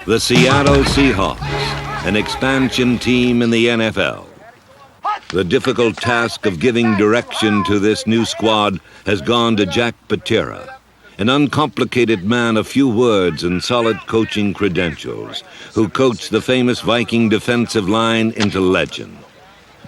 The Seattle Seahawks, an expansion team in the NFL. The difficult task of giving direction to this new squad has gone to Jack Patera, an uncomplicated man of few words and solid coaching credentials, who coached the famous Viking defensive line into legend.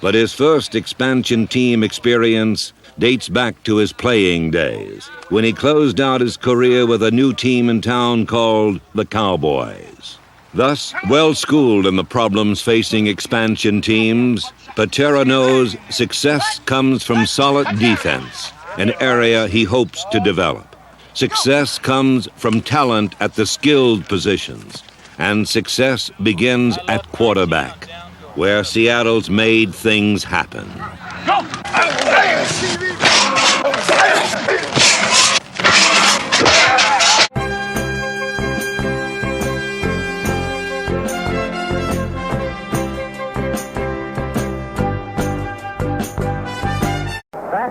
But his first expansion team experience dates back to his playing days, when he closed out his career with a new team in town called the Cowboys. Thus, well-schooled in the problems facing expansion teams, Patera knows success comes from solid defense, an area he hopes to develop. Success comes from talent at the skilled positions, and success begins at quarterback, where Seattle's made things happen. Go!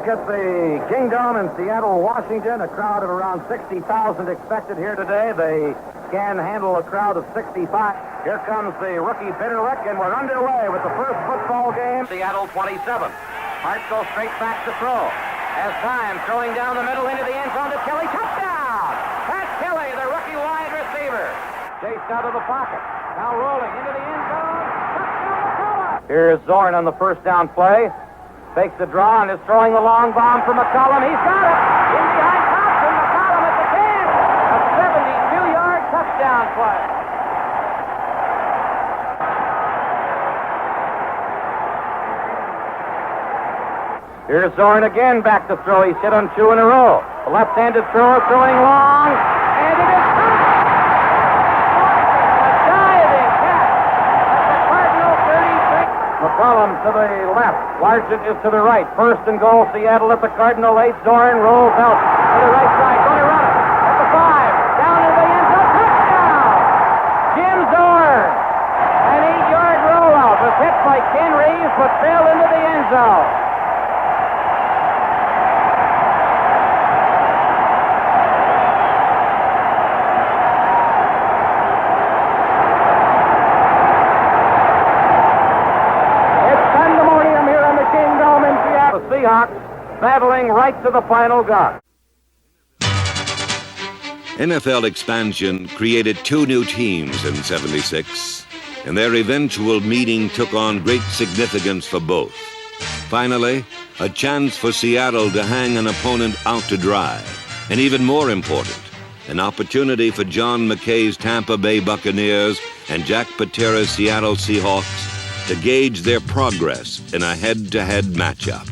At the Kingdom in Seattle, Washington, a crowd of around 60,000 expected here today. They can handle a crowd of 65. Here comes the rookie Bitterlick, and we're underway with the first football game. Seattle 27. Hart goes straight back to throw. Has time, throwing down the middle into the end zone to Kelly. Touchdown! Pat Kelly, the rookie wide receiver. Chased out of the pocket. Now rolling into the end zone. Touchdown, McCollum! Here's Zorn on the first down play. Takes the draw and is throwing the long bomb for McCollum. He's got it! In behind Thompson, McCollum at the 10. A 72-yard touchdown play. Here's Zorn again back to throw. He's hit on 2 in a row. The left-handed thrower throwing long. And it is caught! A diving catch at the Cardinal 33. McCollum to the left. Largent is to the right. First and goal, Seattle at the Cardinal 8. Zorn rolls out to the right side. Going to run it at the 5. Down into the end zone. Touchdown! Jim Zorn. An 8-yard rollout was hit by Ken Reeves, but fell into the end zone. Seahawks battling right to the final gun. NFL expansion created 2 new teams in '76, and their eventual meeting took on great significance for both. Finally, a chance for Seattle to hang an opponent out to dry, and even more important, an opportunity for John McKay's Tampa Bay Buccaneers and Jack Patera's Seattle Seahawks to gauge their progress in a head-to-head matchup.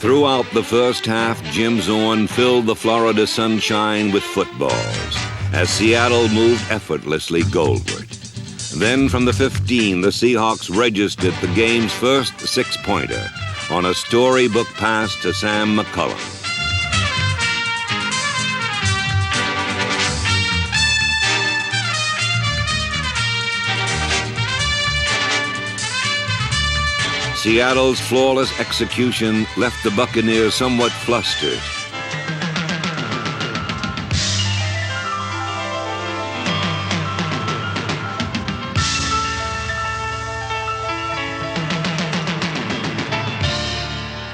Throughout the first half, Jim Zorn filled the Florida sunshine with footballs as Seattle moved effortlessly goalward. Then from the 15, the Seahawks registered the game's first 6-pointer on a storybook pass to Sam McCollum. Seattle's flawless execution left the Buccaneers somewhat flustered.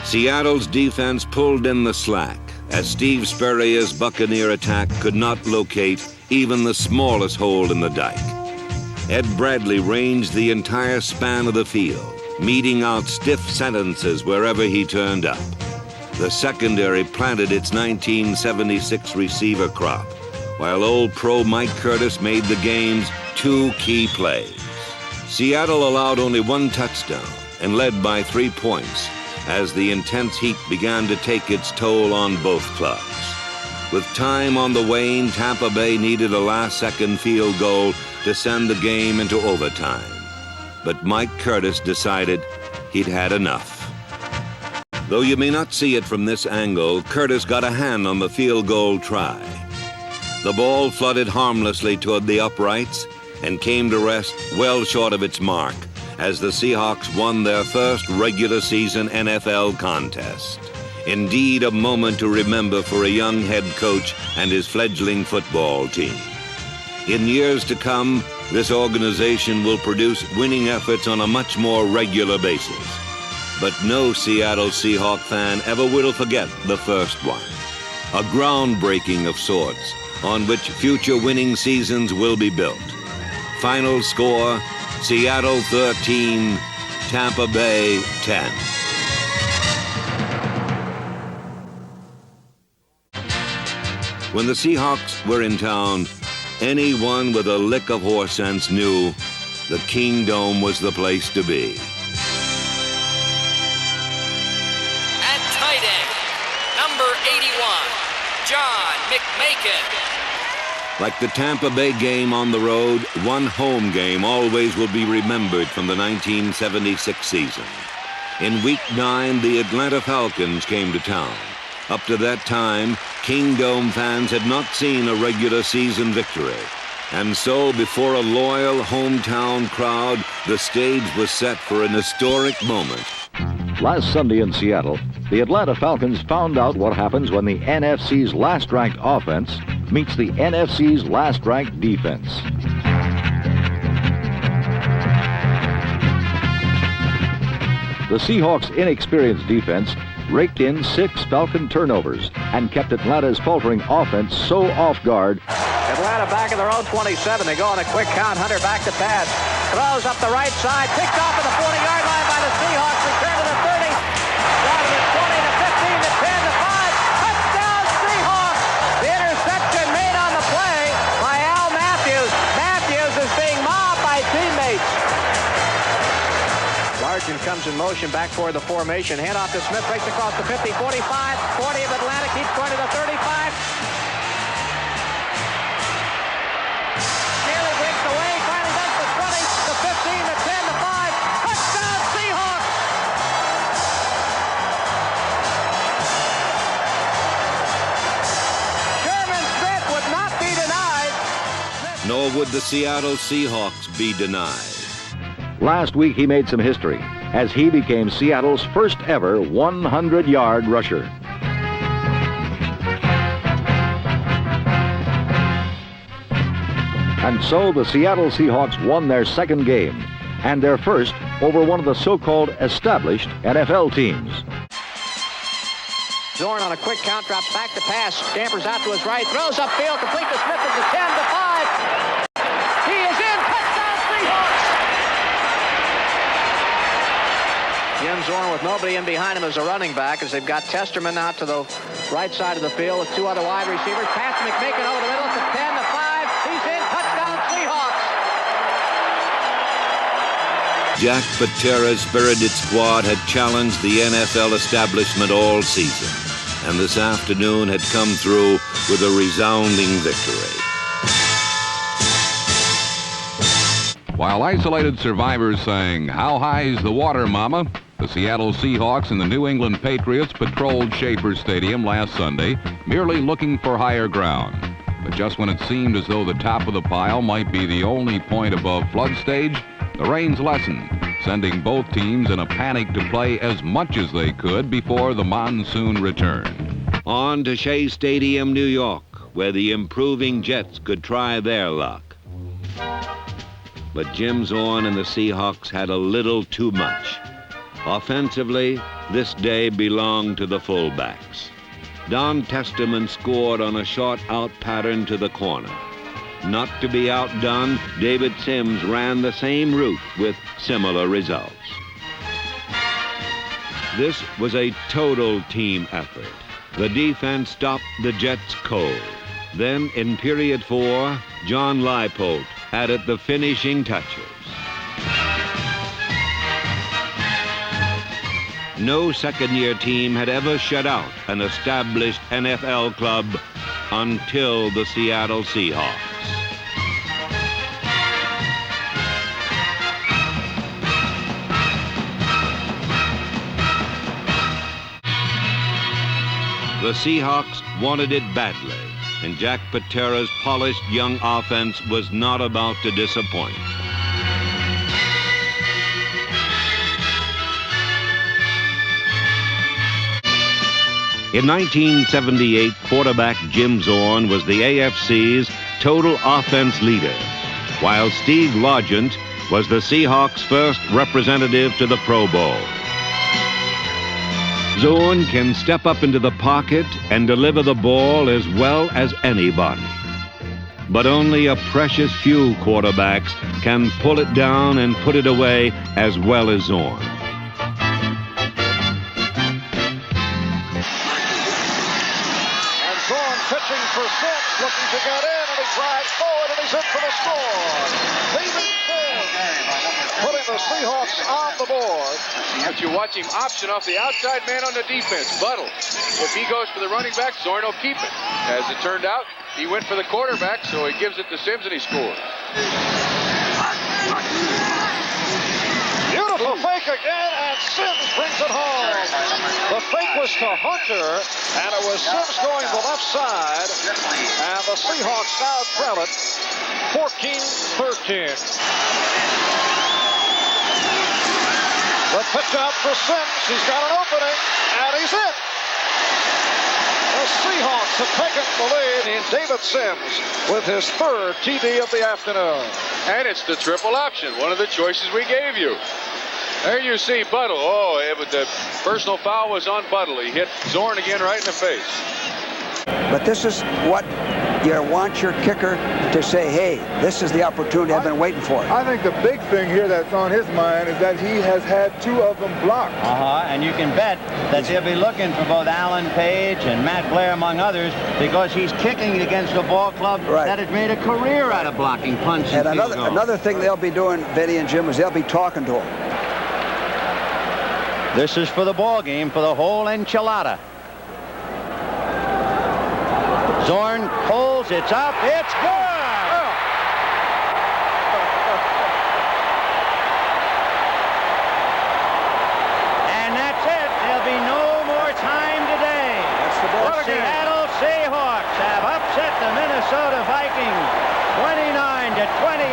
Seattle's defense pulled in the slack as Steve Spurrier's Buccaneer attack could not locate even the smallest hole in the dike. Ed Bradley ranged the entire span of the field, meting out stiff sentences wherever he turned up. The secondary planted its 1976 receiver crop, while old pro Mike Curtis made the game's 2 key plays. Seattle allowed only 1 touchdown and led by 3 points as the intense heat began to take its toll on both clubs. With time on the wane, Tampa Bay needed a last-second field goal to send the game into overtime. But Mike Curtis decided he'd had enough. Though you may not see it from this angle, Curtis got a hand on the field goal try. The ball flooded harmlessly toward the uprights and came to rest well short of its mark as the Seahawks won their first regular season NFL contest. Indeed, a moment to remember for a young head coach and his fledgling football team. In years to come, this organization will produce winning efforts on a much more regular basis. But no Seattle Seahawk fan ever will forget the first one. A groundbreaking of sorts on which future winning seasons will be built. Final score, Seattle 13, Tampa Bay 10. When the Seahawks were in town, anyone with a lick of horse sense knew the Kingdome was the place to be. At tight end, number 81, John McMakin. Like the Tampa Bay game on the road, one home game always will be remembered from the 1976 season. In Week 9, the Atlanta Falcons came to town. Up to that time, Kingdome fans had not seen a regular season victory. And so, before a loyal hometown crowd, the stage was set for an historic moment. Last Sunday in Seattle, the Atlanta Falcons found out what happens when the NFC's last-ranked offense meets the NFC's last-ranked defense. The Seahawks' inexperienced defense raked in 6 Falcon turnovers and kept Atlanta's faltering offense so off guard. Atlanta back in their own 27. They go on a quick count. Hunter back to pass. Throws up the right side. Picked off at the 40-yard line by the Seahawks. Return to the 30. Down to the 20 to 15 to 10 to 5. Touchdown Seahawks. The interception made on the play by Al Matthews. Matthews is being mobbed by teammates. Largent comes in motion back for the formation. Handoff to Smith. Breaks across the 50, 45, 40 of Atlanta. Keeps going to the 35. Nearly breaks away. Finally does the 20, the 15, the 10, the 5. Touchdown Seahawks! Sherman Smith would not be denied. Nor would the Seattle Seahawks be denied. Last week he made some history as he became Seattle's first ever 100-yard rusher. And so the Seattle Seahawks won their second game and their first over one of the so-called established NFL teams. Zorn on a quick count, drops back to pass, scampers out to his right, throws upfield, complete to Smith at the 10 to 5. He is in, touchdown Seahawks! Jim Zorn with nobody in behind him as a running back as they've got Testerman out to the right side of the field with 2 other wide receivers. Pass to McMakin over the middle at the 10 to 5. He's in, touchdown Seahawks! Jack Patera's spirited squad had challenged the NFL establishment all season, and this afternoon had come through with a resounding victory. While isolated survivors sang, "How high's the water, Mama?" the Seattle Seahawks and the New England Patriots patrolled Schaefer Stadium last Sunday, merely looking for higher ground. But just when it seemed as though the top of the pile might be the only point above flood stage, the rains lessened, sending both teams in a panic to play as much as they could before the monsoon returned. On to Shea Stadium, New York, where the improving Jets could try their luck. But Jim Zorn and the Seahawks had a little too much. Offensively, this day belonged to the fullbacks. Don Testerman scored on a short out pattern to the corner. Not to be outdone, David Sims ran the same route with similar results. This was a total team effort. The defense stopped the Jets cold. Then, in period 4, John Leipold added the finishing touches. No second-year team had ever shut out an established NFL club until the Seattle Seahawks. The Seahawks wanted it badly, and Jack Patera's polished young offense was not about to disappoint. In 1978, quarterback Jim Zorn was the AFC's total offense leader, while Steve Largent was the Seahawks' first representative to the Pro Bowl. Zorn can step up into the pocket and deliver the ball as well as anybody. But only a precious few quarterbacks can pull it down and put it away as well as Zorn. Pitching for Sims, looking to get in, and he drives forward, and he's in for the score. David Sims putting the Seahawks on the board. But you watch him option off the outside man on the defense, Buttle. If he goes for the running back, Zorn will keep it. As it turned out, he went for the quarterback, so he gives it to Sims, and he scores. Beautiful fake again, and Sims brings it home. The fake was to Hunter, and it was Sims going to the left side, and the Seahawks now trail it 14-13. The pitch out for Sims. He's got an opening, and he's in. The Seahawks have taken the lead in David Sims with his third TD of the afternoon. And it's the triple option, one of the choices we gave you. There you see Buttle. Oh, the personal foul was on Buttle. He hit Zorn again right in the face. But this is what you want your kicker to say, hey, this is the opportunity I've been waiting for. I think the big thing here that's on his mind is that he has had two of them blocked. And you can bet that he'll be looking for both Alan Page and Matt Blair, among others, because he's kicking against a ball club that has made a career out of blocking punts and another thing they'll be doing, Vinny and Jim, is they'll be talking to him. This is for the ball game, for the whole enchilada. Zorn pulls, it's up, it's good! And that's it. There'll be no more time today. The Seattle Seahawks have upset the Minnesota Vikings 29-28,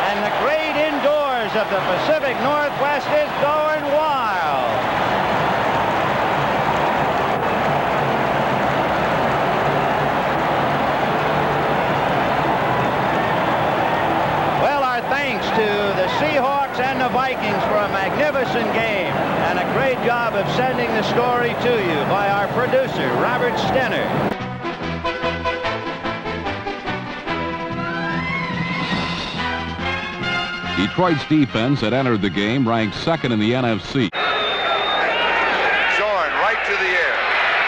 and the great indoors of the Pacific Northwest is going wild. Thanks to the Seahawks and the Vikings for a magnificent game and a great job of sending the story to you by our producer, Robert Stenner. Detroit's defense had entered the game ranked second in the NFC. Zorn right to the air.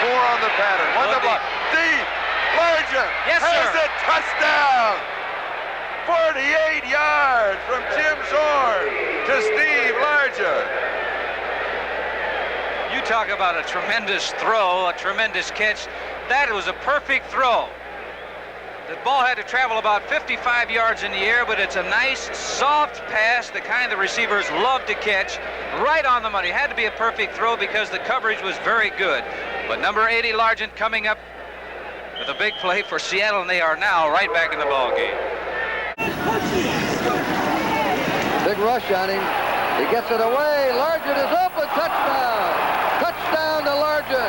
4 on the pattern. 1 to block. Deep. Largent. Yes, sir. Has it. Touchdown. 48 yards from Jim Zorn to Steve Largent. You talk about a tremendous throw, a tremendous catch. That was a perfect throw. The ball had to travel about 55 yards in the air, but it's a nice, soft pass, the kind the receivers love to catch, right on the money. It had to be a perfect throw because the coverage was very good. But number 80, Largent, coming up with a big play for Seattle, and they are now right back in the ball game. Big rush on him. He gets it away. Largent is open. Touchdown. Touchdown to Largent.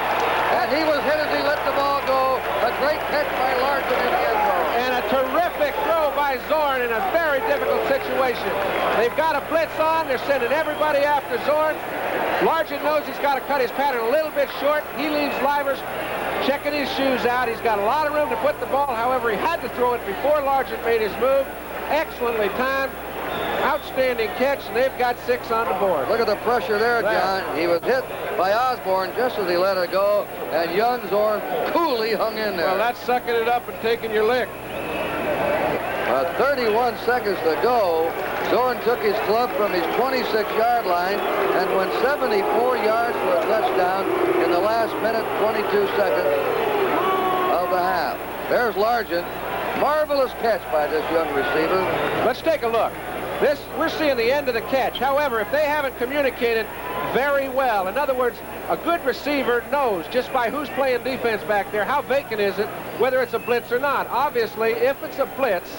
And he was hit as he let the ball go. A great catch by Largent in the end zone. And a terrific throw by Zorn in a very difficult situation. They've got a blitz on. They're sending everybody after Zorn. Largent knows he's got to cut his pattern a little bit short. He leaves Livers checking his shoes out. He's got a lot of room to put the ball. However, he had to throw it before Largent made his move. Excellently timed. Outstanding catch, and they've got 6 on the board. Look at the pressure there, John. He was hit by Osborne just as he let it go, and young Zorn coolly hung in there. Well, that's sucking it up and taking your lick. 31 seconds to go. Zorn took his club from his 26-yard line and went 74 yards for a touchdown in the last minute, 22 seconds of the half. There's Largent. Marvelous catch by this young receiver. Let's take a look. We're seeing the end of the catch. However, if they haven't communicated very well. In other words, a good receiver knows just by who's playing defense back there, how vacant is it, whether it's a blitz or not. Obviously, if it's a blitz,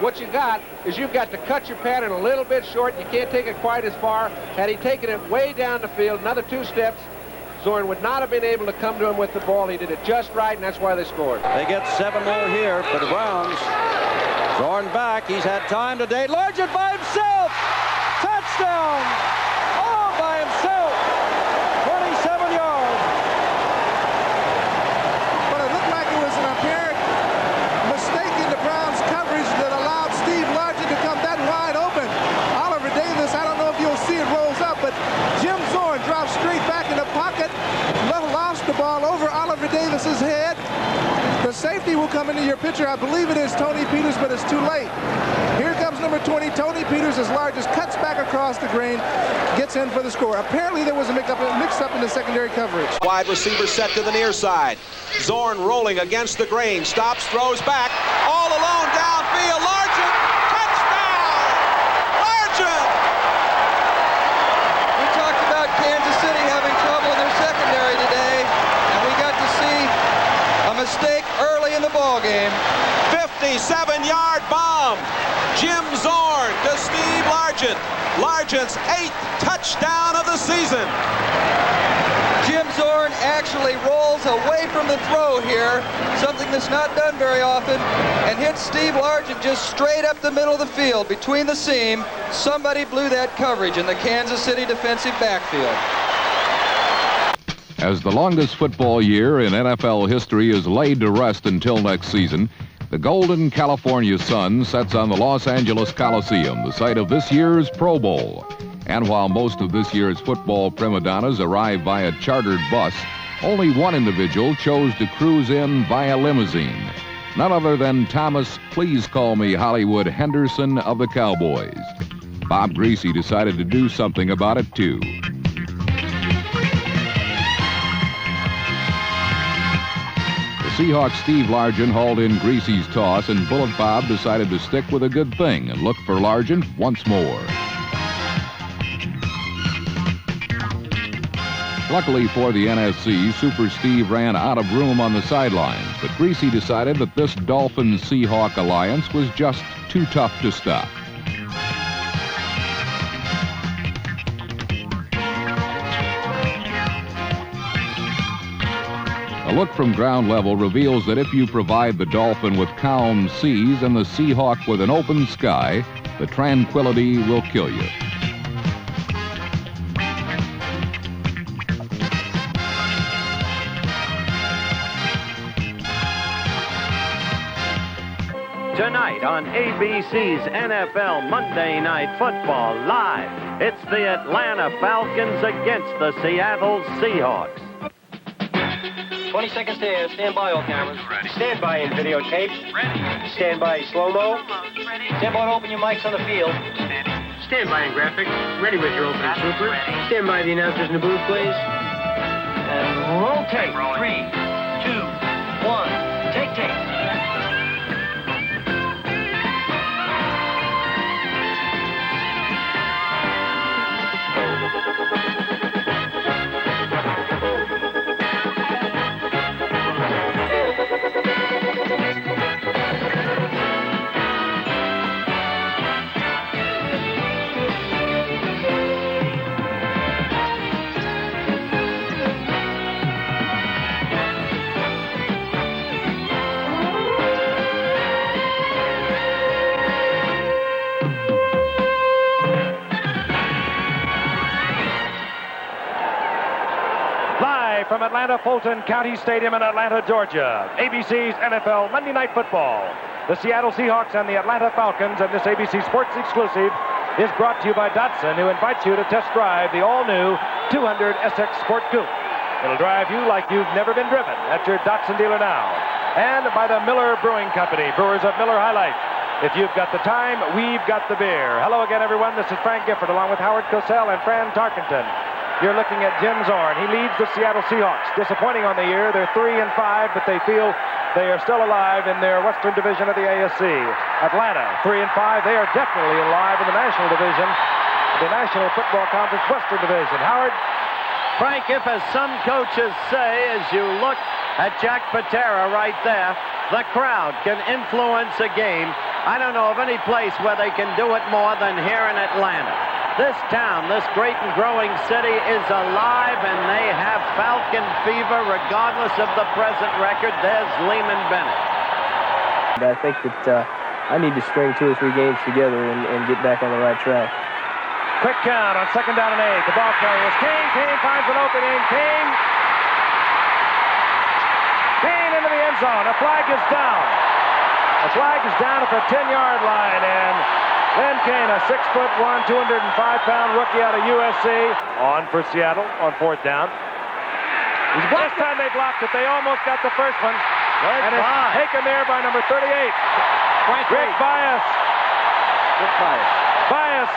what you got is you've got to cut your pattern a little bit short. You can't take it quite as far. Had he taken it way down the field, another 2 steps, Zorn would not have been able to come to him with the ball. He did it just right, and that's why they scored. They get 7 more here for the Browns. Zorn back. He's had time today. Largent by himself. Touchdown. All by himself. 27 yards. But it looked like it was an apparent mistake in the Browns' coverage that allowed Steve Largent to come that wide open. Oliver Davis, I don't know if you'll see it rolls up, but Jim Zorn drops straight back in the pocket, lost the ball over Oliver Davis's head. The safety will come into your picture. I believe it is Tony Peters, but it's too late. Here comes number 20, Tony Peters, as Largent cuts back across the grain, gets in for the score. Apparently there was a mix-up in the secondary coverage. Wide receiver set to the near side. Zorn rolling against the grain, stops, throws back, all alone downfield. Largent, touchdown! Largent! We talked about Kansas City having trouble in their secondary today, and we got to see a mistake early in the ball game. 57-yard bomb. Jim Zorn to Steve Largent. Largent's 8th touchdown of the season. Jim Zorn actually rolls away from the throw here, something that's not done very often, and hits Steve Largent just straight up the middle of the field between the seam. Somebody blew that coverage in the Kansas City defensive backfield. As the longest football year in NFL history is laid to rest until next season, the Golden California Sun sets on the Los Angeles Coliseum, the site of this year's Pro Bowl. And while most of this year's football prima donnas arrived via chartered bus, only one individual chose to cruise in via limousine. None other than Thomas "Please Call Me Hollywood" Henderson of the Cowboys. Bob Greasy decided to do something about it, too. Seahawks Steve Largent hauled in Greasy's toss, and Bullet Bob decided to stick with a good thing and look for Largent once more. Luckily for the NSC, Super Steve ran out of room on the sidelines, but Greasy decided that this Dolphins-Seahawk alliance was just too tough to stop. A look from ground level reveals that if you provide the Dolphin with calm seas and the Seahawk with an open sky, the tranquility will kill you. Tonight on ABC's NFL Monday Night Football Live, it's the Atlanta Falcons against the Seattle Seahawks. 20 seconds to air. Stand by, all cameras. Ready. Stand by in videotape. Ready. Stand by slow-mo. Ready. Stand by to open your mics on the field. Ready. Stand by in graphics. Ready with your opening trooper. Ready. Stand by the announcers in the booth, please. And roll tape. 3, 2, 1. Take tape. From Atlanta Fulton County Stadium in Atlanta, Georgia, ABC's NFL Monday Night Football. The Seattle Seahawks and the Atlanta Falcons, and this ABC Sports exclusive is brought to you by Datsun, who invites you to test drive the all-new 200 SX Sport Coupe. It'll drive you like you've never been driven at your Datsun dealer now. And by the Miller Brewing Company, brewers of Miller High Life. If you've got the time, we've got the beer. Hello again, everyone. This is Frank Gifford, along with Howard Cosell and Fran Tarkenton. You're looking at Jim Zorn. He leads the Seattle Seahawks. Disappointing on the year. They're 3-5, but they feel they are still alive in their Western Division of the AFC. Atlanta, 3-5. They are definitely alive in the National Division. the National Football Conference Western Division. Howard? Frank, if as some coaches say, as you look at Jack Patera right there, the crowd can influence a game, I don't know of any place where they can do it more than here in Atlanta. This town, this great and growing city, is alive, and they have Falcon fever regardless of the present record. There's Lehman Bennett. I think that I need to string 2 or 3 games together and get back on the right track. Quick count on 2nd down and 8. The ball carrier is Kane. Kane finds an opening. Kane into the end zone. A flag is down. A flag is down at the 10-yard line, and Len Kane, a 6'1", 205-pound rookie out of USC, on for Seattle on 4th down. This time they blocked it. They almost got the first one. And it's taken there by number 38. Rick Bias. Bias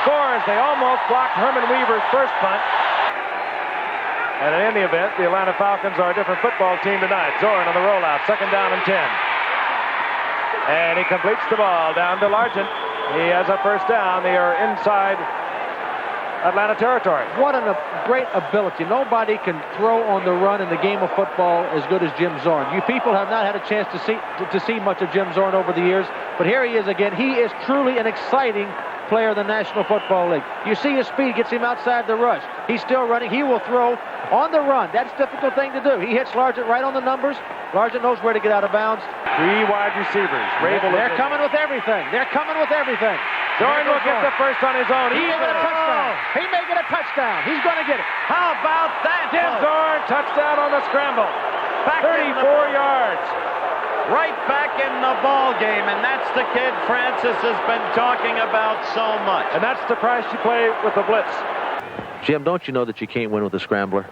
scores. They almost blocked Herman Weaver's first punt. And in any event, the Atlanta Falcons are a different football team tonight. Zorn on the rollout, 2nd down and 10. And he completes the ball down to Largent. He has a first down. They are inside Atlanta territory. What a great ability. Nobody can throw on the run in the game of football as good as Jim Zorn. You people have not had a chance to see much of Jim Zorn over the years, but here he is again. He is truly an exciting player in the National Football League. You see his speed gets him outside the rush. He's still running. He will throw on the run. That's a difficult thing to do. He hits Largent right on the numbers. Largent knows where to get out of bounds. 3 wide receivers. They're coming with everything. They're coming with everything. Zorn will get the first on his own. He may get a touchdown. He may get a touchdown. He's going to get it. How about that? Jim Zorn, touchdown on the scramble. 34 yards. Right back in the ball game, and that's the kid Francis has been talking about so much. And that's the price you play with the blitz. Jim, don't you know that you can't win with a scrambler?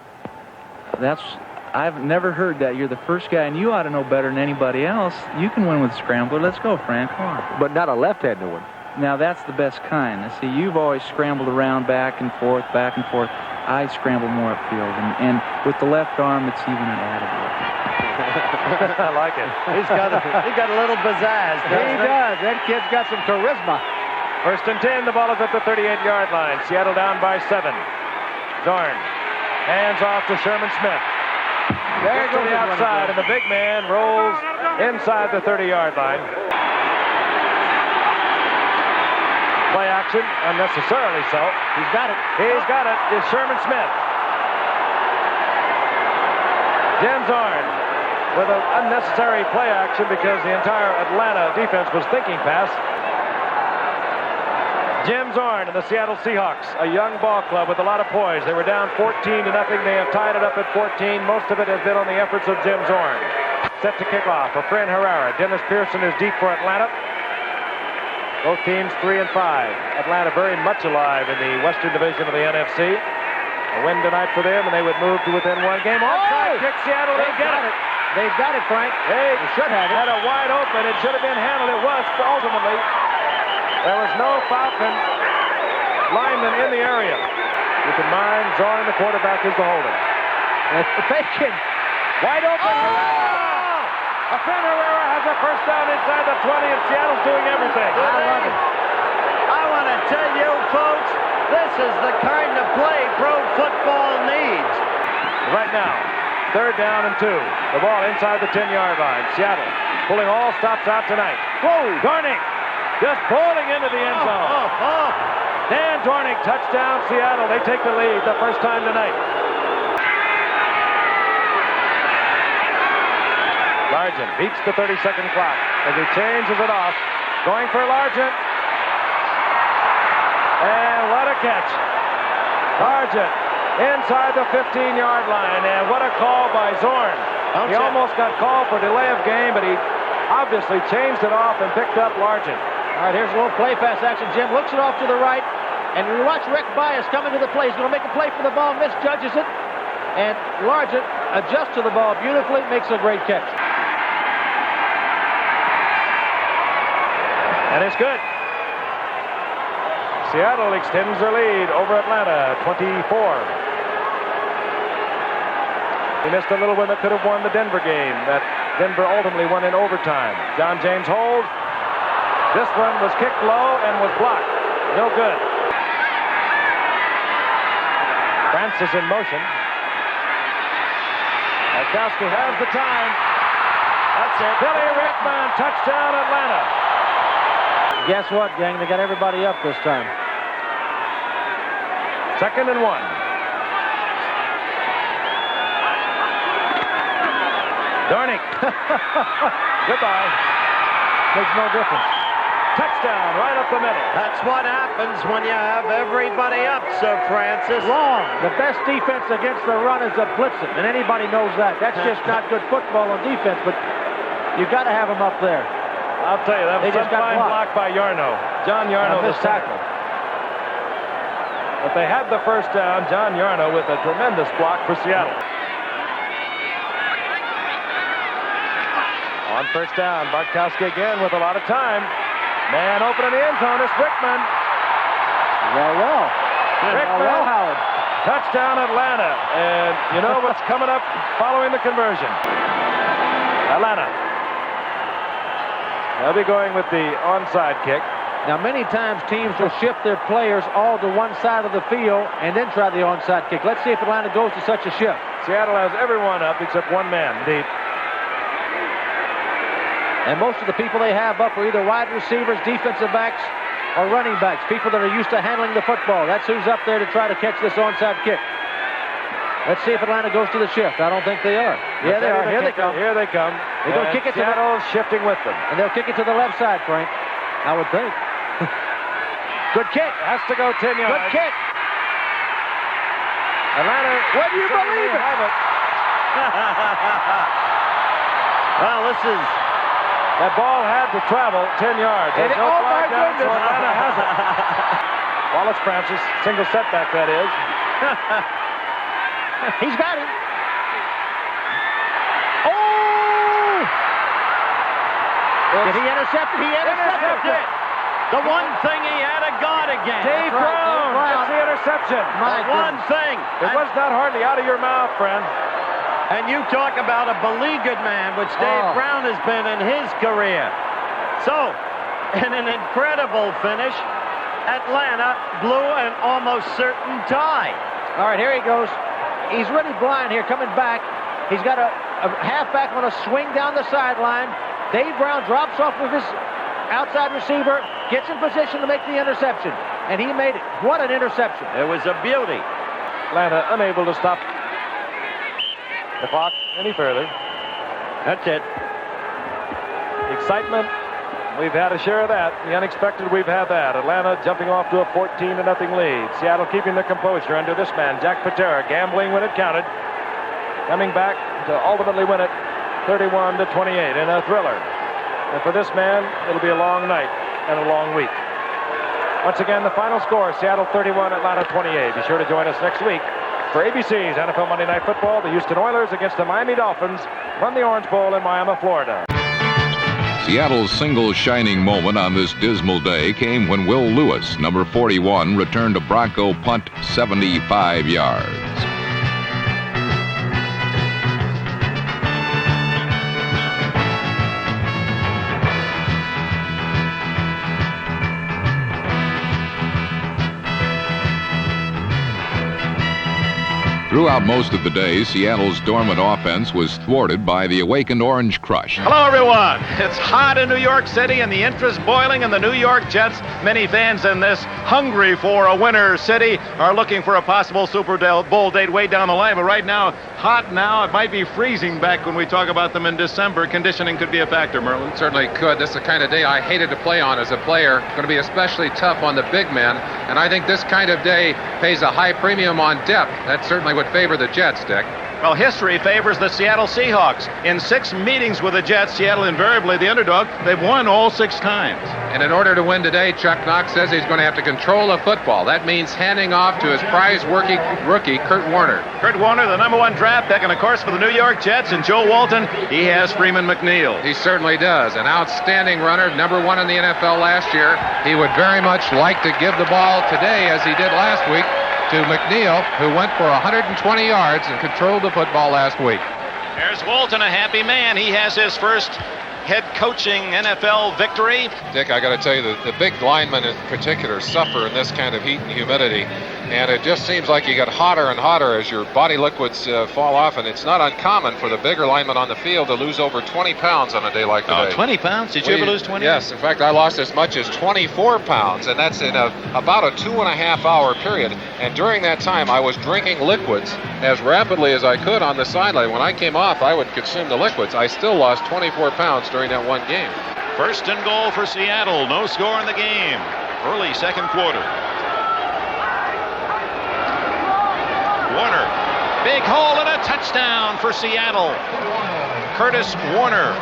I've never heard that. You're the first guy, and you ought to know better than anybody else. You can win with a scrambler. Let's go, Frank. Come on. But not a left-handed one. Now, that's the best kind. See, you've always scrambled around back and forth, back and forth. I scramble more upfield, and with the left arm, it's even an attaboy. I like it. He's got a little pizzazz. He does. That kid's got some charisma. 1st and 10. The ball is at the 38-yard line. Seattle down by 7. Zorn hands off to Sherman Smith. There to the outside, and the big man rolls inside the 30-yard line. Play action, unnecessarily so. He's got it. He's got it. It's Sherman Smith. Jim Zorn with an unnecessary play action because the entire Atlanta defense was thinking pass. Jim Zorn and the Seattle Seahawks, a young ball club with a lot of poise. They were down 14-0. They have tied it up at 14. Most of it has been on the efforts of Jim Zorn. Set to kick off for Fred Herrera. Dennis Pearson is deep for Atlanta. Both teams 3 and 5. Atlanta very much alive in the Western Division of the NFC. A win tonight for them, and they would move to within 1 game. Onside kick, Seattle. They get it. They've got it, Frank. They should have it. Had a wide open. It should have been handled. It was ultimately. There was no Falcon lineman in the area. Keep in mind, Zorn, the quarterback, is the holder. That's the Bacon. Wide open. A Fred Herrera has a first down inside the 20, and Seattle's doing everything. I love it. I want to tell you, folks, this is the kind of play pro football needs. Right now, 3rd down and 2. The ball inside the 10-yard line. Seattle pulling all stops out tonight. Whoa! Dornick just bowling into the end zone. Dan Dornick, touchdown, Seattle. They take the lead the first time tonight. Largent beats the 30-second clock as he changes it off. Going for Largent. And what a catch. Largent inside the 15-yard line. And what a call by Zorn. He almost got called for delay of game, but he obviously changed it off and picked up Largent. All right, here's a little play pass action. Jim looks it off to the right. And we watch Rick Bias come into the play. He's going to make a play for the ball, misjudges it. And Largent adjusts to the ball beautifully, makes a great catch. And it's good. Seattle extends their lead over Atlanta, 24. He missed a little one that could have won the Denver game. That Denver ultimately won in overtime. John James holds. This one was kicked low and was blocked. No good. Francis in motion. Bartkowski has the time. That's it. Billy Rickman, touchdown Atlanta. Guess what, gang? They got everybody up this time. 2nd and 1. Dornick. Goodbye. Makes no difference. Touchdown right up the middle. That's what happens when you have everybody up, Sir Francis. Wrong. The best defense against the run is a blitzing, and anybody knows that. That's just not good football on defense, but you've got to have them up there. I'll tell you, that was a fine block by Yarno. John Yarno, the tackle. But they had the first down. John Yarno with a tremendous block for Seattle. On first down, Bartkowski again with a lot of time. Man open in the end zone is Rickman. Well. Rickman. Howard. Touchdown Atlanta. And you know what's coming up following the conversion. Atlanta. They'll be going with the onside kick. Now, many times teams will shift their players all to one side of the field and then try the onside kick. Let's see if Atlanta goes to such a shift. Seattle has everyone up except one man deep. And most of the people they have up are either wide receivers, defensive backs, or running backs, people that are used to handling the football. That's who's up there to try to catch this onside kick. Let's see if Atlanta goes to the shift. I don't think they are. Yeah, they are. Here they come. Here they come. They're going to kick it to Seattle's shifting with them. And they'll kick it to the left side, Frank. I would think. Good kick. Has to go 10 yards. Good kick. Atlanta. Would you believe it? Well, this is... That ball had to travel 10 yards. And no my down, goodness. so Atlanta has it. Wallace Francis, single setback that is. He's got him. Oh! Did he intercept it? He intercepted it. The one thing he had a guard against. Dave Brown gets the interception. One thing. It was not hardly out of your mouth, friend. And you talk about a beleaguered man, which Dave Brown has been in his career. So, in an incredible finish, Atlanta blew an almost certain tie. All right, here he goes. He's really blind here, coming back. He's got a halfback on a swing down the sideline. Dave Brown drops off with his outside receiver, gets in position to make the interception. And he made it. What an interception. It was a beauty. Atlanta unable to stop the clock any further. That's it. Excitement, we've had a share of that. The unexpected, we've had that. Atlanta jumping off to a 14-0 lead. Seattle keeping their composure under this man, Jack Patera, gambling when it counted. Coming back to ultimately win it 31-28 in a thriller. And for this man, it'll be a long night and a long week. Once again, the final score, Seattle 31, Atlanta 28. Be sure to join us next week for ABC's NFL Monday Night Football. The Houston Oilers against the Miami Dolphins from the Orange Bowl in Miami, Florida. Seattle's single shining moment on this dismal day came when Will Lewis, number 41, returned a Bronco punt 75 yards. Throughout most of the day, Seattle's dormant offense was thwarted by the awakened Orange Crush. Hello, everyone. It's hot in New York City, and the interest boiling in the New York Jets. Many fans in this hungry for a winner city are looking for a possible Super Bowl date way down the line. But right now, hot now. It might be freezing back when we talk about them in December. Conditioning could be a factor, Merlin. Certainly could. This is the kind of day I hated to play on as a player. Going to be especially tough on the big men. And I think this kind of day pays a high premium on depth. That certainly would favor the Jets, Dick. Well, history favors the Seattle Seahawks. In 6 meetings with the Jets, Seattle invariably the underdog. They've won all 6 times. And in order to win today, Chuck Knox says he's going to have to control the football. That means handing off to his prize rookie, Curt Warner. Curt Warner, the #1 draft pick, and of course for the New York Jets and Joe Walton, he has Freeman McNeil. He certainly does. An outstanding runner, #1 in the NFL last year. He would very much like to give the ball today, as he did last week, to McNeil, who went for 120 yards and controlled the football last week. There's Walton, a happy man. He has his first head coaching NFL victory. Dick, I got to tell you, the big linemen in particular suffer in this kind of heat and humidity. And it just seems like you get hotter and hotter as your body liquids fall off, and it's not uncommon for the bigger linemen on the field to lose over 20 pounds on a day like today. 20 pounds? Did you ever lose 20? Yes. In fact, I lost as much as 24 pounds, and that's in about a 2.5 hour period. And during that time, I was drinking liquids as rapidly as I could on the sideline. When I came off, I would consume the liquids. I still lost 24 pounds during that one game. First and goal for Seattle. No score in the game. Early second quarter. Warner. Big hole and a touchdown for Seattle. Curt Warner.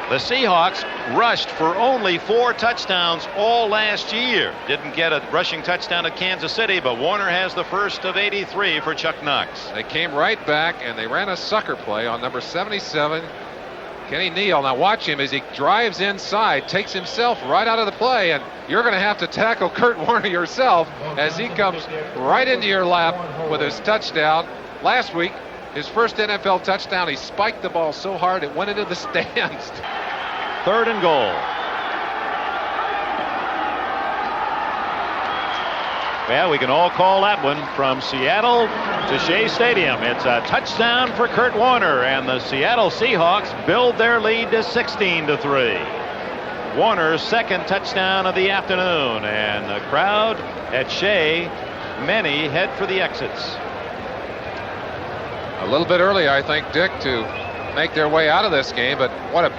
The Seahawks rushed for only 4 touchdowns all last year. Didn't get a rushing touchdown at Kansas City, but Warner has the first of 83 for Chuck Knox. They came right back and they ran a sucker play on number 77, Kenny Neal. Now watch him as he drives inside, takes himself right out of the play, and you're going to have to tackle Curt Warner yourself as he comes right into your lap with his touchdown. Last week, his first NFL touchdown, he spiked the ball so hard it went into the stands. Third and goal. Well, we can all call that one from Seattle to Shea Stadium. It's a touchdown for Curt Warner, and the Seattle Seahawks build their lead to 16-3. Warner's second touchdown of the afternoon, and the crowd at Shea, many head for the exits. A little bit early, I think, Dick, to make their way out of this game, but what a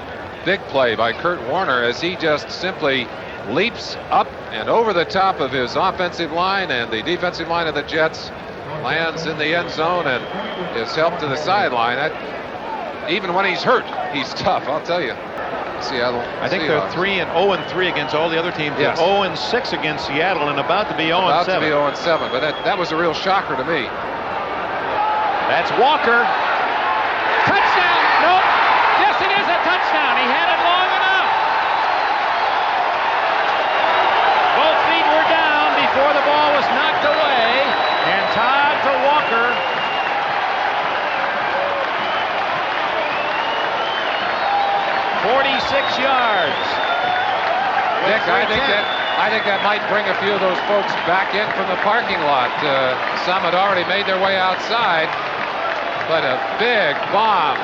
big play by Curt Warner as he just simply leaps up and over the top of his offensive line and the defensive line of the Jets, lands in the end zone and is helped to the sideline. Even when he's hurt, he's tough, I'll tell you. Seattle. I think Seahawks. they're 3-0-3 against all the other teams. Yes. 0-6 against Seattle and about to be 0-7. About to be 0-7, but that was a real shocker to me. That's Walker. Touchdown! Nope. Yes, it is a touchdown. He had it long enough. Both feet were down before the ball was knocked away, and Todd to Walker. .46 yards. Dick, I think that might bring a few of those folks back in from the parking lot. Some had already made their way outside, but a big bomb.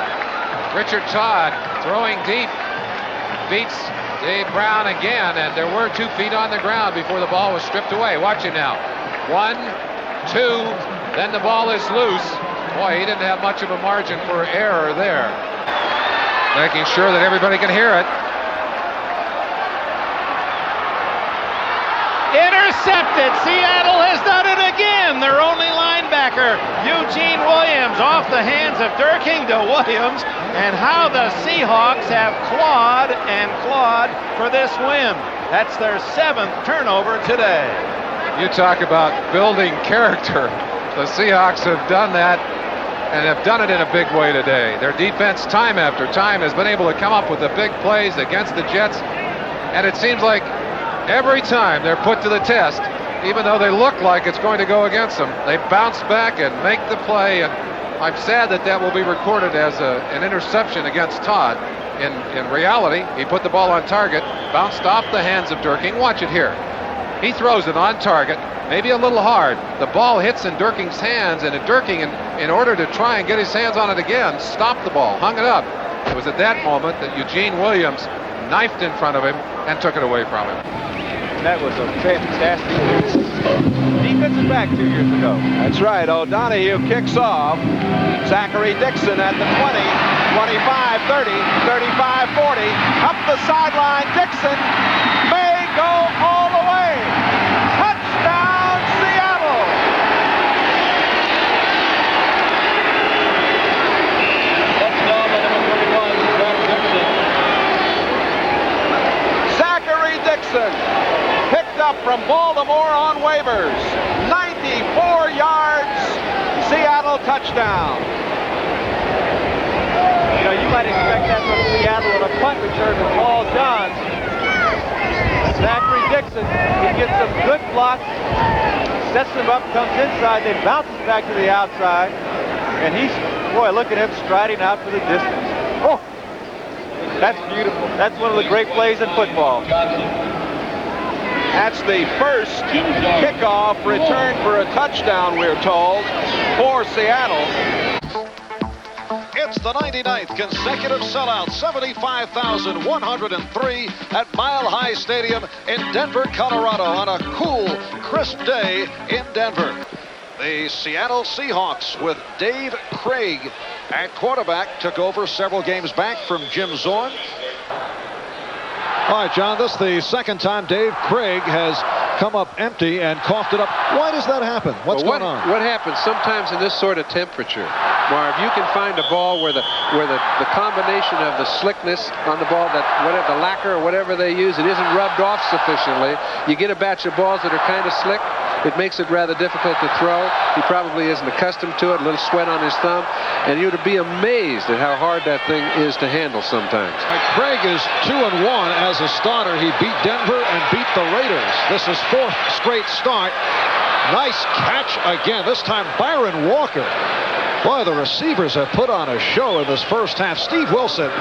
Richard Todd throwing deep, beats Dave Brown again, and there were 2 feet on the ground before the ball was stripped away. Watch it now. 1, 2, then the ball is loose. Boy, he didn't have much of a margin for error there. Making sure that everybody can hear it. Intercepted. Seattle has done it again. Their only linebacker, Eugene Williams, off the hands of Durking to Williams. And how the Seahawks have clawed and clawed for this win. That's their 7th turnover today. You talk about building character. The Seahawks have done that and have done it in a big way today. Their defense, time after time, has been able to come up with the big plays against the Jets. And it seems like every time they're put to the test, even though they look like it's going to go against them, they bounce back and make the play. And I'm sad that will be recorded as an interception against Todd. In reality, he put the ball on target, bounced off the hands of Durking. Watch it here. He throws it on target, maybe a little hard. The ball hits in Durking's hands, and Durking, in order to try and get his hands on it again, stopped the ball, hung it up. It was at that moment that Eugene Williams knifed in front of him and took it away from him. That was a fantastic defensive back 2 years ago. That's right. O'Donohue kicks off. Zachary Dixon at the 20, 25, 30, 35, 40. Up the sideline. Dixon may go all the way. Touchdown, Seattle! Touchdown by number 31, Zachary Dixon, picked up from Baltimore on waivers. 94 yards, Seattle touchdown. You know, you might expect that from Seattle on a punt return with Paul John. Zachary Dixon, he gets some good blocks, sets them up, comes inside, then bounces back to the outside. And he's, boy, look at him striding out for the distance. Oh, that's beautiful. That's one of the great plays in football. That's the first kickoff return for a touchdown, we're told, for Seattle. It's the 99th consecutive sellout, 75,103 at Mile High Stadium in Denver, Colorado, on a cool, crisp day in Denver. The Seattle Seahawks with Dave Craig at quarterback took over several games back from Jim Zorn. All right, John, this is the second time Dave Craig has come up empty and coughed it up. Why does that happen? What's going on? What happens sometimes in this sort of temperature, Marv, you can find a ball where the combination of the slickness on the ball, the lacquer or whatever they use, it isn't rubbed off sufficiently. You get a batch of balls that are kind of slick. It makes it rather difficult to throw. He probably isn't accustomed to it, a little sweat on his thumb, and you'd be amazed at how hard that thing is to handle sometimes. Craig is 2-1 as a starter. He beat Denver and beat the Raiders. This is fourth straight start. Nice catch again, this time Byron Walker. Boy, the receivers have put on a show in this first half. Steve Wilson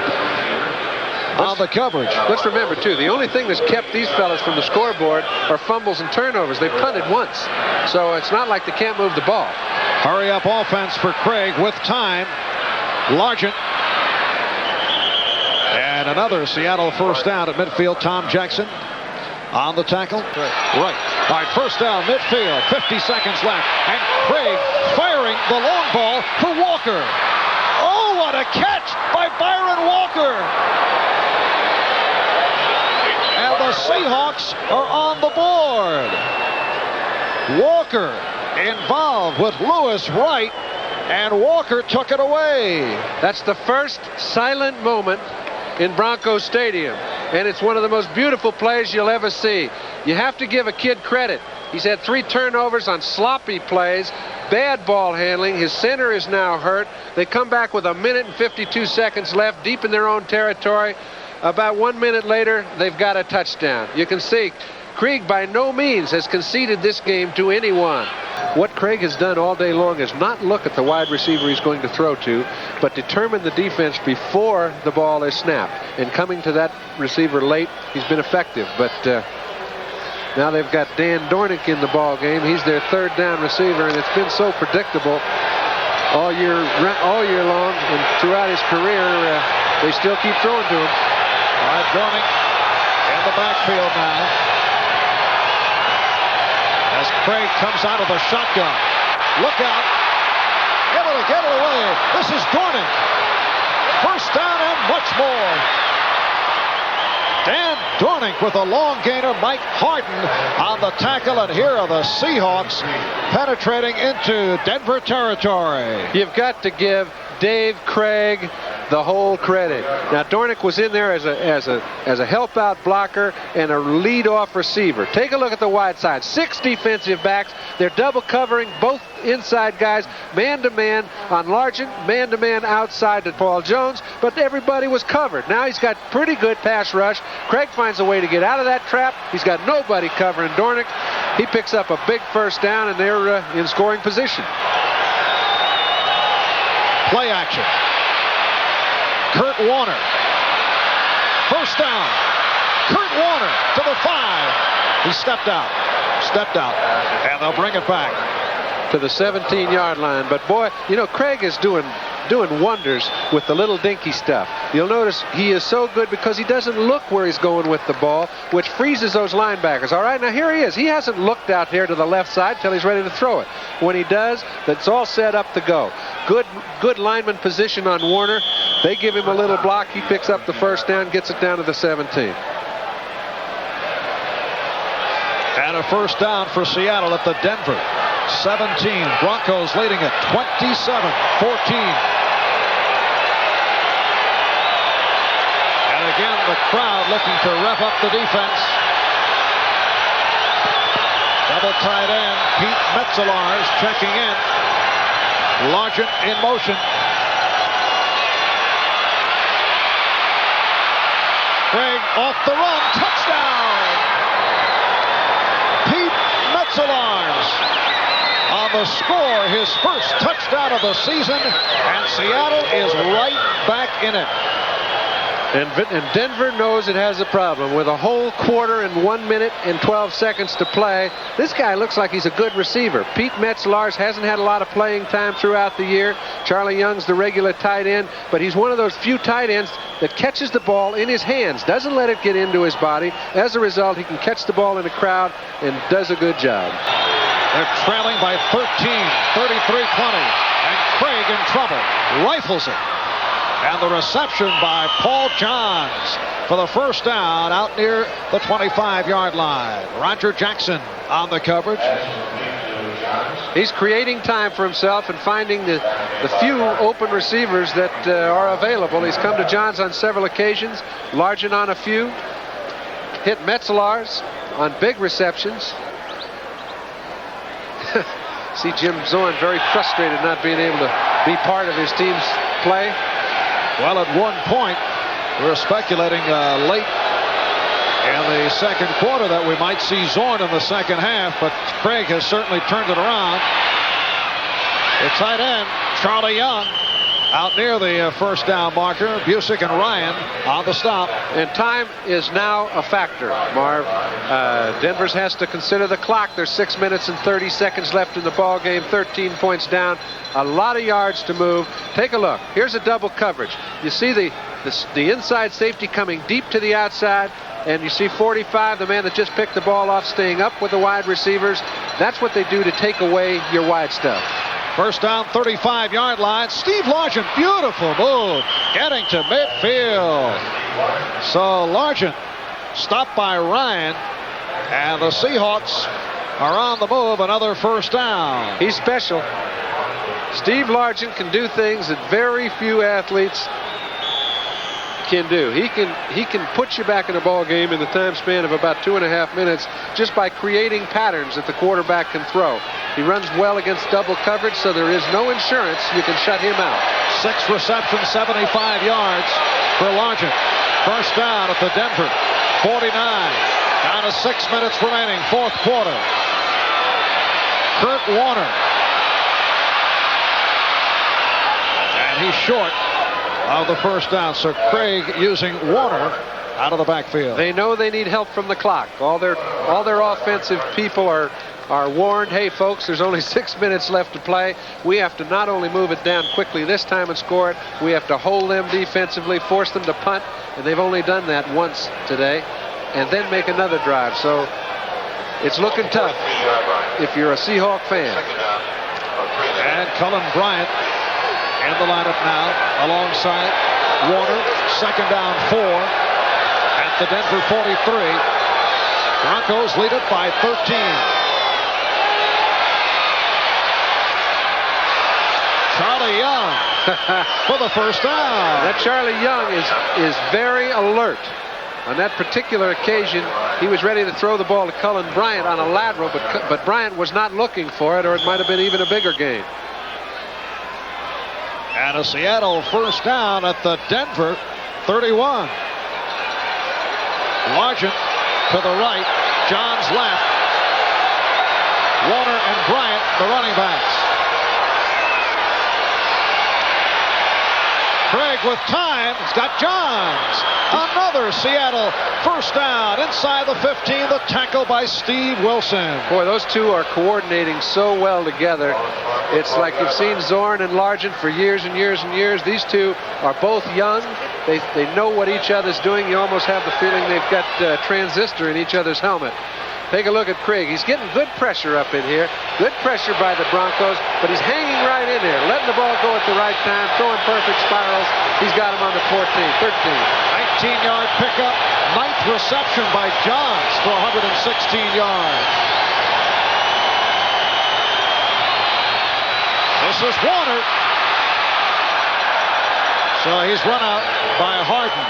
on the coverage. Let's remember, too, the only thing that's kept these fellas from the scoreboard are fumbles and turnovers. They've punted once, so it's not like they can't move the ball. Hurry up offense for Craig with time. Largent. And another Seattle first down at midfield. Tom Jackson on the tackle. Right. All right, first down, midfield. 50 seconds left. And Craig firing the long ball for Walker. Oh, what a catch by Byron Walker. And the Seahawks are on the board. Walker involved with Lewis Wright, and Walker took it away. That's the first silent moment in Bronco Stadium, and it's one of the most beautiful plays you'll ever see. You have to give a kid credit. He's had 3 turnovers on sloppy plays, bad ball handling. His center is now hurt. They come back with 1 minute and 52 seconds left, deep in their own territory. About 1 minute later, they've got a touchdown. You can see Craig by no means has conceded this game to anyone. What Craig has done all day long is not look at the wide receiver he's going to throw to, but determine the defense before the ball is snapped. And coming to that receiver late, he's been effective. But now they've got Dan Dornick in the ball game. He's their third down receiver, and it's been so predictable all year long, and throughout his career, they still keep throwing to him. All right, Dornick in the backfield now. As Craig comes out of the shotgun. Look out. Able to get it away. This is Dornick. First down and much more. Dan Dornick with a long gainer. Mike Harden on the tackle. And here are the Seahawks penetrating into Denver territory. You've got to give Dave Craig the whole credit. Now Dornick was in there as a help-out blocker and a lead-off receiver. Take a look at the wide side. 6 defensive backs. They're double covering both inside guys, man-to-man on Largent, man-to-man outside to Paul Jones, but everybody was covered. Now he's got pretty good pass rush. Craig finds a way to get out of that trap. He's got nobody covering Dornick. He picks up a big first down, and they're in scoring position. Play action. Curt Warner. First down. Curt Warner to the 5. He stepped out, and they'll bring it back to the 17-yard line. But boy, you know, Craig is doing wonders with the little dinky stuff. You'll notice he is so good because he doesn't look where he's going with the ball, which freezes those linebackers. All right, now here he is. He hasn't looked out here to the left side till he's ready to throw it. When he does, that's all set up to go. Good lineman position on Warner. They give him a little block. He picks up the first down, gets it down to the 17. And a first down for Seattle at the Denver 17. Broncos leading at 27-14. And again, the crowd looking to rev up the defense. Double tight end, Pete Metzelaars checking in. Largent in motion. Craig off the run, touchdown! Pete Metzelaars on the score, his first touchdown of the season, and Seattle is right back in it. And Denver knows it has a problem. With a whole quarter and 1 minute and 12 seconds to play, this guy looks like he's a good receiver. Pete Metzelaars hasn't had a lot of playing time throughout the year. Charlie Young's the regular tight end, but he's one of those few tight ends that catches the ball in his hands, doesn't let it get into his body. As a result, he can catch the ball in a crowd and does a good job. They're trailing by 13, 33-20, and Craig in trouble. Rifles it. And the reception by Paul Johns for the first down out near the 25-yard line. Roger Jackson on the coverage. He's creating time for himself and finding the few open receivers that are available. He's come to Johns on several occasions, Largent on a few, hit Metzelaars on big receptions. See Jim Zorn very frustrated not being able to be part of his team's play. Well, at one point, we were speculating late in the second quarter that we might see Zorn in the second half, but Craig has certainly turned it around. The tight end, Charlie Young, out near the first down marker. Busick and Ryan on the stop. And time is now a factor, Marv. Denver's has to consider the clock. There's 6 minutes and 30 seconds left in the ball game. 13 points down. A lot of yards to move. Take a look. Here's a double coverage. You see the inside safety coming deep to the outside. And you see 45, the man that just picked the ball off, staying up with the wide receivers. That's what they do to take away your wide stuff. First down, 35-yard line. Steve Largent, beautiful move, getting to midfield. So Largent stopped by Ryan, and the Seahawks are on the move. Another first down. He's special. Steve Largent can do things that very few athletes can do. He can put you back in a ball game in the time span of about 2.5 minutes just by creating patterns that the quarterback can throw. He runs well against double coverage, so there is no insurance you can shut him out. 6 receptions, 75 yards for Largent. First down at the Denver 49. Down to 6 minutes remaining, fourth quarter. Curt Warner. And he's short of the first down. So Craig using Warner out of the backfield. They know they need help from the clock. All their offensive people are warned, hey folks, there's only 6 minutes left to play. We have to not only move it down quickly this time and score it, we have to hold them defensively, force them to punt, and they've only done that once today, and then make another drive. So it's looking tough if you're a Seahawk fan. And Cullen Bryant in the lineup now alongside Warner. Second down 4 at the Denver 43. Broncos lead it by 13. Charlie Young for the first down. That Charlie Young is very alert. On that particular occasion, he was ready to throw the ball to Cullen Bryant on a lateral, but Bryant was not looking for it, or it might have been even a bigger gain. And a Seattle first down at the Denver 31. Largent to the right, Johns left. Warner and Bryant, the running backs. Craig with time. He's got Johns. Another Seattle first down inside the 15. The tackle by Steve Wilson. Boy, those two are coordinating so well together. It's like you've seen Zorn and Largent for years and years and years. These two are both young. They know what each other's doing. You almost have the feeling they've got transistor in each other's helmet. Take a look at Craig. He's getting good pressure up in here. Good pressure by the Broncos, but he's hanging right in there, letting the ball go at the right time, throwing perfect spirals. He's got him on the 14, 13. 19-yard pickup. 9th reception by Johns for 116 yards. This is Warner. So he's run out by Harden.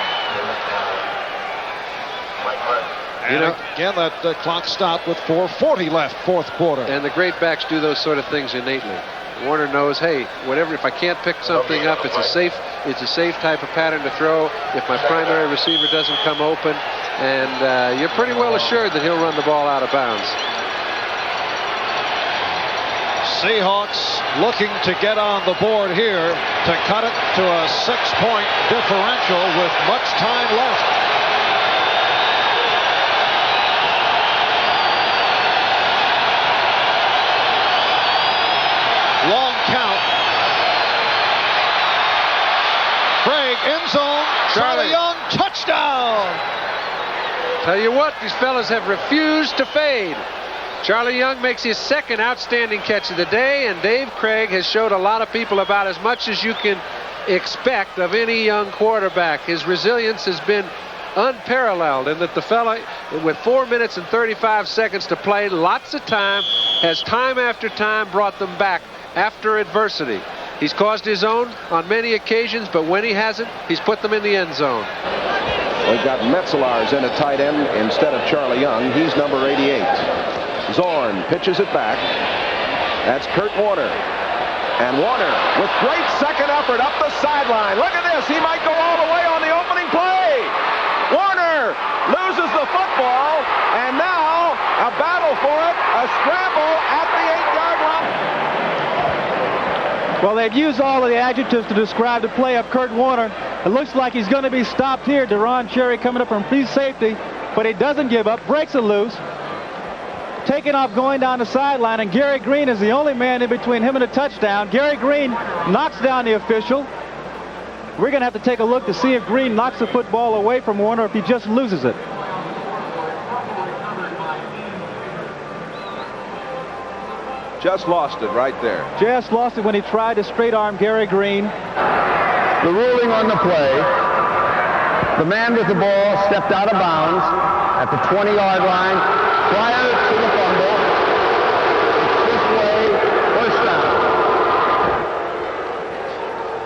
And again, that clock stopped with 4:40 left, fourth quarter. And the great backs do those sort of things innately. Warner knows, hey, whatever, if I can't pick something up, it's a safe type of pattern to throw if my primary receiver doesn't come open. And you're pretty well assured that he'll run the ball out of bounds. Seahawks looking to get on the board here to cut it to a 6-point differential with much time left. Long count. Craig, end zone. Charlie Young, touchdown. Tell you what, these fellas have refused to fade. Charlie Young makes his second outstanding catch of the day, and Dave Craig has showed a lot of people about as much as you can expect of any young quarterback. His resilience has been unparalleled in that the fella, with 4 minutes and 35 seconds to play, lots of time, has time after time brought them back after adversity. He's caused his own on many occasions, but when he hasn't, he's put them in the end zone. We've got Metzelaars in at tight end instead of Charlie Young. He's number 88. Zorn pitches it back. That's Curt Warner. And Warner with great second effort up the sideline. Look at this. He might go all the way on the opening play. Warner loses the football. And now a battle for it. A scramble at the 8-yard line. Well, they've used all of the adjectives to describe the play of Curt Warner. It looks like he's going to be stopped here. Deron Cherry coming up from free safety. But he doesn't give up. Breaks it loose. Taking off going down the sideline, and Gary Green is the only man in between him and a touchdown. Gary Green knocks down the official. We're going to have to take a look to see if Green knocks the football away from Warner or if he just loses it. Just lost it right there. Just lost it when he tried to straight arm Gary Green. The ruling on the play, the man with the ball stepped out of bounds at the 20-yard line prior to the fumble. This way, first down.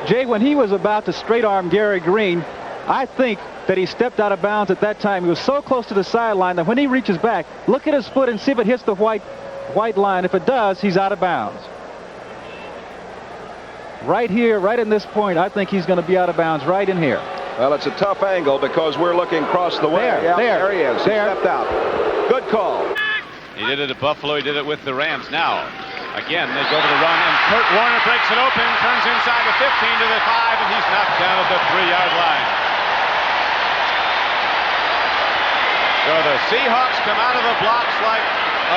Jay, when he was about to straight arm Gary Green, I think that he stepped out of bounds at that time. He was so close to the sideline that when he reaches back, look at his foot and see if it hits the white line. If it does, he's out of bounds. Right here, right in this point, I think he's going to be out of bounds right in here. Well, it's a tough angle because we're looking across the way. There he is. He stepped out. Good call. He did it at Buffalo. He did it with the Rams. Now, again, they go to the run, and Curt Warner breaks it open, turns inside the 15 to the 5, and he's knocked down at the 3-yard line. So the Seahawks come out of the blocks like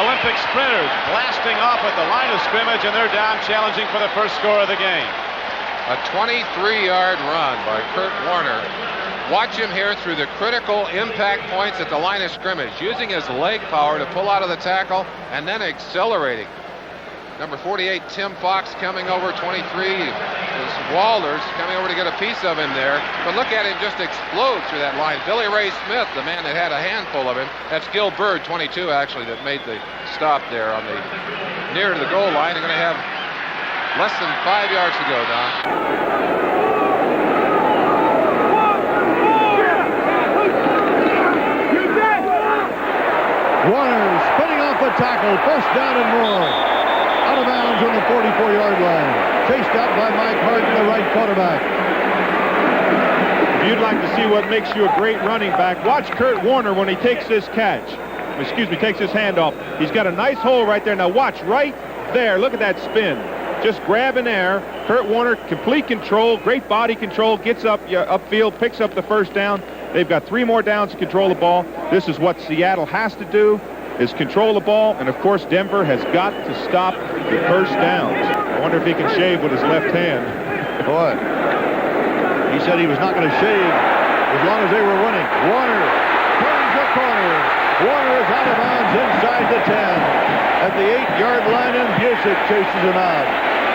Olympic sprinters, blasting off at the line of scrimmage, and they're down challenging for the first score of the game. A 23-yard run by Curt Warner. Watch him here through the critical impact points at the line of scrimmage, using his leg power to pull out of the tackle and then accelerating. Number 48, Tim Fox, coming over. 23 is Walders coming over to get a piece of him there. But look at him just explode through that line. Billy Ray Smith, the man that had a handful of him. That's Gil Bird, 22 actually, that made the stop there on the near to the goal line. They're going to have less than 5 yards to go, Don. Warner spinning off the tackle, first down and more. Out of bounds on the 44-yard line. Chased out by Mike Hart, the right quarterback. If you'd like to see what makes you a great running back, watch Curt Warner when he takes this catch. Takes his handoff. He's got a nice hole right there. Now watch right there. Look at that spin. Just grabbing air. Curt Warner, complete control, great body control, gets upfield, picks up the first down. They've got 3 more downs to control the ball. This is what Seattle has to do, is control the ball. And, of course, Denver has got to stop the first downs. I wonder if he can shave with his left hand. Boy, he said he was not going to shave as long as they were running. Warner turns the corner. Warner is out of bounds inside the 10. At the 8-yard line, and Busick chases him out.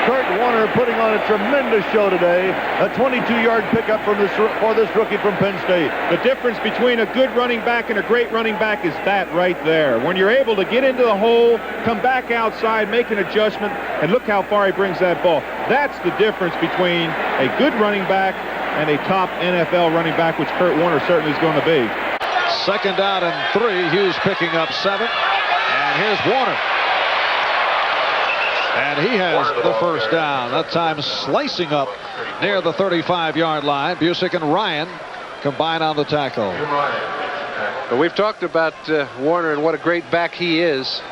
Curt Warner putting on a tremendous show today. A 22-yard pickup for this rookie from Penn State. The difference between a good running back and a great running back is that right there. When you're able to get into the hole, come back outside, make an adjustment, and look how far he brings that ball. That's the difference between a good running back and a top NFL running back, which Curt Warner certainly is going to be. Second down and 3. Hughes picking up 7. And here's Warner. And he has the first down. That time slicing up near the 35-yard line. Busick and Ryan combine on the tackle. But we've talked about Warner and what a great back he is.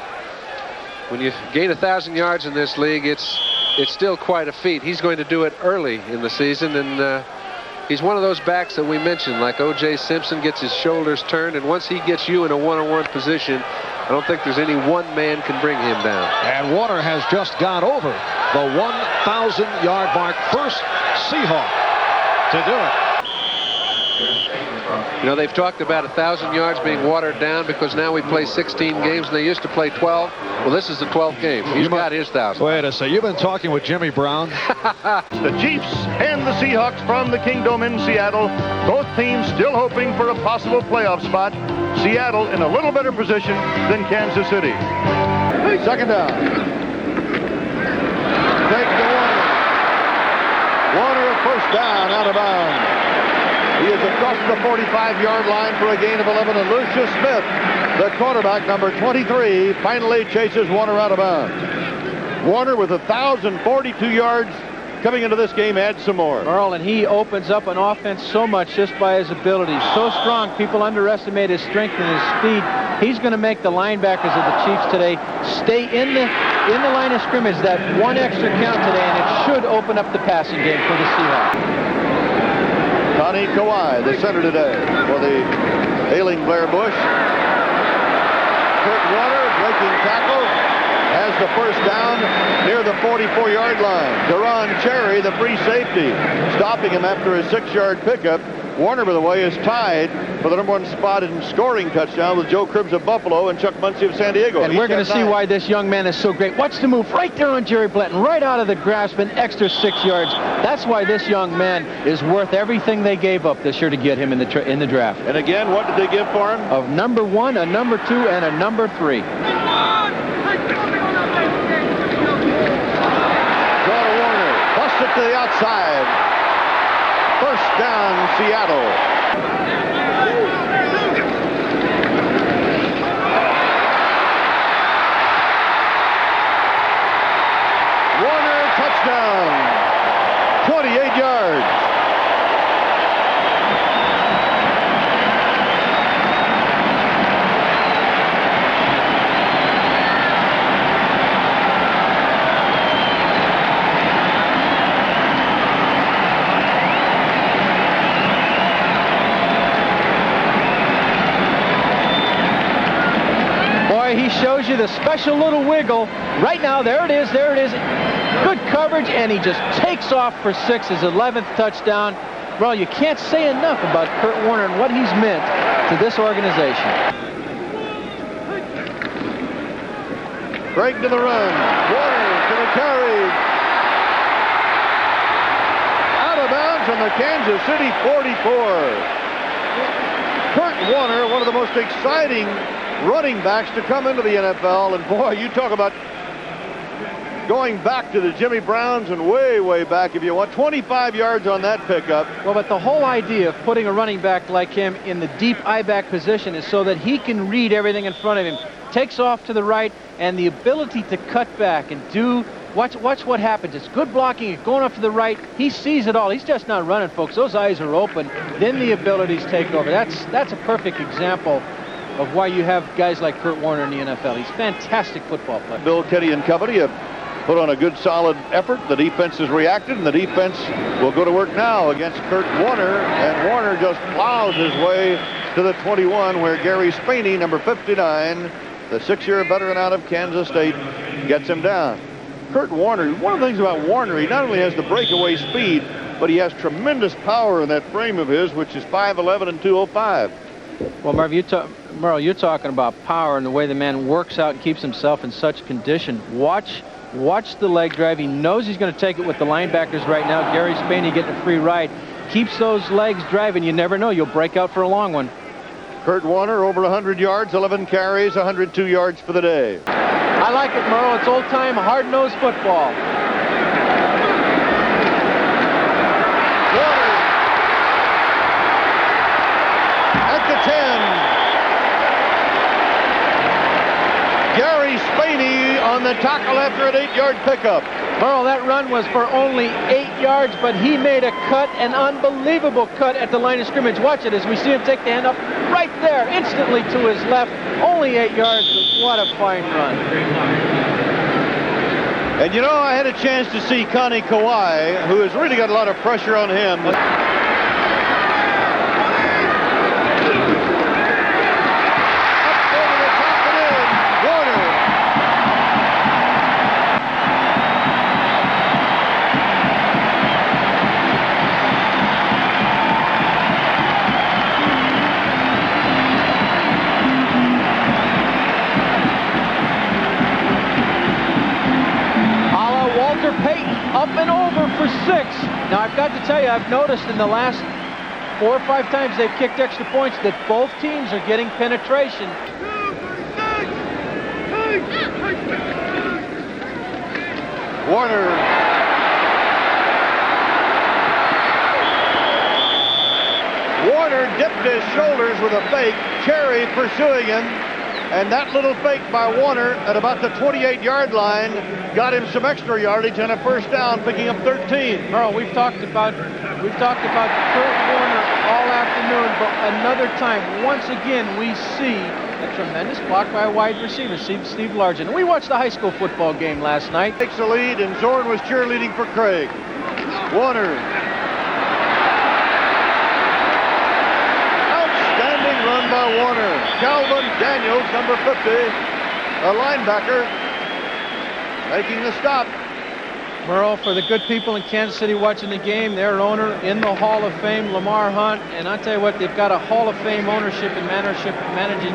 when you gain 1,000 yards in this league, it's still quite a feat. He's going to do it early in the season, and he's one of those backs that we mentioned, like O.J. Simpson, gets his shoulders turned, and once he gets you in a one-on-one position, I don't think there's any one man can bring him down. And Warner has just gone over the 1,000-yard mark. First Seahawk to do it. You know, they've talked about 1,000 yards being watered down because now we play 16 games and they used to play 12. Well, this is the 12th game. He's got his 1,000. Wait a second. You've been talking with Jimmy Brown. The Chiefs and the Seahawks from the Kingdom in Seattle. Both teams still hoping for a possible playoff spot. Seattle in a little better position than Kansas City. Second down. Take to Warner. Warner a first down, out of bounds. He is across the 45-yard line for a gain of 11, and Lucius Smith, the quarterback, number 23, finally chases Warner out of bounds. Warner with 1,042 yards coming into this game, adds some more. Merle, and he opens up an offense so much just by his ability. So strong, people underestimate his strength and his speed. He's going to make the linebackers of the Chiefs today stay in the line of scrimmage, that one extra count today, and it should open up the passing game for the Seahawks. Connie Kawhi, the center today for the ailing Blair Bush. Curt Warner breaking tackle, has the first down near the 44-yard line. Deron Cherry, the free safety, stopping him after a 6-yard pickup. Warner, by the way, is tied for the #1 spot in scoring touchdown with Joe Cribbs of Buffalo and Chuck Muncie of San Diego. And we're going to see why this young man is so great. Watch the move right there on Jerry Blanton, right out of the grasp, an extra 6 yards. That's why this young man is worth everything they gave up this year to get him in the draft. And again, what did they give for him? Of #1, a #2, and a #3. Go to Warner, busts it to the outside. First down, Seattle. Warner, touchdown. 28 yards. He shows you the special little wiggle. Right now, there it is, there it is. Good coverage, and he just takes off for 6, his 11th touchdown. Well, you can't say enough about Curt Warner and what he's meant to this organization. Break to the run. Warner to the carry. Out of bounds on the Kansas City 44. Curt Warner, one of the most exciting running backs to come into the NFL, and boy, you talk about going back to the Jimmy Browns and way, way back if you want. 25 yards on that pickup. Well, but the whole idea of putting a running back like him in the deep I-back position is so that he can read everything in front of him. Takes off to the right, and the ability to cut back and do, watch what happens. It's good blocking, it's going up to the right. He sees it all. He's just not running, folks. Those eyes are open. Then the abilities take over. That's a perfect example of why you have guys like Curt Warner in the NFL. He's a fantastic football player. Bill Kitty and company have put on a good, solid effort. The defense has reacted, and the defense will go to work now against Curt Warner, and Warner just plows his way to the 21, where Gary Spaney, number 59, the 6-year veteran out of Kansas State, gets him down. Curt Warner, one of the things about Warner, he not only has the breakaway speed, but he has tremendous power in that frame of his, which is 5'11" and 205. Well, Merle, you're talking about power and the way the man works out and keeps himself in such condition. Watch the leg drive. He knows he's going to take it with the linebackers right now. Gary Spaney getting a free ride. Keeps those legs driving. You never know. You'll break out for a long one. Curt Warner over 100 yards, 11 carries, 102 yards for the day. I like it, Merle. It's old-time, hard-nosed football. At the 10. Gary Spaney on the tackle after an 8-yard pickup. Merle, that run was for only 8 yards, but he made a cut, an unbelievable cut at the line of scrimmage. Watch it as we see him take the hand up right there, instantly to his left. Only 8 yards, but what a fine run. And you know, I had a chance to see Connie Kawhi, who has really got a lot of pressure on him. Up and over for 6. Now, I've got to tell you, I've noticed in the last 4 or 5 times they've kicked extra points that both teams are getting penetration. Warner. Warner dipped his shoulders with a fake. Cherry pursuing him. And that little fake by Warner at about the 28-yard line got him some extra yardage and a first down, picking up 13. Merle, we've talked about Curt Warner all afternoon, but another time, once again, we see a tremendous block by a wide receiver, Steve Largent. We watched the high school football game last night. Takes the lead, and Zorn was cheerleading for Craig. Warner. Run by Warner. Calvin Daniels, number 50, a linebacker, making the stop. Merle, for the good people in Kansas City watching the game, their owner in the Hall of Fame, Lamar Hunt, and I tell you what, they've got a Hall of Fame ownership and managing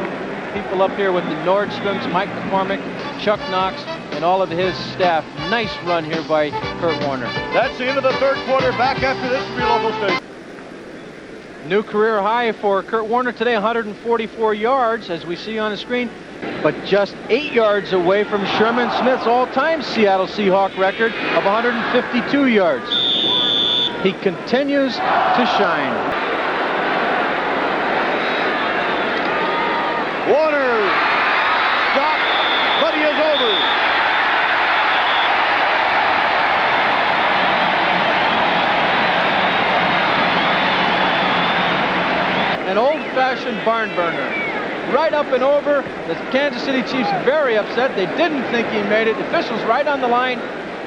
people up here with the Nordstroms, Mike McCormick, Chuck Knox, and all of his staff. Nice run here by Curt Warner. That's the end of the third quarter. Back after this from your local station. New career high for Curt Warner today, 144 yards, as we see on the screen, but just 8 yards away from Sherman Smith's all-time Seattle Seahawks record of 152 yards. He continues to shine. Warner stopped, but he is over. An old-fashioned barn burner. Right up and over. The Kansas City Chiefs very upset. They didn't think he made it. Officials right on the line.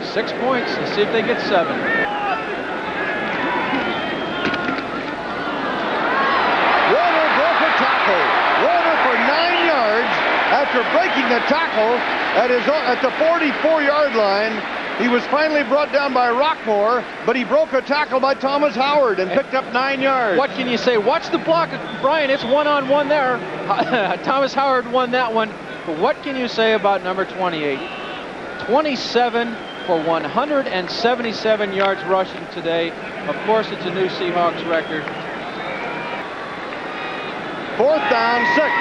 6 points. Let's see if they get 7. Warner broke a tackle. Warner for 9 yards after breaking the tackle at the 44-yard line. He was finally brought down by Rockmore, but he broke a tackle by Thomas Howard and picked up 9 yards. What can you say? Watch the block, Brian. It's one-on-one there. Thomas Howard won that one. But what can you say about number 28? 27 for 177 yards rushing today. Of course, it's a new Seahawks record. 4th down, 6.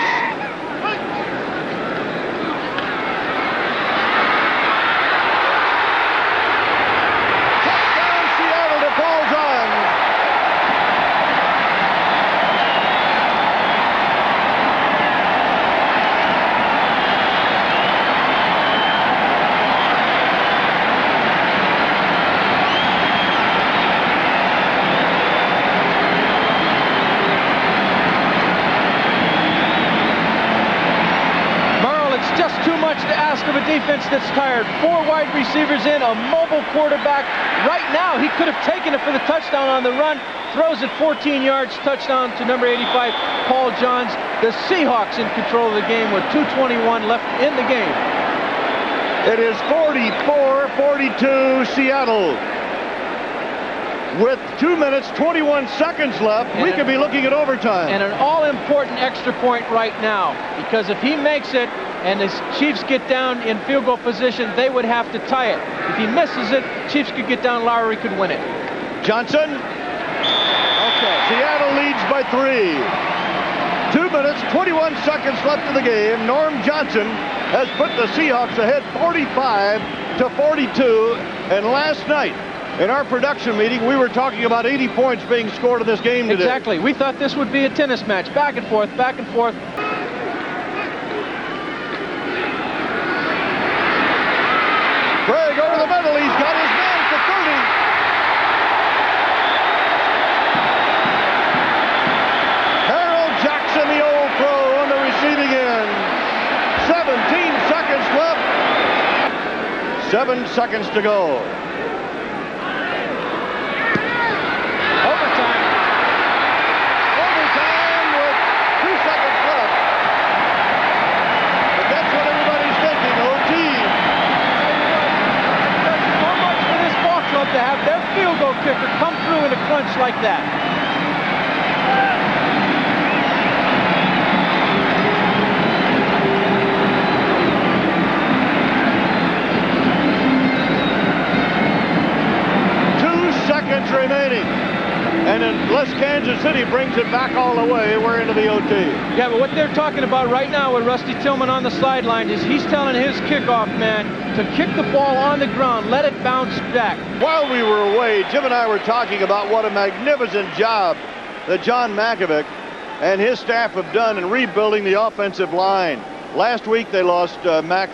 Defense that's tired. 4 wide receivers in, a mobile quarterback. Right now, he could have taken it for the touchdown on the run. Throws it 14 yards, touchdown to number 85, Paul Johns. The Seahawks in control of the game with 2:21 left in the game. It is 44-42 Seattle. With 2 minutes, 21 seconds left, we could be looking at overtime. And an all-important extra point right now, because if he makes it and the Chiefs get down in field goal position, they would have to tie it. If he misses it, Chiefs could get down, Lowry could win it. Johnson. Okay. Seattle leads by 3. 2 minutes, 21 seconds left of the game. Norm Johnson has put the Seahawks ahead 45-42. And last night, in our production meeting, we were talking about 80 points being scored in this game today. Exactly. We thought this would be a tennis match. Back and forth, back and forth. Craig over the middle. He's got his man for 30. Harold Jackson, the 7 seconds to go. Overtime with 2 seconds left. But that's what everybody's thinking, OT. So much for this ball club to have their field goal kicker come through in a crunch like that. Seconds remaining, and unless Kansas City brings it back all the way, we're into the OT. Yeah, but what they're talking about right now with Rusty Tillman on the sideline is he's telling his kickoff man to kick the ball on the ground, let it bounce back. While we were away, Jim and I were talking about what a magnificent job that John Makovic and his staff have done in rebuilding the offensive line. Last week they lost Matt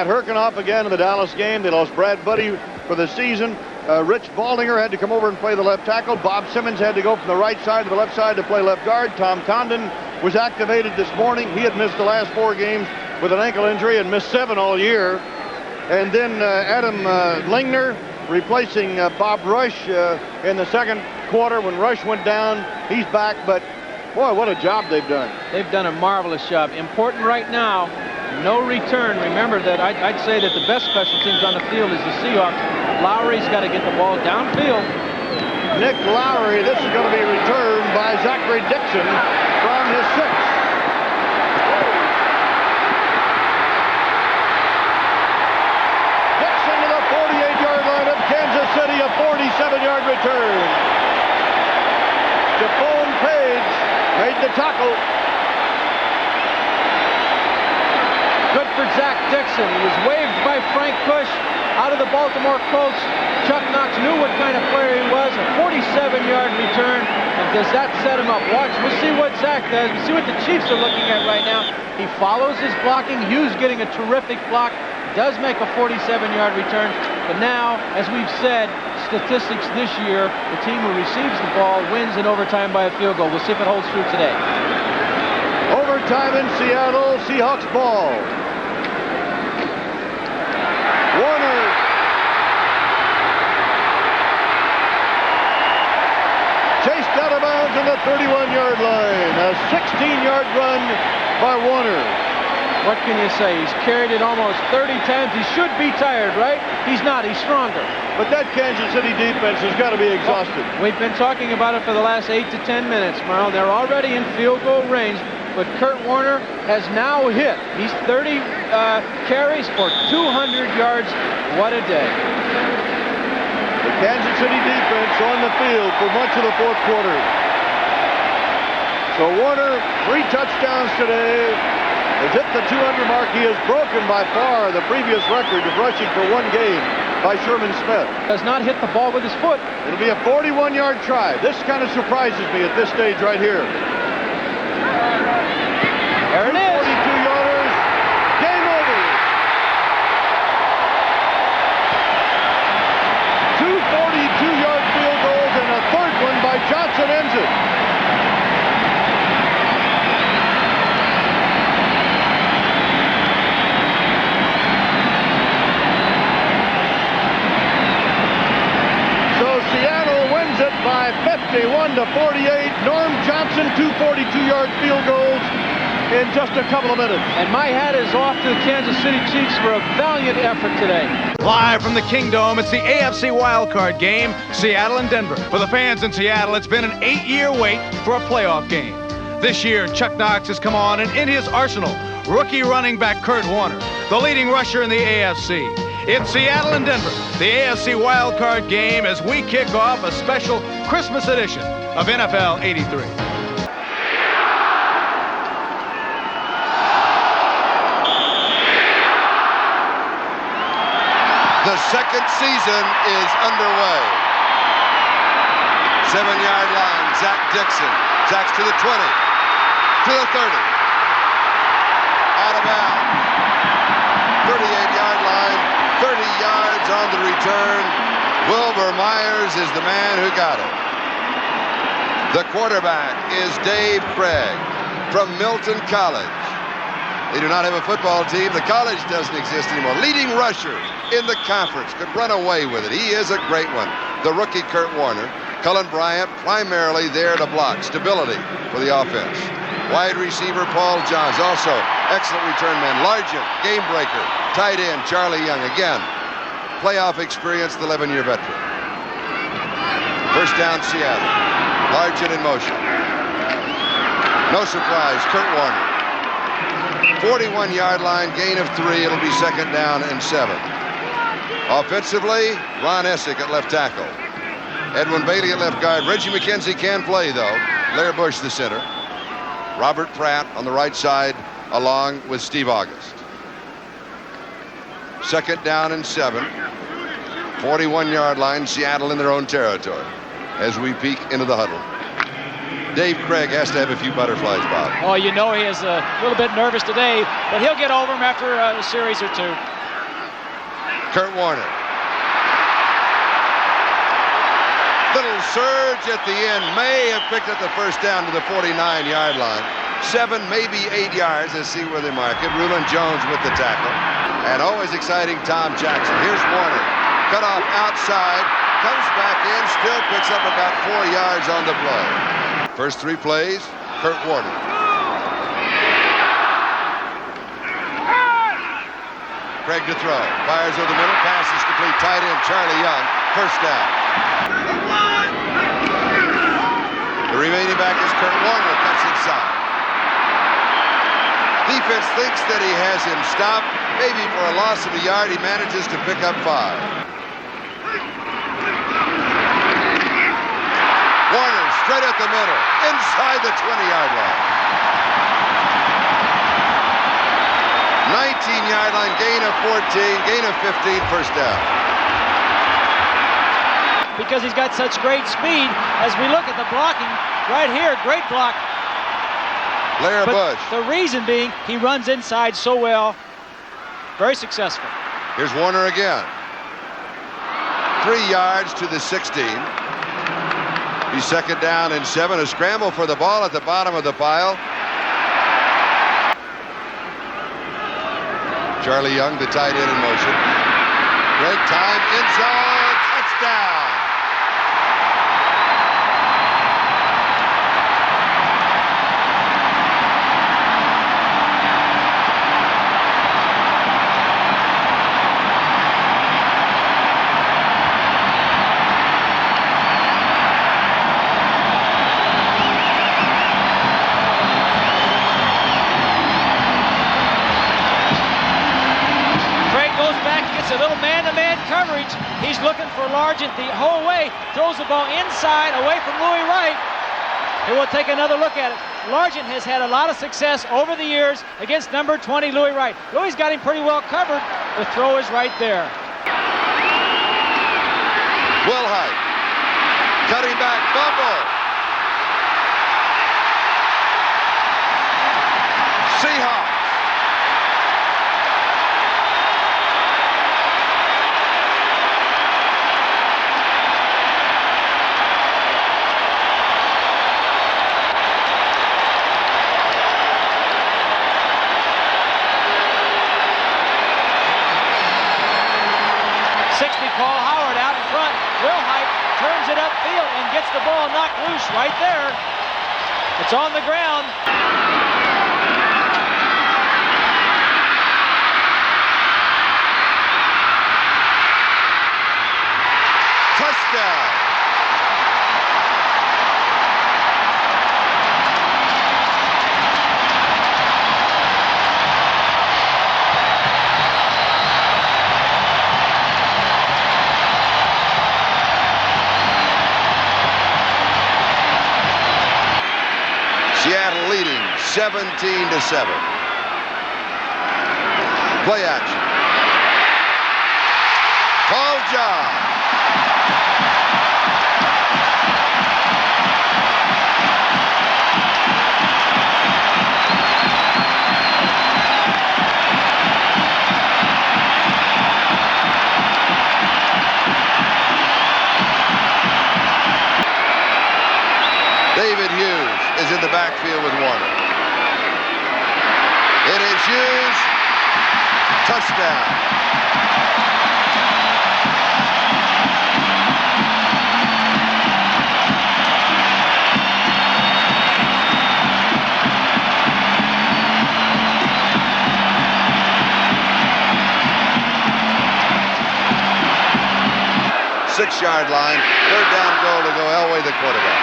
Herkenoff again in the Dallas game. They lost Brad Buddy for the season. Rich Baldinger had to come over and play the left tackle. Bob Simmons had to go from the right side to the left side to play left guard. Tom Condon was activated this morning. He had missed the last 4 games with an ankle injury and missed 7 all year. And then Adam Lingner replacing Bob Rush in the second quarter when Rush went down. He's back, but boy, what a job they've done. They've done a marvelous job. Important right now, no return. Remember that I'd say that the best special teams on the field is the Seahawks. Lowry's got to get the ball downfield. Nick Lowry, this is going to be returned by Zachary Dixon from his 6. Dixon to the 48-yard line of Kansas City, a 47-yard return. Stephon Page made the tackle. Good for Zach Dixon. He was waived by Frank Bush out of the Baltimore Colts. Chuck Knox knew what kind of player he was. A 47-yard return. And does that set him up? Watch. We'll see what Zach does. We'll see what the Chiefs are looking at right now. He follows his blocking. Hughes getting a terrific block. Does make a 47-yard return. But now, as we've said, statistics this year, the team who receives the ball wins in overtime by a field goal. We'll see if it holds true today. Overtime in Seattle. Seahawks ball. Warner. Chased out of bounds on the 31-yard line. A 16-yard run by Warner. What can you say? He's carried it almost 30 times. He should be tired, right? He's not. He's stronger. But that Kansas City defense has got to be exhausted. We've been talking about it for the last 8 to 10 minutes, Merle. They're already in field goal range, but Curt Warner has now hit. He's 30 carries for 200 yards. What a day. The Kansas City defense on the field for much of the fourth quarter. So Warner, 3 touchdowns today. Has hit the 200 mark. He has broken by far the previous record of rushing for 1 game by Sherman Smith. Does not hit the ball with his foot. It'll be a 41-yard try. This kind of surprises me at this stage right here. There it is. 42-yarders. Game over. 2 42-yard field goals and a third one by Johnson ends it. Seattle wins it by 51 to 48. Norm Johnson, 2 42-yard field goals in just a couple of minutes. And my hat is off to the Kansas City Chiefs for a valiant effort today. Live from the Kingdome, it's the AFC wildcard game, Seattle and Denver. For the fans in Seattle, it's been an 8-year wait for a playoff game. This year, Chuck Knox has come on, and in his arsenal, rookie running back Curt Warner, the leading rusher in the AFC. It's Seattle and Denver, the AFC wildcard game, as we kick off a special Christmas edition of NFL 83. The second season is underway. 7-yard line, Zach Dixon. Zach's to the 20, to the 30. Out of bounds. 38-yard line. 30 yards on the return. Wilbur Myers is the man who got it. The quarterback is Dave Craig from Milton College. They do not have a football team. The college doesn't exist anymore. Leading rusher in the conference. Could run away with it. He is a great one. The rookie Curt Warner. Cullen Bryant primarily there to block. Stability for the offense. Wide receiver Paul Johns. Also excellent return man. Largent, game breaker. Tight end Charlie Young. Again, playoff experienced 11-year veteran. First down Seattle. Largent in motion. No surprise, Curt Warner. 41-yard line, gain of 3. It'll be second down and 7. Offensively, Ron Essick at left tackle. Edwin Bailey at left guard. Reggie McKenzie can play, though. Larry Bush, the center. Robert Pratt on the right side, along with Steve August. Second down and 7. 41-yard line, Seattle in their own territory as we peek into the huddle. Dave Craig has to have a few butterflies, Bob. Oh, you know he is a little bit nervous today, but he'll get over them after a series or two. Curt Warner. Little surge at the end. May have picked up the first down to the 49-yard line. 7, maybe 8 yards. Let's see where they mark it. Rulon Jones with the tackle. And always exciting, Tom Jackson. Here's Warner. Cut off outside. Comes back in. Still picks up about 4 yards on the play. First 3 plays, Curt Warner. Craig to throw. Fires over the middle. Pass is complete. Tight end Charlie Young. First down. The remaining back is Curt Warner. Cuts inside. Defense thinks that he has him stopped. Maybe for a loss of a yard, he manages to pick up 5. Warner straight at the middle, inside the 20-yard line. 19-yard line, gain of 14, gain of 15, first down. Because he's got such great speed, as we look at the blocking, right here, great block. Larry Bush. The reason being, he runs inside so well, very successful. Here's Warner again. 3 yards to the 16. He's second down and 7. A scramble for the ball at the bottom of the pile. Charlie Young, the tight end in motion. Great time, end zone, touchdown. A little man-to-man coverage. He's looking for Largent the whole way. Throws the ball inside, away from Louis Wright. And we'll take another look at it. Largent has had a lot of success over the years against number 20, Louis Wright. Louis got him pretty well covered. The throw is right there. Will Height. Cutting back, fumble. Seahawks. Paul Howard out in front. Will Height turns it upfield and gets the ball knocked loose right there. It's on the ground. Touchdown. Seattle leading 17-7. Play action. Paul John. David Hughes is in the backfield with Warner. It is shoes. Touchdown. Six-yard line, third down goal to go Elway, the quarterback.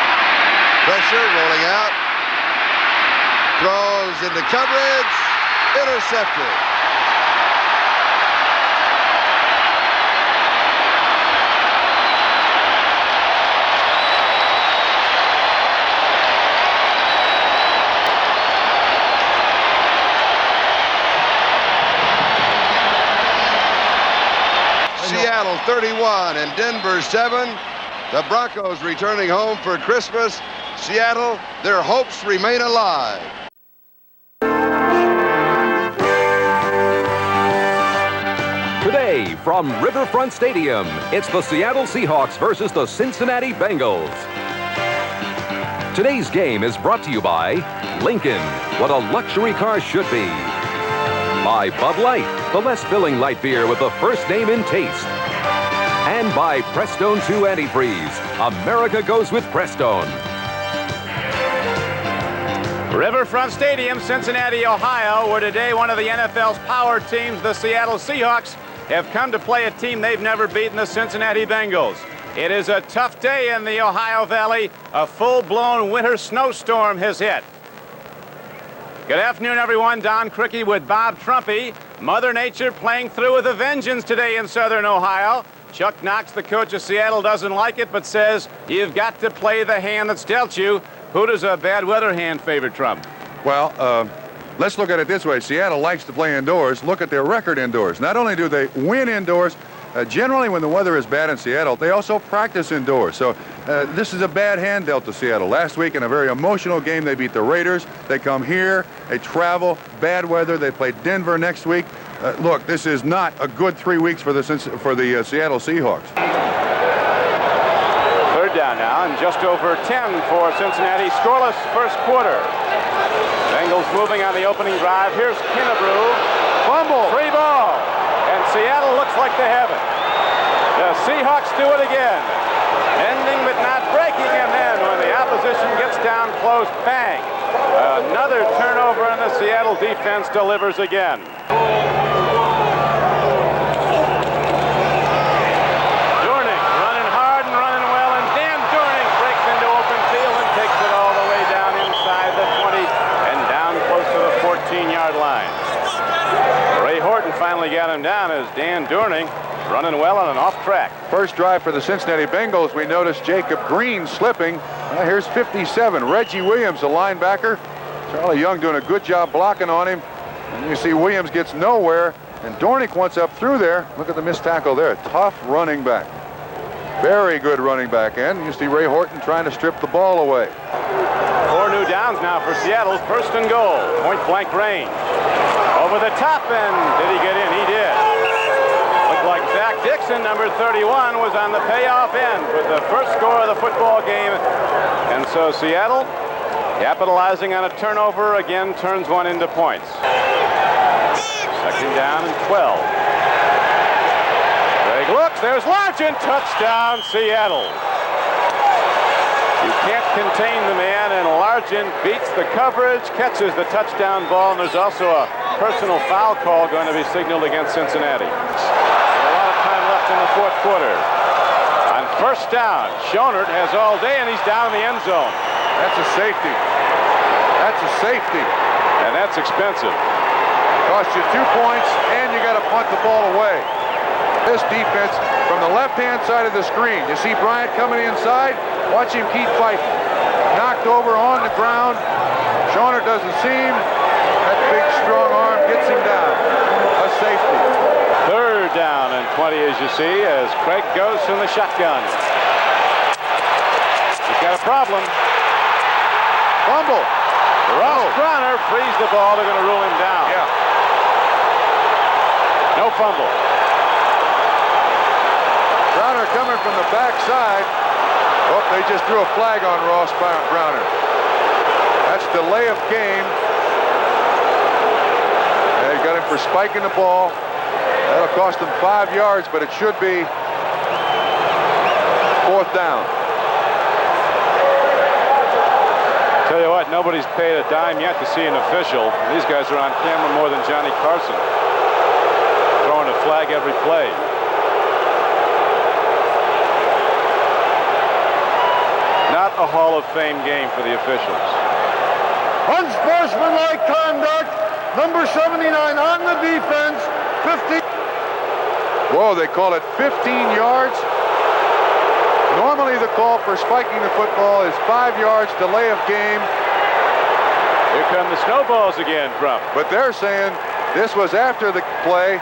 Pressure, rolling out. Throws into coverage. Intercepted. Seattle 31 and Denver 7. The Broncos returning home for Christmas. Seattle, their hopes remain alive. Today from Riverfront Stadium, it's the Seattle Seahawks versus the Cincinnati Bengals. Today's game is brought to you by Lincoln, what a luxury car should be. By Bud Light, the less filling light beer with the first name in taste. And by Prestone 2 Antifreeze. America goes with Prestone. Riverfront Stadium, Cincinnati, Ohio, where today one of the NFL's power teams, the Seattle Seahawks, have come to play a team they've never beaten, the Cincinnati Bengals. It is a tough day in the Ohio Valley. A full-blown winter snowstorm has hit. Good afternoon, everyone. Don Cricky with Bob Trumpy. Mother Nature playing through with a vengeance today in Southern Ohio. Chuck Knox, the coach of Seattle, doesn't like it, but says you've got to play the hand that's dealt you. Who does a bad weather hand favor, Trump? Well, let's look at it this way. Seattle likes to play indoors. Look at their record indoors. Not only do they win indoors, generally when the weather is bad in Seattle, they also practice indoors. So this is a bad hand dealt to Seattle. Last week in a very emotional game, they beat the Raiders. They come here, they travel, bad weather. They play Denver next week. Look, this is not a good 3 weeks for the Seattle Seahawks. Third down now, and just over 10 for Cincinnati. Scoreless first quarter. Bengals moving on the opening drive. Here's Kennebrew. Fumble. Free ball. And Seattle looks like they have it. The Seahawks do it again. Ending but not breaking, and then when the opposition gets down close, bang. Another turnover, and the Seattle defense delivers again. Dorning running hard and running well, and Dan Dorning breaks into open field and takes it all the way down inside the 20 and down close to the 14-yard line. Ray Horton finally got him down as Dan Dorning running well on an off track. First drive for the Cincinnati Bengals, we noticed Jacob Green slipping. Here's 57, Reggie Williams, the linebacker. Charlie Young doing a good job blocking on him. And you see Williams gets nowhere, and Dornick wants up through there. Look at the missed tackle there. Tough running back. Very good running back. And you see Ray Horton trying to strip the ball away. 4 new downs now for Seattle. First and goal. Point blank range. Over the top, and did he get in? He did. Looked like Zach Dixon, number 31, was on the payoff end with the first score of the football game. And so Seattle, capitalizing on a turnover, again turns one into points. Second down and 12. Greg looks, there's Largent, touchdown Seattle. You can't contain the man, and Largent beats the coverage, catches the touchdown ball, and there's also a personal foul call going to be signaled against Cincinnati. A lot of time left in the fourth quarter. On first down, Schonert has all day, and he's down in the end zone. That's a safety. That's a safety. And that's expensive. Cost you 2 points, and you got to punt the ball away. This defense from the left-hand side of the screen. You see Bryant coming inside. Watch him keep fighting. Knocked over on the ground. Schonert doesn't see him. That big, strong arm gets him down. A safety. Third down and 20, as you see, as Craig goes from the shotgun. He's got a problem. Fumble. Ross Crowner frees the ball. They're going to rule him down. Yeah. No fumble. Crowner coming from the backside. Oh, they just threw a flag on Ross Crowner. That's delay of game. for spiking the ball. That'll cost them 5 yards, but it should be 4th down. Tell you what, nobody's paid a dime yet to see an official. These guys are on camera more than Johnny Carson, throwing a flag every play. Not a Hall of Fame game for the officials. Unsportsmanlike conduct, number 79 on the defense, 50. Whoa, they call it 15 yards. Normally the call for spiking the football is 5 yards, delay of game. Here come the snowballs again, Crump. But they're saying this was after the play.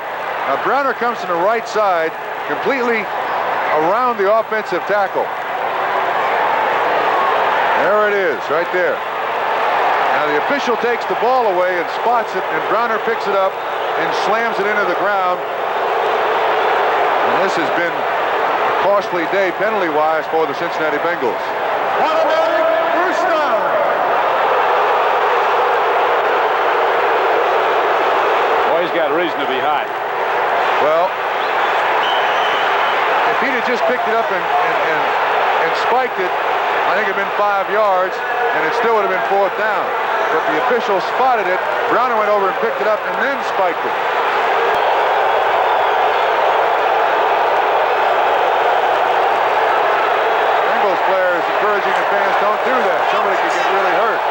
Now Browner comes from the right side, completely around the offensive tackle. There it is, right there. Now the official takes the ball away and spots it, and Browner picks it up and slams it into the ground. And this has been a costly day penalty-wise for the Cincinnati Bengals. Automatic first down. Boy, he's got reason to be hot. Well, if he'd have just picked it up and spiked it, I think it'd been 5 yards, and it still would have been 4th down. But the official spotted it. Browner went over and picked it up and then spiked it. Bengals players encouraging the fans, don't do that. Somebody could get really hurt.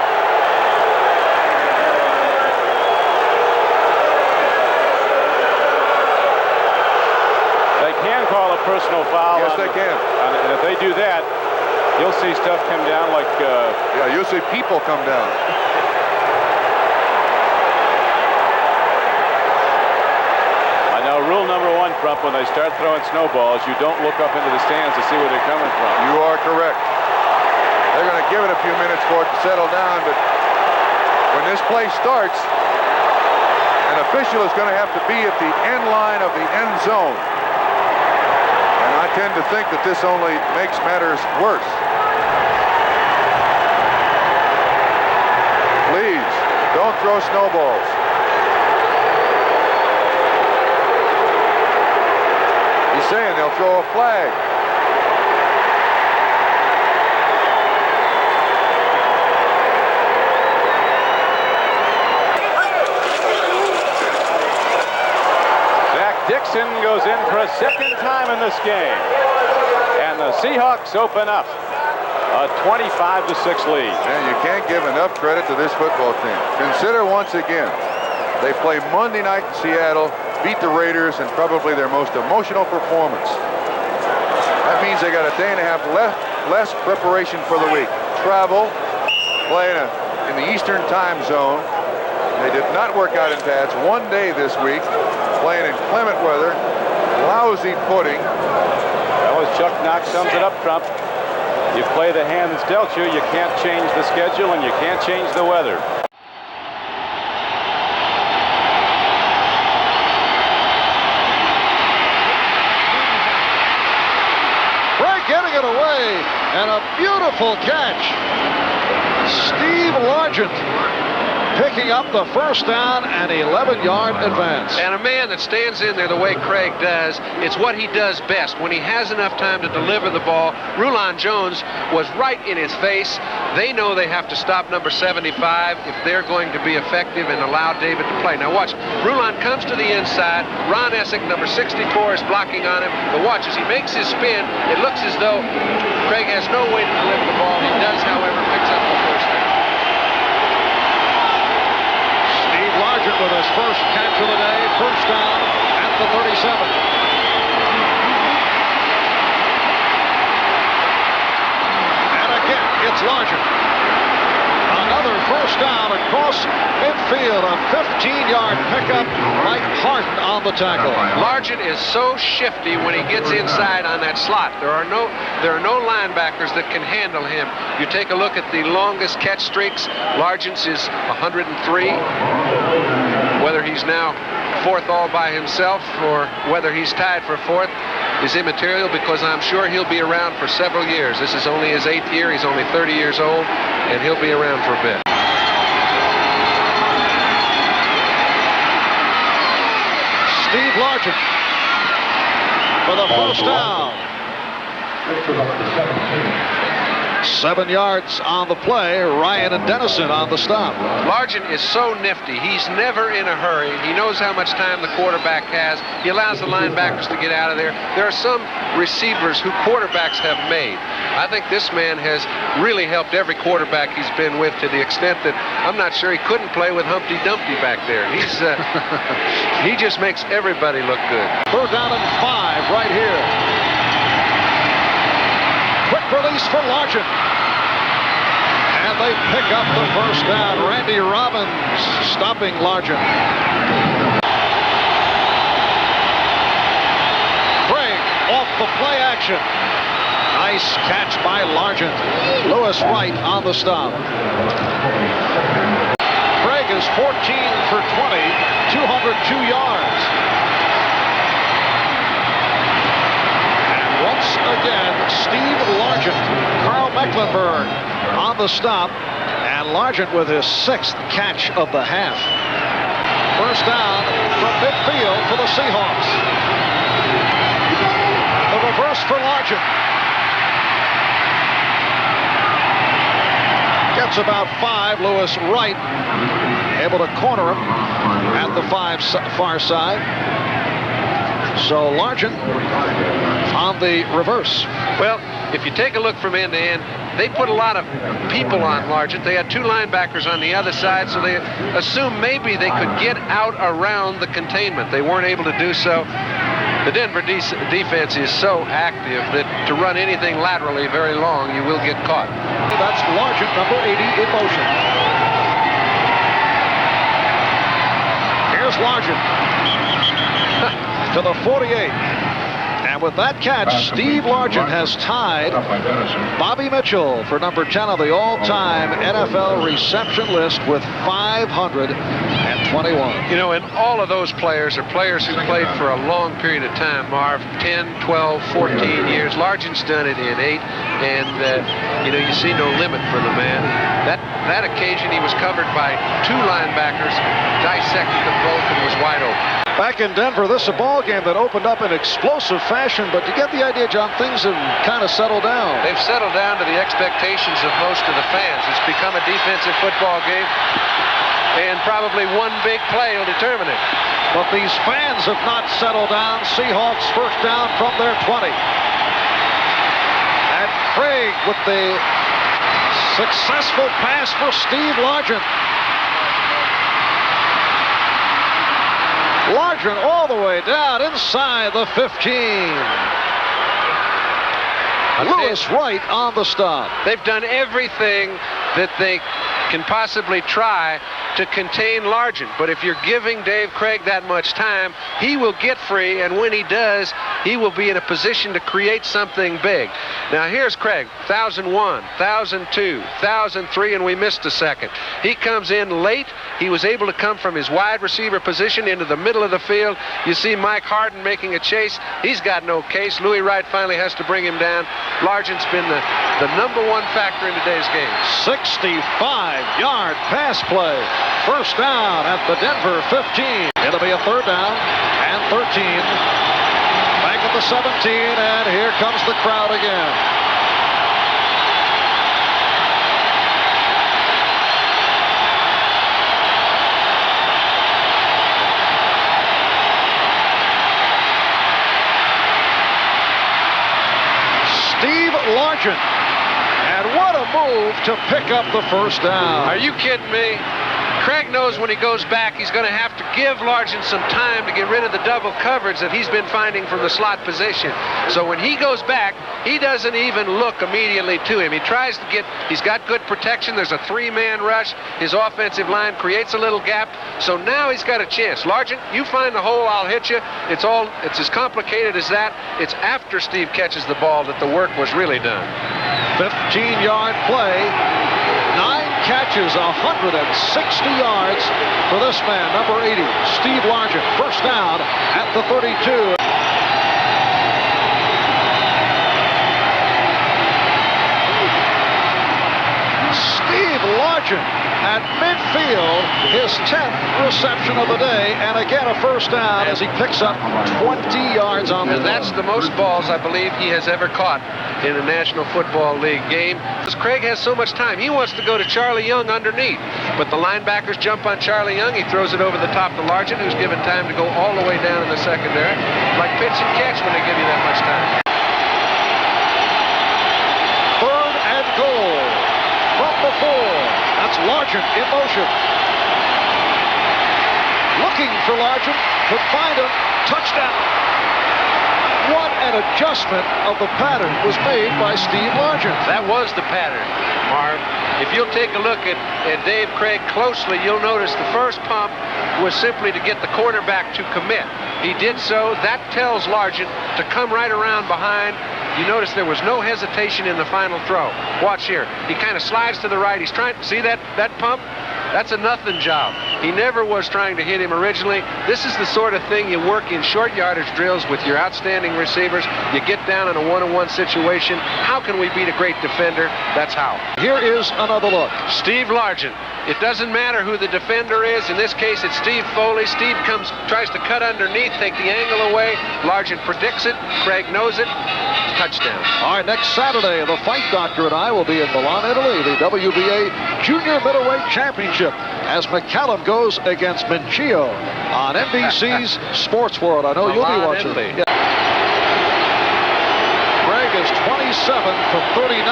They can call a personal foul. Yes, they can. And if they do that, you'll see stuff come down like... yeah, you'll see people come down. I know rule number 1, Crump, when they start throwing snowballs, you don't look up into the stands to see where they're coming from. You are correct. They're going to give it a few minutes for it to settle down, but when this play starts, an official is going to have to be at the end line of the end zone. And I tend to think that this only makes matters worse. Please, don't throw snowballs. He's saying they'll throw a flag. Dixon goes in for a second time in this game. And the Seahawks open up a 25-6 lead. Man, you can't give enough credit to this football team. Consider once again, they play Monday night in Seattle, beat the Raiders, and probably their most emotional performance. That means they got a day and a half less preparation for the week. Travel, play in the Eastern time zone. They did not work out in pads one day this week, playing in clement weather, lousy footing. That was Chuck Knox sums it up, Trump. You play the hand that's dealt you. You can't change the schedule, and you can't change the weather. Frank getting it away, and a beautiful catch. Steve Largent picking up the first down and 11-yard advance. And a man that stands in there the way Craig does, it's what he does best. When he has enough time to deliver the ball, Rulon Jones was right in his face. They know they have to stop number 75 if they're going to be effective and allow David to play. Now watch, Rulon comes to the inside. Ron Essick, number 64, is blocking on him. But watch, as he makes his spin, it looks as though Craig has no way to deliver the ball. He does, however, picks up the first down. Largent with his first catch of the day, first down at the 37. And again, it's Largent. Another first down across midfield, a 15-yard pickup. Mike Harden on the tackle. Largent is so shifty when he gets inside on that slot. There are no linebackers that can handle him. You take a look at the longest catch streaks. Largent's is 103. Whether he's now fourth all by himself or whether he's tied for fourth is immaterial, because I'm sure he'll be around for several years. This is only his 8th year. He's only 30 years old, and he'll be around for a bit. Steve Largent for the first down. 7 yards on the play. Ryan and Dennison on the stop. Largent is so nifty. He's never in a hurry. He knows how much time the quarterback has. He allows the linebackers to get out of there. There are some receivers who quarterbacks have made. I think this man has really helped every quarterback he's been with, to the extent that I'm not sure he couldn't play with Humpty Dumpty back there. He's he just makes everybody look good. 3rd down and 5 right here. Quick release for Largent. And they pick up the first down. Randy Robbins stopping Largent. Craig off the play action. Nice catch by Largent. Lewis Wright on the stop. Craig is 14 for 20, 202 yards. Once again, Steve Largent, Carl Mecklenburg on the stop, and Largent with his 6th catch of the half. First down from midfield for the Seahawks. The reverse for Largent. Gets about 5. Lewis Wright able to corner him at the far side. So Largent on the reverse. Well, if you take a look from end to end, they put a lot of people on Largent. They had 2 linebackers on the other side, so they assumed maybe they could get out around the containment. They weren't able to do so. The Denver defense is so active that to run anything laterally very long, you will get caught. That's Largent, number 80, in motion. Here's Largent to the 48. And with that catch, Steve Largent has tied Bobby Mitchell for number 10 on the all-time NFL reception list with 521. You know, and all of those players are players who played for a long period of time, Marv, 10, 12, 14 years. Largent's done it in 8, and, you know, you see no limit for the man. That occasion, he was covered by 2 linebackers, dissected them both, and was wide open. Back in Denver, this is a ball game that opened up in explosive fashion, but you get the idea, John, things have kind of settled down. They've settled down to the expectations of most of the fans. It's become a defensive football game, and probably one big play will determine it. But these fans have not settled down. Seahawks first down from their 20. And Craig with the successful pass for Steve Largent. Largent all the way down inside the 15. Lewis Wright on the stop. They've done everything that they can possibly try to contain Largent, but if you're giving Dave Craig that much time, he will get free, and when he does, he will be in a position to create something big. Now here's Craig, 1,001, 1,002, 1,003, and we missed a second. He comes in late. He was able to come from his wide receiver position into the middle of the field. You see Mike Harden making a chase. He's got no case. Louis Wright finally has to bring him down. Largent's been the number 1 factor in today's game. 65-yard pass play. First down at the Denver 15. It'll be a 3rd down and 13. Back at the 17, and here comes the crowd again. Steve Largent. And what a move to pick up the first down. Are you kidding me? Craig knows when he goes back, he's going to have to give Largent some time to get rid of the double coverage that he's been finding from the slot position. So when he goes back, he doesn't even look immediately to him. He tries to he's got good protection. There's a 3-man rush. His offensive line creates a little gap. So now he's got a chance. Largent, you find the hole, I'll hit you. It's as complicated as that. It's after Steve catches the ball that the work was really done. 15-yard play. 9 catches, 160 yards for this man, number 80, Steve Largent. First down at the 32. Steve Largent at midfield, his 10th reception of the day, and again a first down as he picks up 20 yards on the And that's the most balls I believe he has ever caught in a National Football League game. Because Craig has so much time. He wants to go to Charlie Young underneath, but the linebackers jump on Charlie Young. He throws it over the top to Largent, who's given time to go all the way down in the secondary. Like pitch and catch when they give you that much time. 3rd and goal from the 4. That's Largent in motion. Looking for Largent, could find him. Touchdown. What an adjustment of the pattern was made by Steve Largent. That was the pattern, Marv. If you'll take a look at Dave Craig closely, you'll notice the first pump was simply to get the quarterback to commit. He did so. That tells Largent to come right around behind. You notice there was no hesitation in the final throw. Watch here. He kind of slides to the right. He's trying to see that pump. That's a nothing job. He never was trying to hit him originally. This is the sort of thing you work in short yardage drills with your outstanding receivers. You get down in a one-on-one situation. How can we beat a great defender? That's how. Here is another look. Steve Largent. It doesn't matter who the defender is. In this case, it's Steve Foley. Steve tries to cut underneath, take the angle away. Largent predicts it. Craig knows it. Touchdown. All right, next Saturday, the Fight Doctor and I will be in Milan, Italy, the WBA Junior Middleweight Championship, as McCallum goes against Mincio on NBC's Sports World. I know you'll be watching. Yeah. Craig is 27 for 39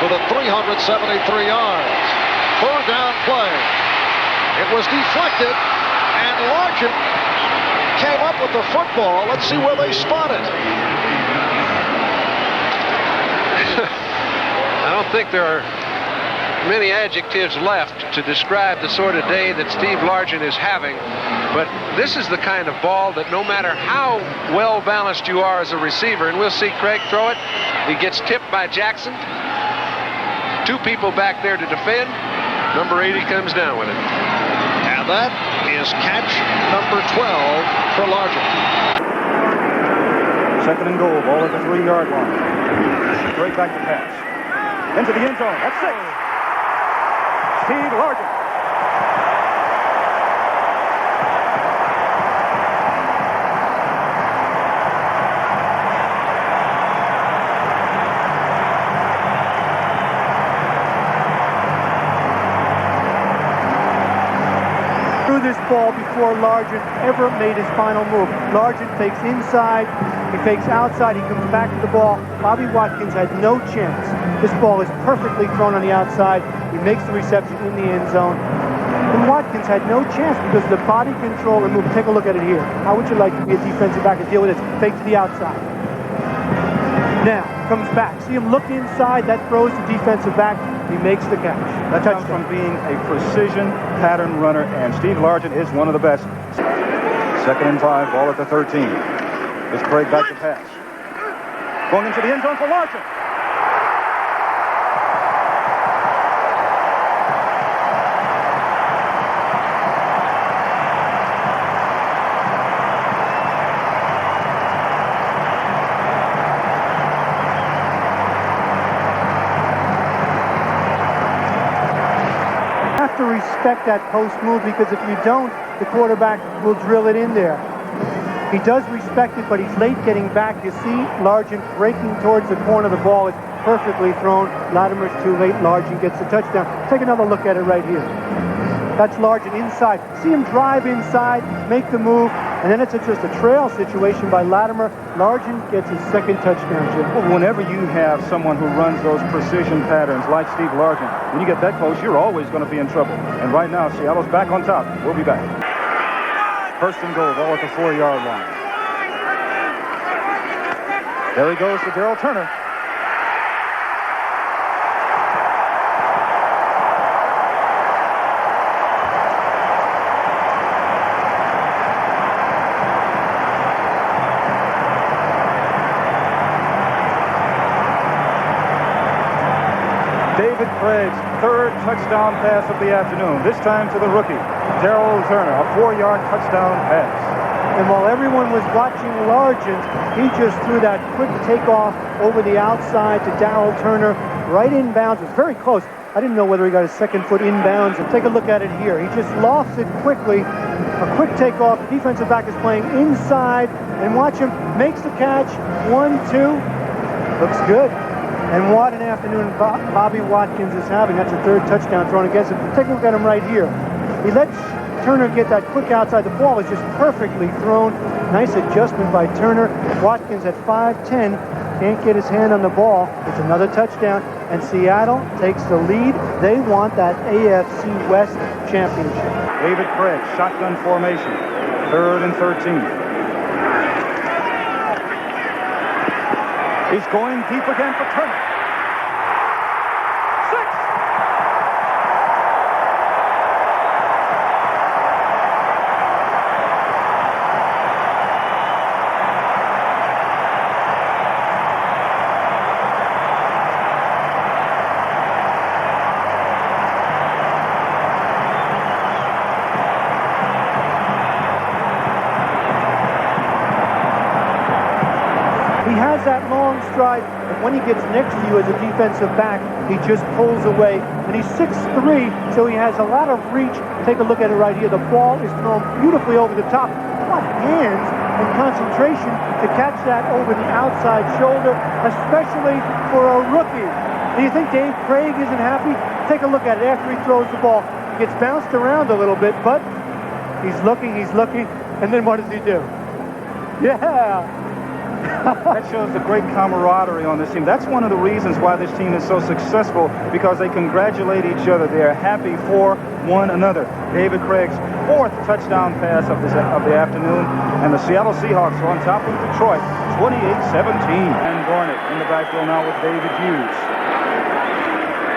for the 373 yards. 3rd down play. It was deflected, and Largent came up with the football. Let's see where they spot it. I don't think there are many adjectives left to describe the sort of day that Steve Largent is having, but this is the kind of ball that no matter how well balanced you are as a receiver, and we'll see Craig throw it, he gets tipped by Jackson. 2 people back there to defend. Number 80 comes down with it. And that is catch number 12 for Largent. 2nd and goal, ball at the 3-yard line. Straight back to pass. Into the end zone. That's 6. Steve Largent. Threw this ball before Largent ever made his final move. Largent fakes inside, he fakes outside, he comes back to the ball. Bobby Watkins had no chance. This ball is perfectly thrown on the outside. He makes the reception in the end zone. And Watkins had no chance because of the body control and move. Take a look at it here. How would you like to be a defensive back and deal with this? Fake to the outside. Now, comes back. See him look inside. That throws the defensive back. He makes the catch. That comes from being a precision pattern runner, and Steve Largent is one of the best. 2nd and 5, ball at the 13. It's Craig back to pass. Going into the end zone for Largent. To respect that post move, because if you don't, the quarterback will drill it in there. He does respect it, but he's late getting back. You see Largent breaking towards the corner of the ball. It's perfectly thrown. Latimer's too late. Largent gets the touchdown. Take another look at it right here. That's Largent inside. See him drive inside, make the move, and then it's just a trail situation by Latimer. Largent gets his 2nd touchdown, Jim. Well, whenever you have someone who runs those precision patterns like Steve Largent, when you get that close, you're always going to be in trouble. And right now, Seattle's back on top. We'll be back. 1st and goal, ball at the 4-yard line. There he goes to Darrell Turner. David Craig's 3rd touchdown pass of the afternoon, this time to the rookie, Darrell Turner, a 4-yard touchdown pass. And while everyone was watching Largent, he just threw that quick takeoff over the outside to Darrell Turner, right in bounds. It was very close. I didn't know whether he got his second foot in bounds. And take a look at it here. He just lofts it quickly. A quick takeoff. The defensive back is playing inside. And watch him. Makes the catch. 1-2. Looks good. And what an afternoon Bobby Watkins is having. That's a third touchdown thrown against him. Take a look at him right here. He lets Turner get that quick outside. The ball was just perfectly thrown. Nice adjustment by Turner. Watkins at 5'10", can't get his hand on the ball. It's another touchdown, and Seattle takes the lead. They want that AFC West championship. David Craig, shotgun formation, 3rd and 13. He's going deep again for Turner. 6. That long stride, and when he gets next to you as a defensive back, he just pulls away. And he's 6'3", so he has a lot of reach. Take a look at it right here. The ball is thrown beautifully over the top. What hands and concentration to catch that over the outside shoulder, especially for a rookie. Do you think Dave Craig isn't happy? Take a look at it after he throws the ball. He gets bounced around a little bit, but he's looking, and then what does he do? Yeah! That shows the great camaraderie on this team. That's one of the reasons why this team is so successful, because they congratulate each other. They are happy for one another. David Craig's 4th touchdown pass of the afternoon, and the Seattle Seahawks are on top of Detroit, 28-17. And Garnett in the backfield now with David Hughes.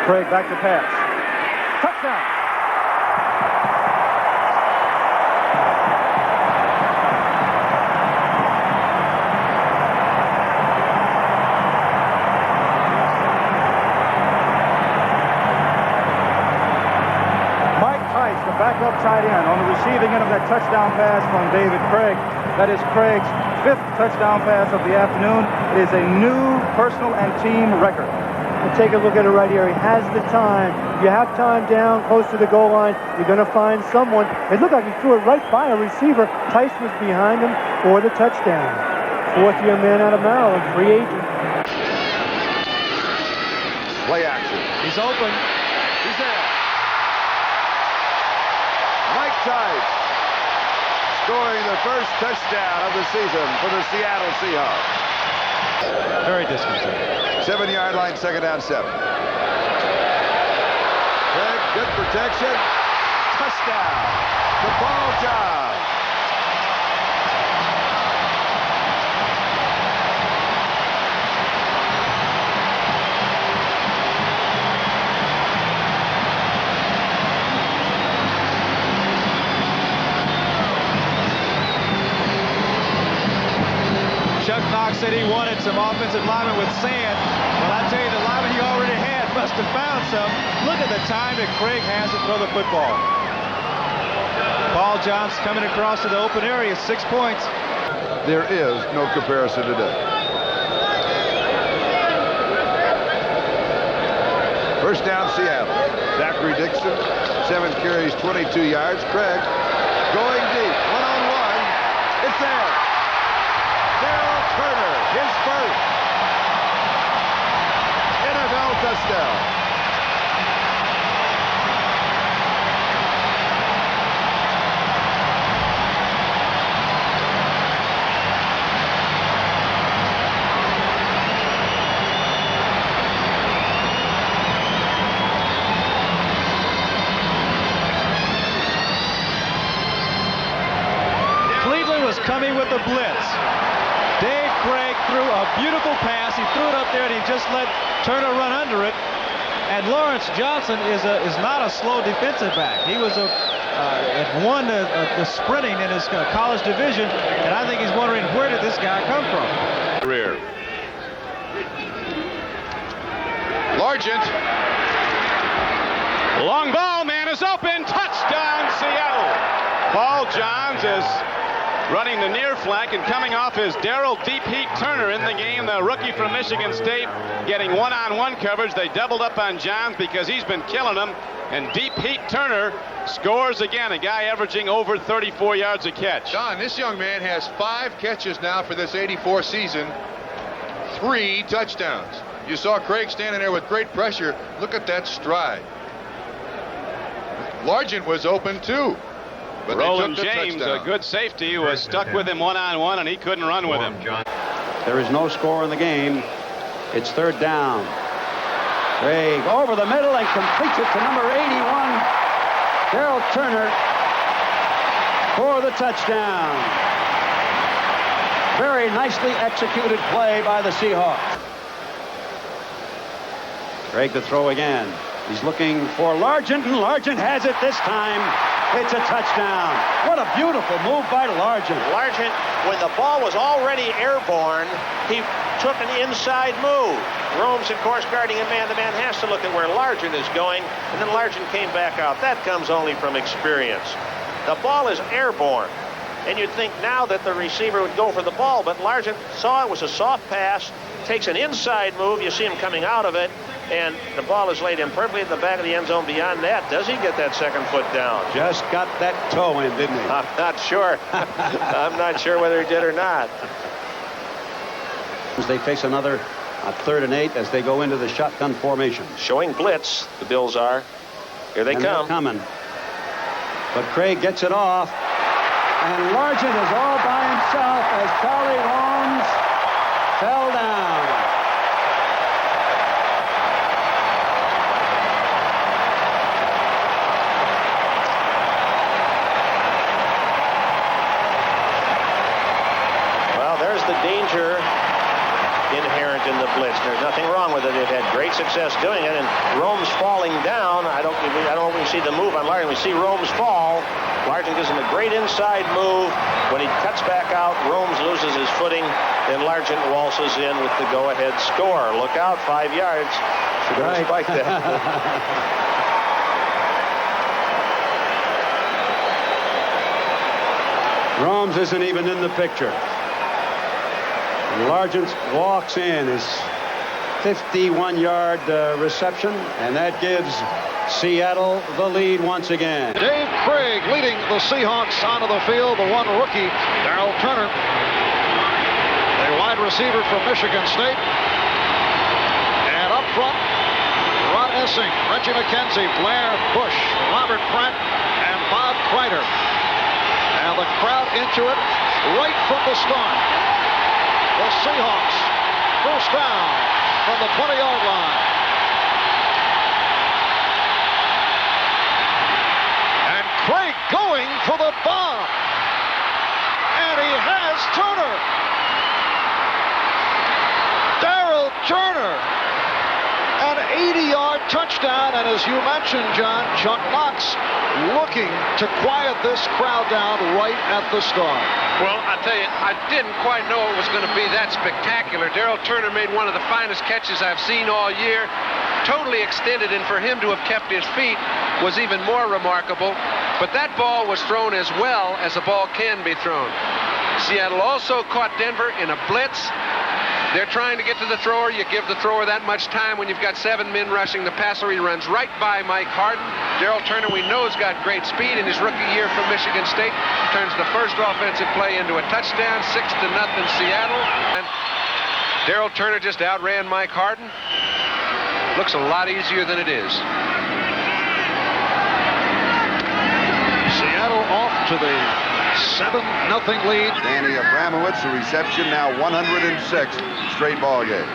Craig back to pass. Touchdown! Backup tight end on the receiving end of that touchdown pass from David Craig. That is Craig's 5th touchdown pass of the afternoon. It is a new personal and team record. And take a look at it right here. He has the time. You have time down close to the goal line. You're going to find someone. It looked like he threw it right by a receiver. Tice was behind him for the touchdown. 4th-year man out of Maryland, free agent. Play action. He's open. He's there. Mike Tice scoring the first touchdown of the season for the Seattle Seahawks. Very disconcerting. 7-yard line, 2nd down, 7. Craig, good protection. Touchdown. The ball job. Chuck Knox said he wanted some offensive linemen with sand. Well, I tell you, the lineman he already had must have found some. Look at the time that Craig has to throw the football. Paul Johns coming across to the open area, 6 points. There is no comparison today. First down, Seattle. Zachary Dixon, 7 carries, 22 yards. Craig going deep, one-on-one. It's there. Darrell Turner, his first NFL touchdown. Cleveland was coming with the blitz. Dave Craig threw a beautiful pass. He threw it up there, and he just let Turner run under it. And Lawrence Johnson is not a slow defensive back. He was had won the sprinting in his college division, and I think he's wondering, where did this guy come from? Career. Largent. Long ball, man is open. Touchdown, Seattle. Paul Johns is running the near flank, and coming off is Daryl Deep Heat Turner in the game, the rookie from Michigan State, getting one-on-one coverage. They doubled up on Johns because he's been killing them, and Deep Heat Turner scores again, a guy averaging over 34 yards a catch. Don, this young man has 5 catches now for this 84 season, 3 touchdowns. You saw Craig standing there with great pressure. Look at that stride. Largent was open too. But Roland James, a good safety, was stuck with him one-on-one, and he couldn't run with him. There is no score in the game. It's 3rd down. Craig over the middle and completes it to number 81, Daryl Turner, for the touchdown. Very nicely executed play by the Seahawks. Craig to throw again. He's looking for Largent, and Largent has it this time. It's a touchdown. What a beautiful move by Largent. Largent, when the ball was already airborne, he took an inside move. Rome's, of course, guarding a man-to-man, has to look at where Largent is going, and then Largent came back out. That comes only from experience. The ball is airborne, and you'd think now that the receiver would go for the ball, but Largent saw it was a soft pass, takes an inside move. You see him coming out of it, and the ball is laid in perfectly at the back of the end zone. Beyond that, does he get that second foot down? Just got that toe in, didn't he? I'm not sure. I'm not sure whether he did or not. They face another 3rd and 8 as they go into the shotgun formation. Showing blitz, the Bills are. Here they come. They're coming. But Craig gets it off, and Largent is all by himself as Charlie Holmes fell down. Well, there's the danger inherent in the blitz. There's nothing wrong with it. They've had great success doing it, and Rome's falling down. I don't know if we see the move on Largent. We see Rome's fall. Largent gives him a great inside move. When he cuts back out, Rome's loses his footing, then Largent waltzes in with the go-ahead score. Look out, 5 yards. She's going to spike that. Rome's isn't even in the picture. Largent walks in his 51-yard reception, and that gives Seattle the lead once again. Dave Craig leading the Seahawks onto the field, the one rookie, Daryl Turner, a wide receiver from Michigan State. And up front, Ron Essing, Reggie McKenzie, Blair Bush, Robert Pratt, and Bob Kreider. And the crowd into it right from the start. The Seahawks, first down from the 20-yard line. And Craig going for the bomb. And he has Turner. Daryl Turner. An 80-yard touchdown, and as you mentioned, John, Chuck Knox looking to quiet this crowd down right at the start. Well, I tell you, I didn't quite know it was going to be that spectacular. Daryl Turner made one of the finest catches I've seen all year. Totally extended, and for him to have kept his feet was even more remarkable. But that ball was thrown as well as a ball can be thrown. Seattle also caught Denver in a blitz. They're trying to get to the thrower. You give the thrower that much time when you've got 7 men rushing the passer. He runs right by Mike Harden. Daryl Turner, we know, has got great speed in his rookie year from Michigan State. Turns the first offensive play into a touchdown, 6-0 Seattle. And Daryl Turner just outran Mike Harden. Looks a lot easier than it is. Seattle off to the 7-0 lead. Danny Abramowitz, the reception now 106 straight ball game.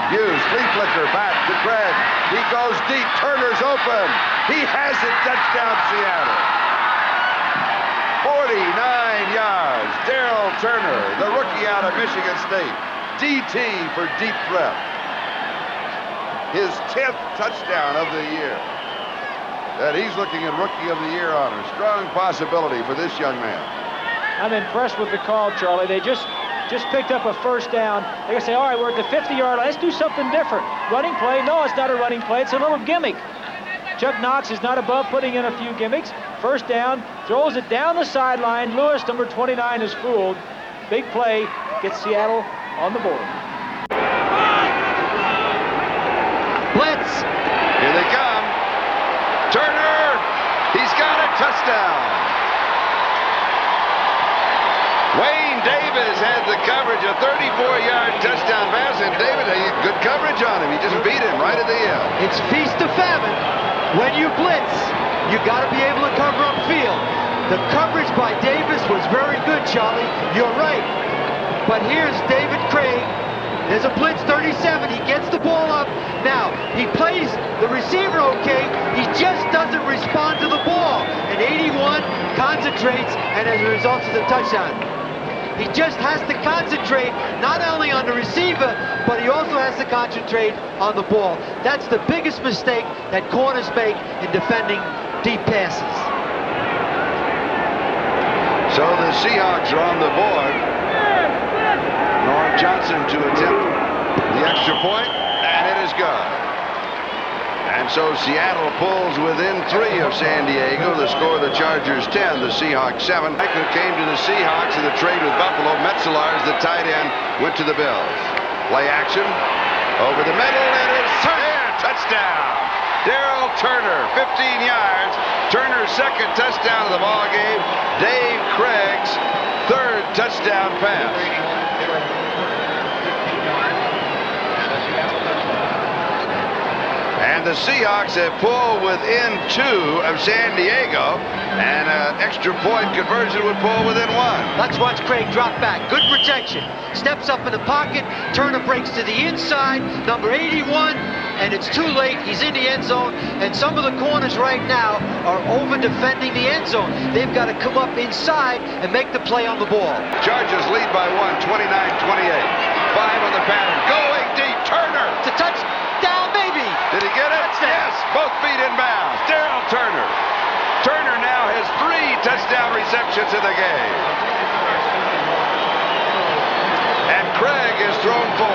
Hughes, flea flicker back to Craig. He goes deep. Turner's open. He has it. Touchdown, Seattle. 49 yards. Daryl Turner, the rookie out of Michigan State. DT for deep threat. His 10th touchdown of the year. That he's looking at Rookie of the Year honor. Strong possibility for this young man. I'm impressed with the call, Charlie. They just picked up a first down. They're going to say, all right, we're at the 50-yard line. Let's do something different. Running play? No, it's not a running play. It's a little gimmick. Chuck Knox is not above putting in a few gimmicks. First down, throws it down the sideline. Lewis, number 29, is fooled. Big play, gets Seattle on the board. Blitz. Here they come. Turner. He's got a touchdown. Wayne Davis had the coverage, a 34-yard touchdown pass, and David, good coverage on him. He just beat him right at the end. It's feast or famine. When you blitz, you got to be able to cover upfield. The coverage by Davis was very good, Charlie. You're right. But here's David Craig. There's a blitz 37. He gets the ball up. Now, he plays the receiver okay. He just doesn't respond to the ball. And 81 concentrates, and as a result, it's a touchdown. He just has to concentrate not only on the receiver, but he also has to concentrate on the ball. That's the biggest mistake that corners make in defending deep passes. So the Seahawks are on the board. Norm Johnson to attempt the extra point, and it is good. And so Seattle pulls within 3 of San Diego. The score, the Chargers 10, the Seahawks 7. Who came to the Seahawks in the trade with Buffalo. Metzelaars, the tight end, went to the Bills. Play action over the middle, and it's there, touchdown. Darrell Turner, 15 yards. Turner's second touchdown of the ball game. Dave Craig's third touchdown pass. And the Seahawks have pulled within 2 of San Diego, and an extra point conversion would pull within 1. Let's watch Craig drop back. Good protection. Steps up in the pocket. Turner breaks to the inside. Number 81, and it's too late. He's in the end zone, and some of the corners right now are over defending the end zone. They've got to come up inside and make the play on the ball. Chargers lead by 1, 29-28. 5 on the pattern. Going deep. Turner. It's a touchdown, baby. Did he get it? Yes. Both feet in bounds. Darrell Turner. Turner now has 3 touchdown receptions in the game. And Craig has thrown 4.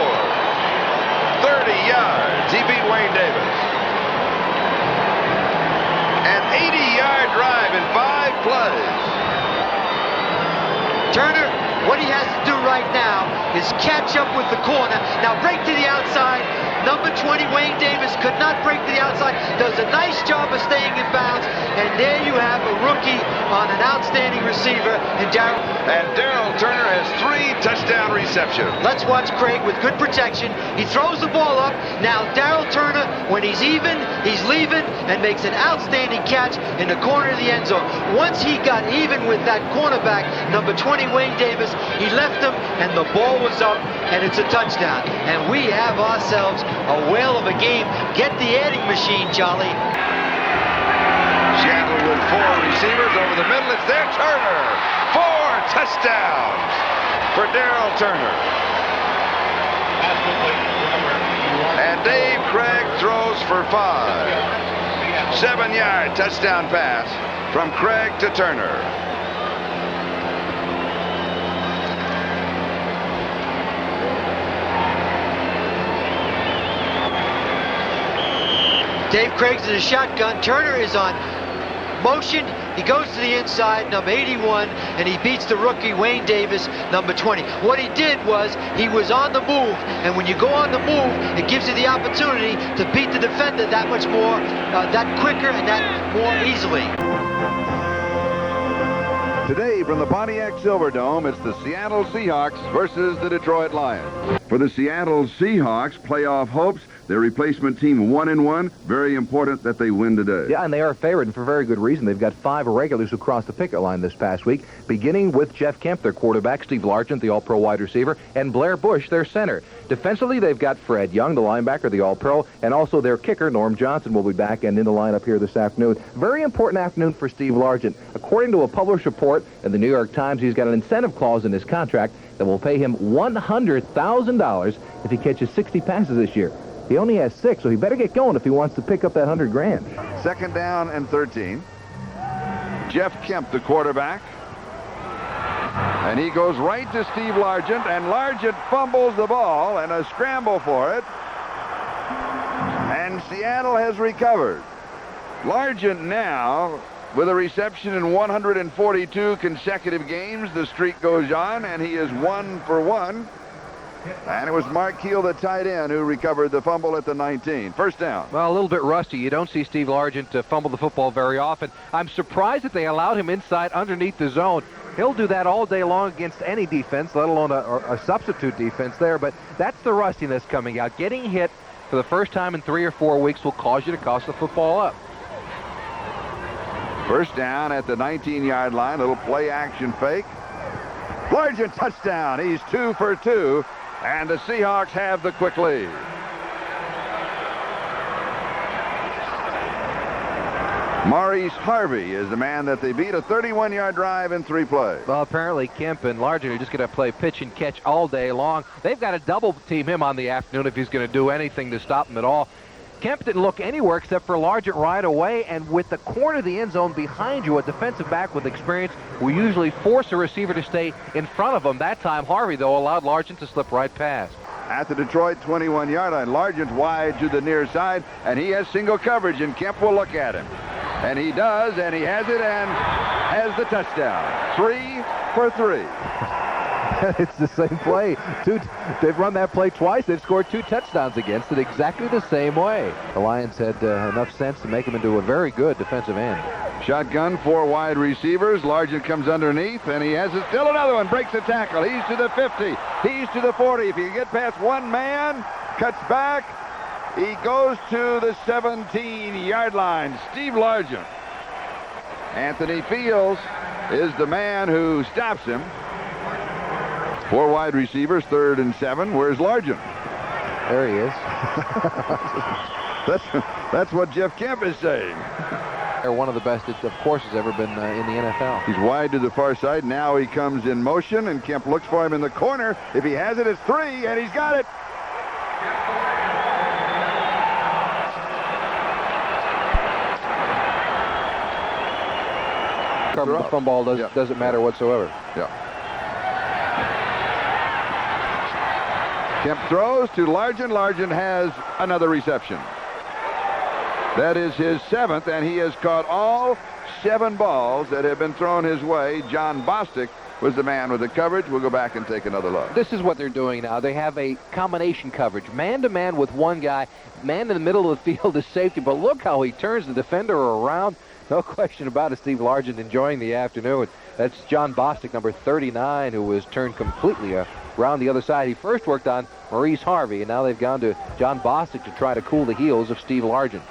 30 yards. He beat Wayne Davis. An 80-yard drive in 5 plays. Turner, what he has to do right now is catch up with the corner. Now break to the outside. Number 20, Wayne Davis, could not break to the outside. Does a nice job of staying in bounds. And there you have a rookie on an outstanding receiver in Darrell. And Darrell Turner has 3 touchdown receptions. Let's watch Craig with good protection. He throws the ball up. Now Darrell Turner, when he's even, he's leaving and makes an outstanding catch in the corner of the end zone. Once he got even with that cornerback, number 20, Wayne Davis, he left him and the ball was up, and it's a touchdown. And we have ourselves a whale of a game. Get the adding machine, Charlie. Seattle with 4 receivers over the middle. It's there, Turner. 4 touchdowns for Darrell Turner. And Dave Craig throws for 5. 7-yard touchdown pass from Craig to Turner. Dave Craig's in a shotgun. Turner is on motion. He goes to the inside, number 81, and he beats the rookie Wayne Davis, number 20. What he did was he was on the move, and when you go on the move, it gives you the opportunity to beat the defender that much more, that quicker and that more easily. Today from the Pontiac Silverdome, it's the Seattle Seahawks versus the Detroit Lions. For the Seattle Seahawks, playoff hopes. Their replacement team 1-1. Very important that they win today. Yeah, and they are a favorite, and for very good reason. They've got 5 regulars who crossed the picket line this past week, beginning with Jeff Kemp, their quarterback, Steve Largent, the All-Pro wide receiver, and Blair Bush, their center. Defensively, they've got Fred Young, the linebacker, the All-Pro, and also their kicker, Norm Johnson, will be back and in the lineup here this afternoon. Very important afternoon for Steve Largent. According to a published report in the New York Times, he's got an incentive clause in his contract that will pay him $100,000 if he catches 60 passes this year. He only has 6, so he better get going if he wants to pick up that $100,000. 2nd down and 13. Jeff Kemp, the quarterback. And he goes right to Steve Largent, and Largent fumbles the ball, and a scramble for it. And Seattle has recovered. Largent now with a reception in 142 consecutive games. The streak goes on, and he is 1 for 1. And it was Mark Keel, the tight end, who recovered the fumble at the 19. First down. Well, a little bit rusty. You don't see Steve Largent fumble the football very often. I'm surprised that they allowed him inside underneath the zone. He'll do that all day long against any defense, let alone a substitute defense there. But that's the rustiness coming out. Getting hit for the first time in 3 or 4 weeks will cause you to cost the football up. First down at the 19-yard line. Little play action fake. Largent touchdown. He's 2 for 2. And the Seahawks have the quick lead. Maurice Harvey is the man that they beat. A 31-yard drive in 3 plays. Well, apparently Kemp and Largent are just going to play pitch and catch all day long. They've got to double team him on the afternoon if he's going to do anything to stop him at all. Kemp didn't look anywhere except for Largent right away, and with the corner of the end zone behind you, a defensive back with experience will usually force a receiver to stay in front of him. That time, Harvey, though, allowed Largent to slip right past. At the Detroit 21-yard line, Largent wide to the near side, and he has single coverage, and Kemp will look at him. And he does, and he has it, and has the touchdown. 3 for 3. It's the same play. They've run that play twice. They've scored 2 touchdowns against it exactly the same way. The Lions had enough sense to make him into a very good defensive end. Shotgun, 4 wide receivers. Largent comes underneath, and he has it. Still another one. Breaks the tackle. He's to the 50. He's to the 40. If he can get past one man, cuts back. He goes to the 17-yard line. Steve Largent. Anthony Fields is the man who stops him. 4 wide receivers, 3rd and 7. Where's Largent? There he is. That's what Jeff Kemp is saying. They're one of the best, of course, has ever been in the NFL. He's wide to the far side. Now he comes in motion, and Kemp looks for him in the corner. If he has it, it's 3, and he's got it. The front ball doesn't matter whatsoever. Yeah. Kemp throws to Largent. Largent has another reception. That is his 7th, and he has caught all 7 balls that have been thrown his way. John Bostic was the man with the coverage. We'll go back and take another look. This is what they're doing now. They have a combination coverage. Man-to-man with one guy. Man in the middle of the field is safety, but look how he turns the defender around. No question about it. Steve Largent enjoying the afternoon. That's John Bostic, number 39, who was turned completely around the other side. He first worked on Maurice Harvey, and now they've gone to John Bostic to try to cool the heels of Steve Largent.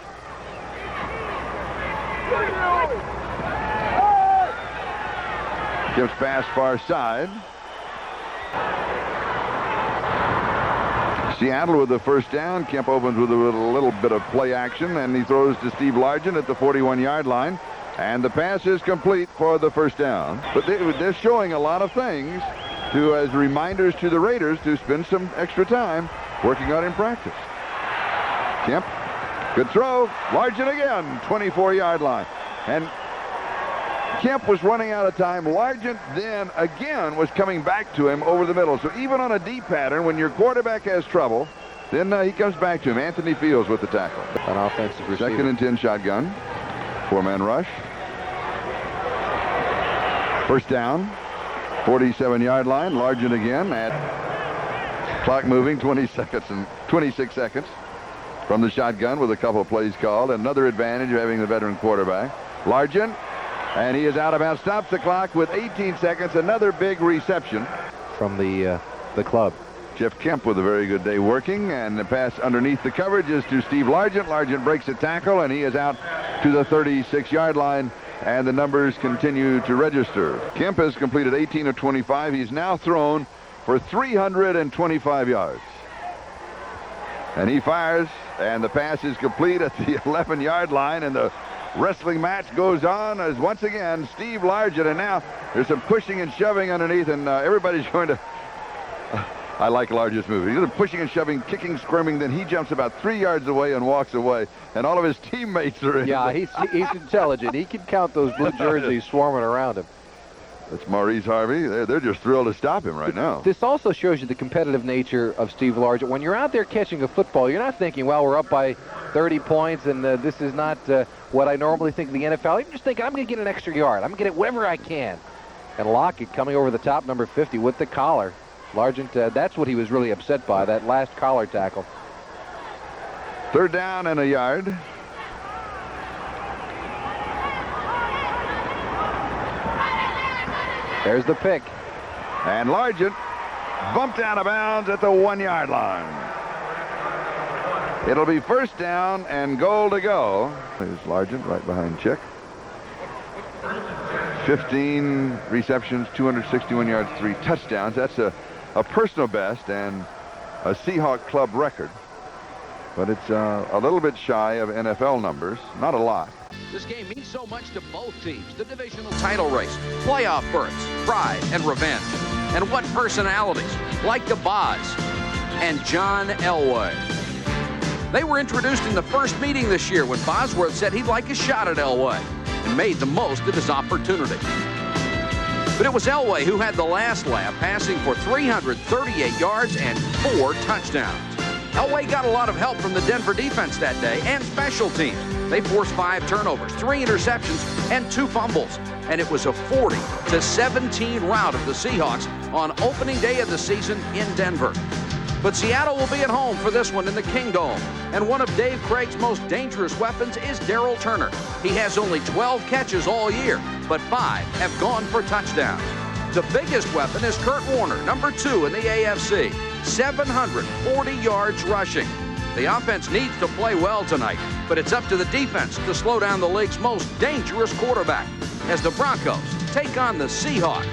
Gives pass far side. Seattle with the first down. Kemp opens with a little bit of play action, and he throws to Steve Largent at the 41-yard line. And the pass is complete for the first down. But they're showing a lot of things as reminders to the Raiders to spend some extra time working on in practice. Kemp, good throw. Largent again, 24-yard line. And Kemp was running out of time. Largent then again was coming back to him over the middle. So even on a deep pattern, when your quarterback has trouble, then he comes back to him. Anthony Fields with the tackle. An offensive receiver. 2nd and 10 shotgun. 4-man rush. First down. 47-yard line. Largent again at clock moving. 26 seconds from the shotgun with a couple of plays called. Another advantage of having the veteran quarterback. Largent. And he is out of bounds. Stops the clock with 18 seconds. Another big reception from the club. Jeff Kemp with a very good day working, and the pass underneath the coverage is to Steve Largent. Largent breaks a tackle, and he is out to the 36-yard line, and the numbers continue to register. Kemp has completed 18 of 25. He's now thrown for 325 yards. And he fires, and the pass is complete at the 11-yard line, and the wrestling match goes on as once again Steve Largent, and now there's some pushing and shoving underneath, and everybody's going to I like Largent's move. He's pushing and shoving, kicking, squirming, then he jumps about 3 yards away and walks away, and all of his teammates are in. Yeah, he's intelligent. He can count those blue jerseys swarming around him. That's Maurice Harvey. They're just thrilled to stop him right now. This also shows you the competitive nature of Steve Largent. When you're out there catching a football, you're not thinking, well, we're up by 30 points, and this is not what I normally think of the NFL. I'm just thinking I'm going to get an extra yard. I'm going to get it wherever I can. And Lockett coming over the top, number 50, with the collar. Largent, that's what he was really upset by, that last collar tackle. 3rd down and a yard. There's the pick. And Largent bumped out of bounds at the 1-yard line. It'll be 1st down and goal to go. There's Largent right behind Chick. 15 receptions, 261 yards, 3 touchdowns. That's a personal best and a Seahawk club record. But it's a little bit shy of NFL numbers. Not a lot. This game means so much to both teams. The divisional title race, playoff berths, pride and revenge. And what personalities, like the Boz and John Elway. They were introduced in the first meeting this year when Bosworth said he'd like a shot at Elway and made the most of his opportunity. But it was Elway who had the last laugh, passing for 338 yards and 4 touchdowns. Elway got a lot of help from the Denver defense that day and special teams. They forced 5 turnovers, 3 interceptions, and 2 fumbles. And it was a 40-17 rout of the Seahawks on opening day of the season in Denver. But Seattle will be at home for this one in the Kingdome. And one of Dave Craig's most dangerous weapons is Darrell Turner. He has only 12 catches all year, but 5 have gone for touchdowns. The biggest weapon is Curt Warner, number 2 in the AFC, 740 yards rushing. The offense needs to play well tonight, but it's up to the defense to slow down the league's most dangerous quarterback as the Broncos take on the Seahawks.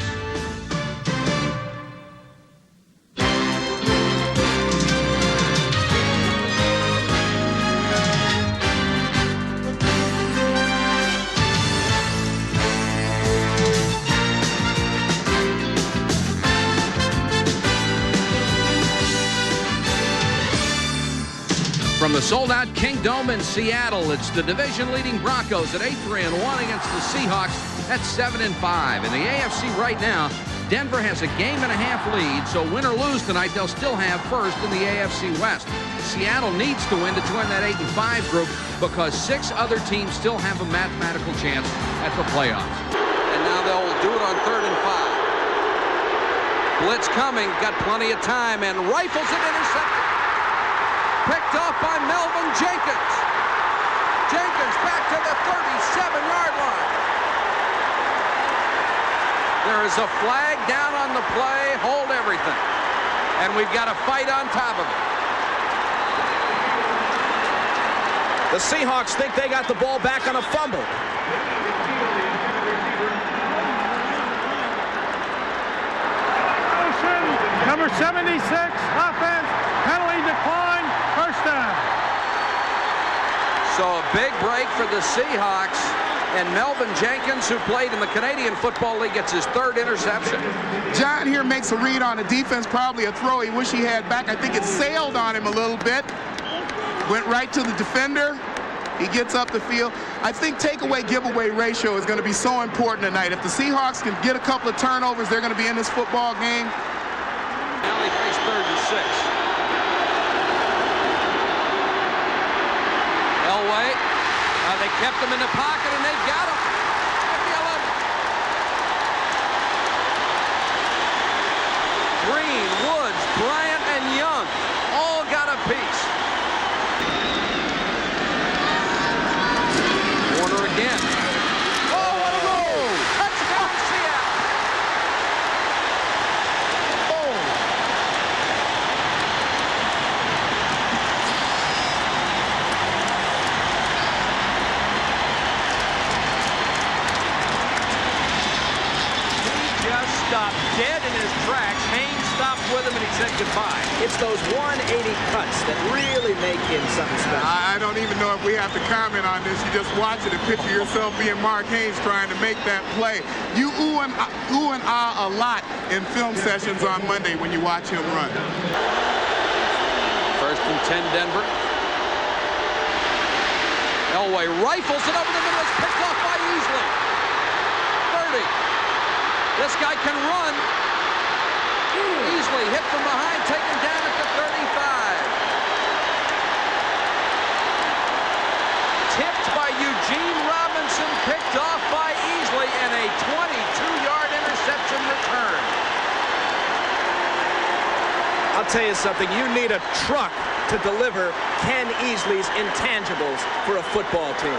From the sold-out Kingdome in Seattle, it's the division-leading Broncos at 8-3-1 against the Seahawks at 7-5. In the AFC right now, Denver has a game-and-a-half lead, so win or lose tonight, they'll still have first in the AFC West. Seattle needs to win to join that 8-5 group because 6 other teams still have a mathematical chance at the playoffs. And now they'll do it on 3rd and 5. Blitz coming, got plenty of time, and rifles it, intercepted. Picked off by Melvin Jenkins. Jenkins back to the 37-yard line. There is a flag down on the play. Hold everything. And we've got a fight on top of it. The Seahawks think they got the ball back on a fumble. Number 76, offense, penalty decline, 1st down. So a big break for the Seahawks, and Melvin Jenkins, who played in the Canadian Football League, gets his 3rd interception. John here makes a read on the defense, probably a throw he wish he had back. I think it sailed on him a little bit. Went right to the defender. He gets up the field. I think takeaway giveaway ratio is going to be so important tonight. If the Seahawks can get a couple of turnovers, they're going to be in this football game. Now they face 3rd and 6. Elway, they kept him in the pocket and they've got him at the 11. Green, Woods, Bryant, and Young all got a piece. Warner again. Oh, what a goal! Touchdown, Seattle! Stopped dead in his tracks. Haynes stopped with him and he said goodbye. It's those 180 cuts that really make him something special. I don't even know if we have to comment on this. You just watch it and picture yourself being Mark Haynes trying to make that play. You ooh and ah a lot in film sessions on Monday when you watch him run. 1st and 10 Denver. Elway rifles it over the middle. It's picked off by Easley. 30. This guy can run. Easily hit from behind, taken down at the 35. Eugene Robinson picked off by Easley and a 22-yard interception return. I'll tell you something. You need a truck to deliver Ken Easley's intangibles for a football team.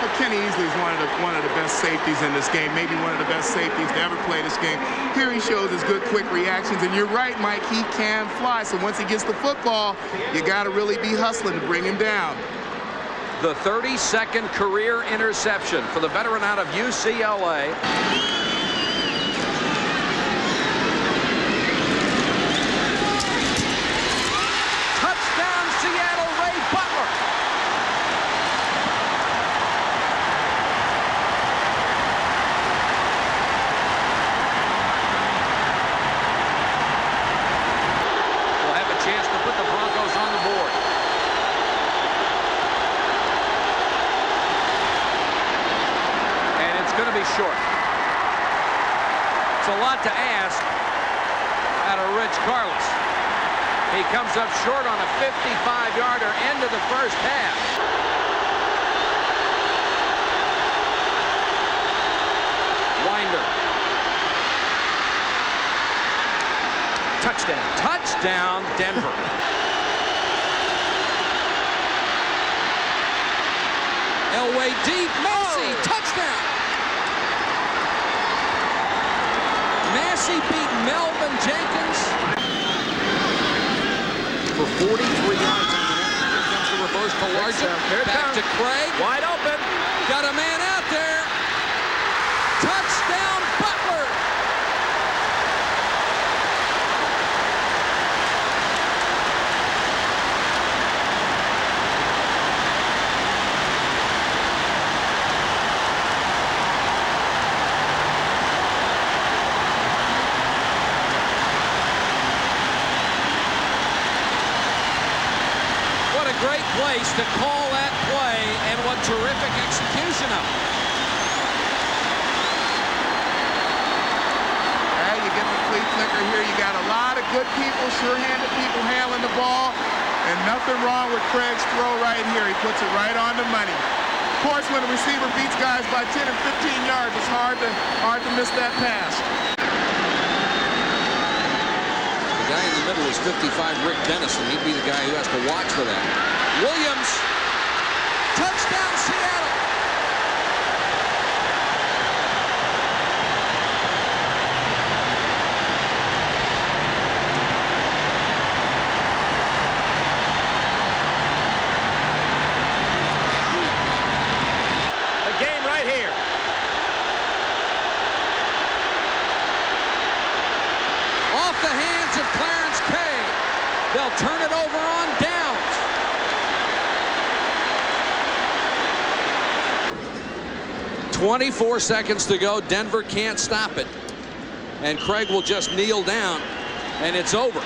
Well, Kenny Easley is one of the best safeties in this game, maybe one of the best safeties to ever play this game. Here he shows his good, quick reactions, and you're right, Mike, he can fly. So once he gets the football, you got to really be hustling to bring him down. The 32nd career interception for the veteran out of UCLA. Touchdown, Seattle, Ray Butler. We'll have a chance to put the Broncos on the board. And it's going to be short. It's a lot to ask out of Rich Carlos. He comes up short on a 55-yarder end of the first half. Winder. Touchdown. Touchdown, Denver. Elway deep. Massey. Touchdown. Massey beat Melvin Jenkins for 43 yards on the net. Here comes the reverse to Largent. Back to Craig. Wide open. Got a man out there. Touchdown, Butler. Great place to call that play, and what terrific execution of it. You get the flea flicker here. You got a lot of good people, sure-handed people handling the ball, and nothing wrong with Craig's throw right here. He puts it right on the money. Of course, when a receiver beats guys by 10 and 15 yards, it's hard to miss that pass. The guy in the middle is 55, Rick Dennison. He'd be the guy who has to watch for that. Williams. Touchdown, Seattle. The game right here. Off the hands of Clarence Kay. They'll turn it over on downs. 24 seconds to go. Denver can't stop it. And Craig will just kneel down, and it's over.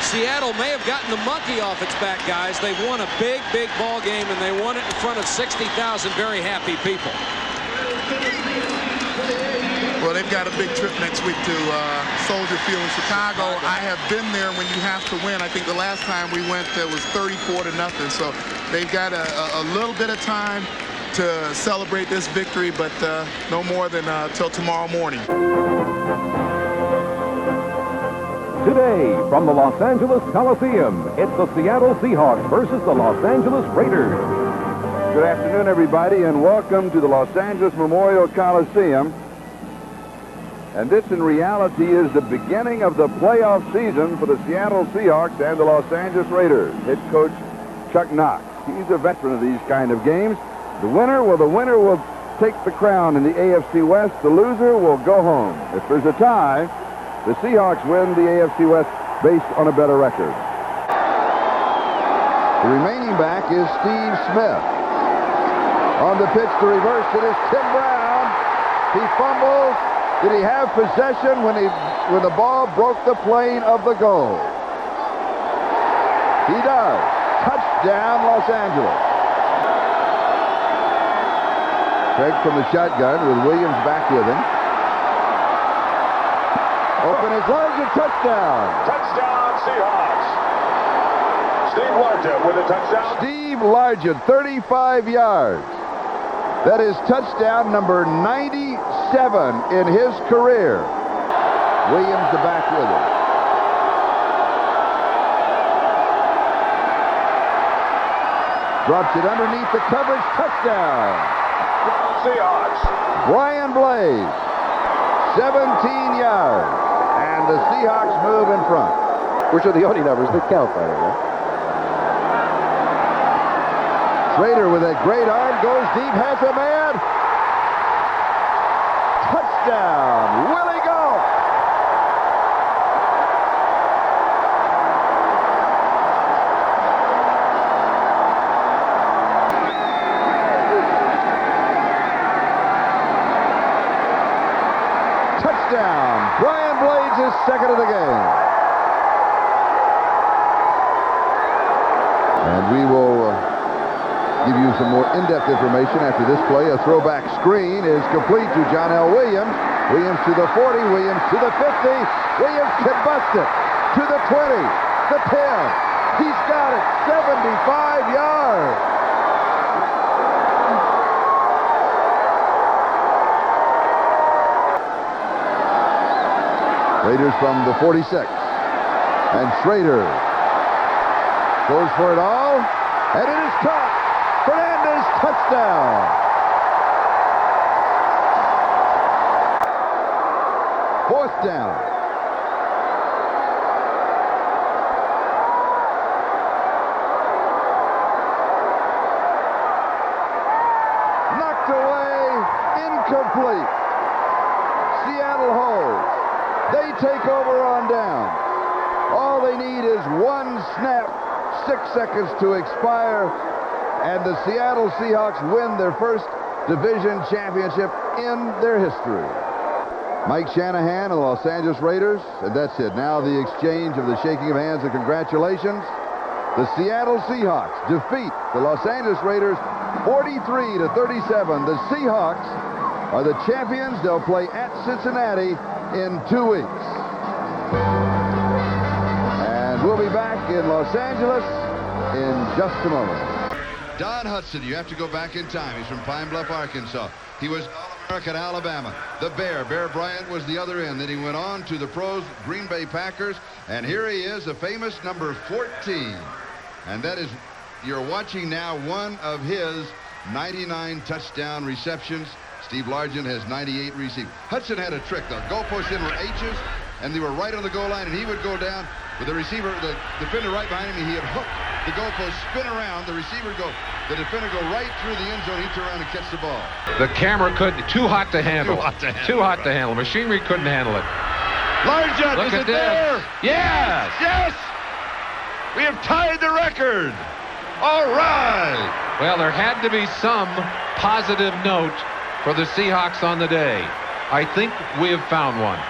Seattle may have gotten the monkey off its back, guys. They've won a big, big ball game, and they won it in front of 60,000 very happy people. Well, they've got a big trip next week to Soldier Field in Chicago. I have been there when you have to win. I think the last time we went there was 34-0. So they've got a little bit of time to celebrate this victory, but no more than till tomorrow morning. Today, from the Los Angeles Coliseum, it's the Seattle Seahawks versus the Los Angeles Raiders. Good afternoon, everybody, and welcome to the Los Angeles Memorial Coliseum. And this, in reality, is the beginning of the playoff season for the Seattle Seahawks and the Los Angeles Raiders. Head coach Chuck Knox. He's a veteran of these kind of games. The winner will take the crown in the AFC West. The loser will go home. If there's a tie, the Seahawks win the AFC West based on a better record. The remaining back is Steve Smith. On the pitch to reverse it is Tim Brown. He fumbles. Did he have possession when the ball broke the plane of the goal? He does. Touchdown, Los Angeles. Craig from the shotgun with Williams back with him. Open is Largent, touchdown. Touchdown, Seahawks. Steve Largent with a touchdown. Steve Largent, 35 yards. That is touchdown number 97 in his career. Williams the back with it. Drops it underneath the coverage. Touchdown. Seahawks. Brian Blaze, 17 yards. And the Seahawks move in front. Which are the only numbers that count, by the way. Schrader with a great arm goes deep, has a man. Touchdown. Willie Goff. Touchdown. Brian Blades is second of the game. And we will give you some more in-depth information after this play. A throwback screen is complete to John L. Williams. Williams to the 40, Williams to the 50. Williams can bust it to the 20, the 10. He's got it, 75 yards. Raiders from the 46. And Schrader goes for it all, and it is caught. Fernandez, touchdown. Fourth down. Knocked away, incomplete. Seattle holds. They take over on down. All they need is one snap, 6 seconds to expire, and the Seattle Seahawks win their first division championship in their history. Mike Shanahan and the Los Angeles Raiders, and that's it. Now the exchange of the shaking of hands and congratulations. The Seattle Seahawks defeat the Los Angeles Raiders 43-37. The Seahawks are the champions. They'll play at Cincinnati in 2 weeks. And we'll be back in Los Angeles in just a moment. Don Hudson, you have to go back in time. He's from Pine Bluff, Arkansas. He was All-American Alabama. The Bear Bryant was the other end. Then he went on to the pros, Green Bay Packers. And here he is, a famous number 14. And that is, you're watching now one of his 99 touchdown receptions. Steve Largent has 98 received. Hudson had a trick, though. Goalposts in were H's, and they were right on the goal line, and he would go down with the receiver, the defender right behind him, and he'd hook the goalpost, spin around, the receiver go, the defender go right through the end zone, he'd turn around and catch the ball. The camera couldn't, too hot to handle. Too hot to handle. Machinery couldn't handle it. Largent, Look is at it there? Yes! Yes! We have tied the record. All right. Well, there had to be some positive note for the Seahawks on the day. I think we have found one.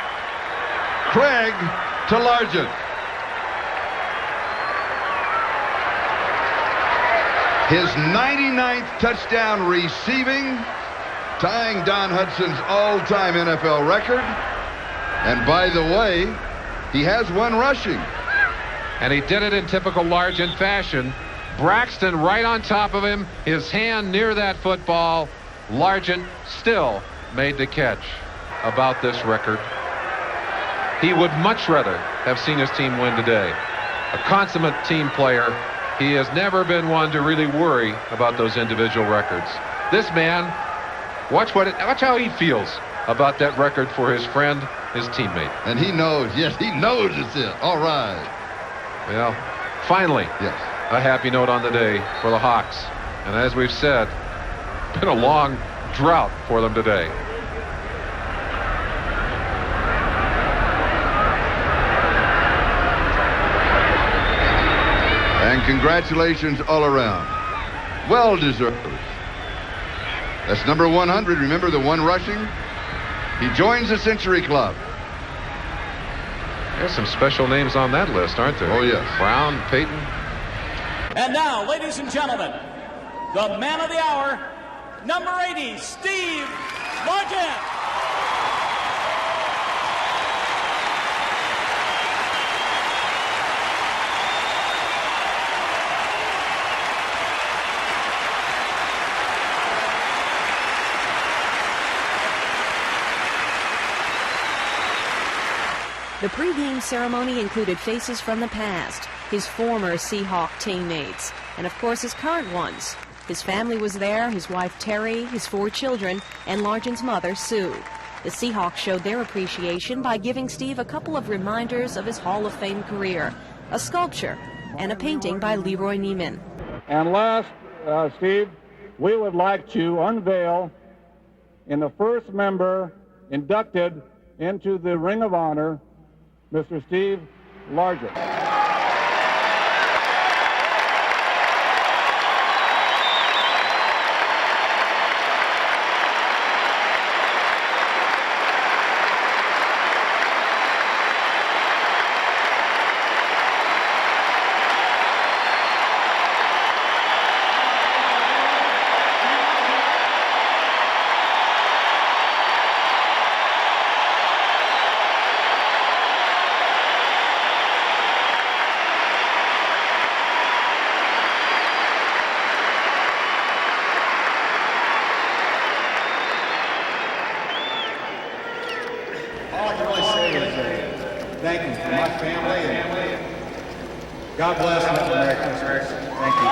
Craig to Largent. His 99th touchdown receiving, tying Don Hudson's all-time NFL record. And by the way, he has one rushing. And he did it in typical Largent fashion. Braxton right on top of him, his hand near that football. Largent still made the catch. About this record, he would much rather have seen his team win today. A consummate team player, he has never been one to really worry about those individual records. This man, watch how he feels about that record for his friend, his teammate. And he knows, yes, he knows it's it. All right. Well, finally, yes, a happy note on the day for the Hawks. And as we've said, been a long drought for them today. And congratulations all around. Well deserved. That's number 100. Remember the one rushing? He joins the Century Club. There's some special names on that list, aren't there? Oh, yes. Brown, Peyton. And now, ladies and gentlemen, the man of the hour, number 80, Steve Largent. The pregame ceremony included faces from the past, his former Seahawk teammates, and of course his current ones. His family was there, his wife Terry, his 4 children, and Largent's mother Sue. The Seahawks showed their appreciation by giving Steve a couple of reminders of his Hall of Fame career, a sculpture and a painting by Leroy Neiman. And last, Steve, we would like to unveil in the first member inducted into the Ring of Honor, Mr. Steve Largent. Thank you for my family, and God bless America. Thank you.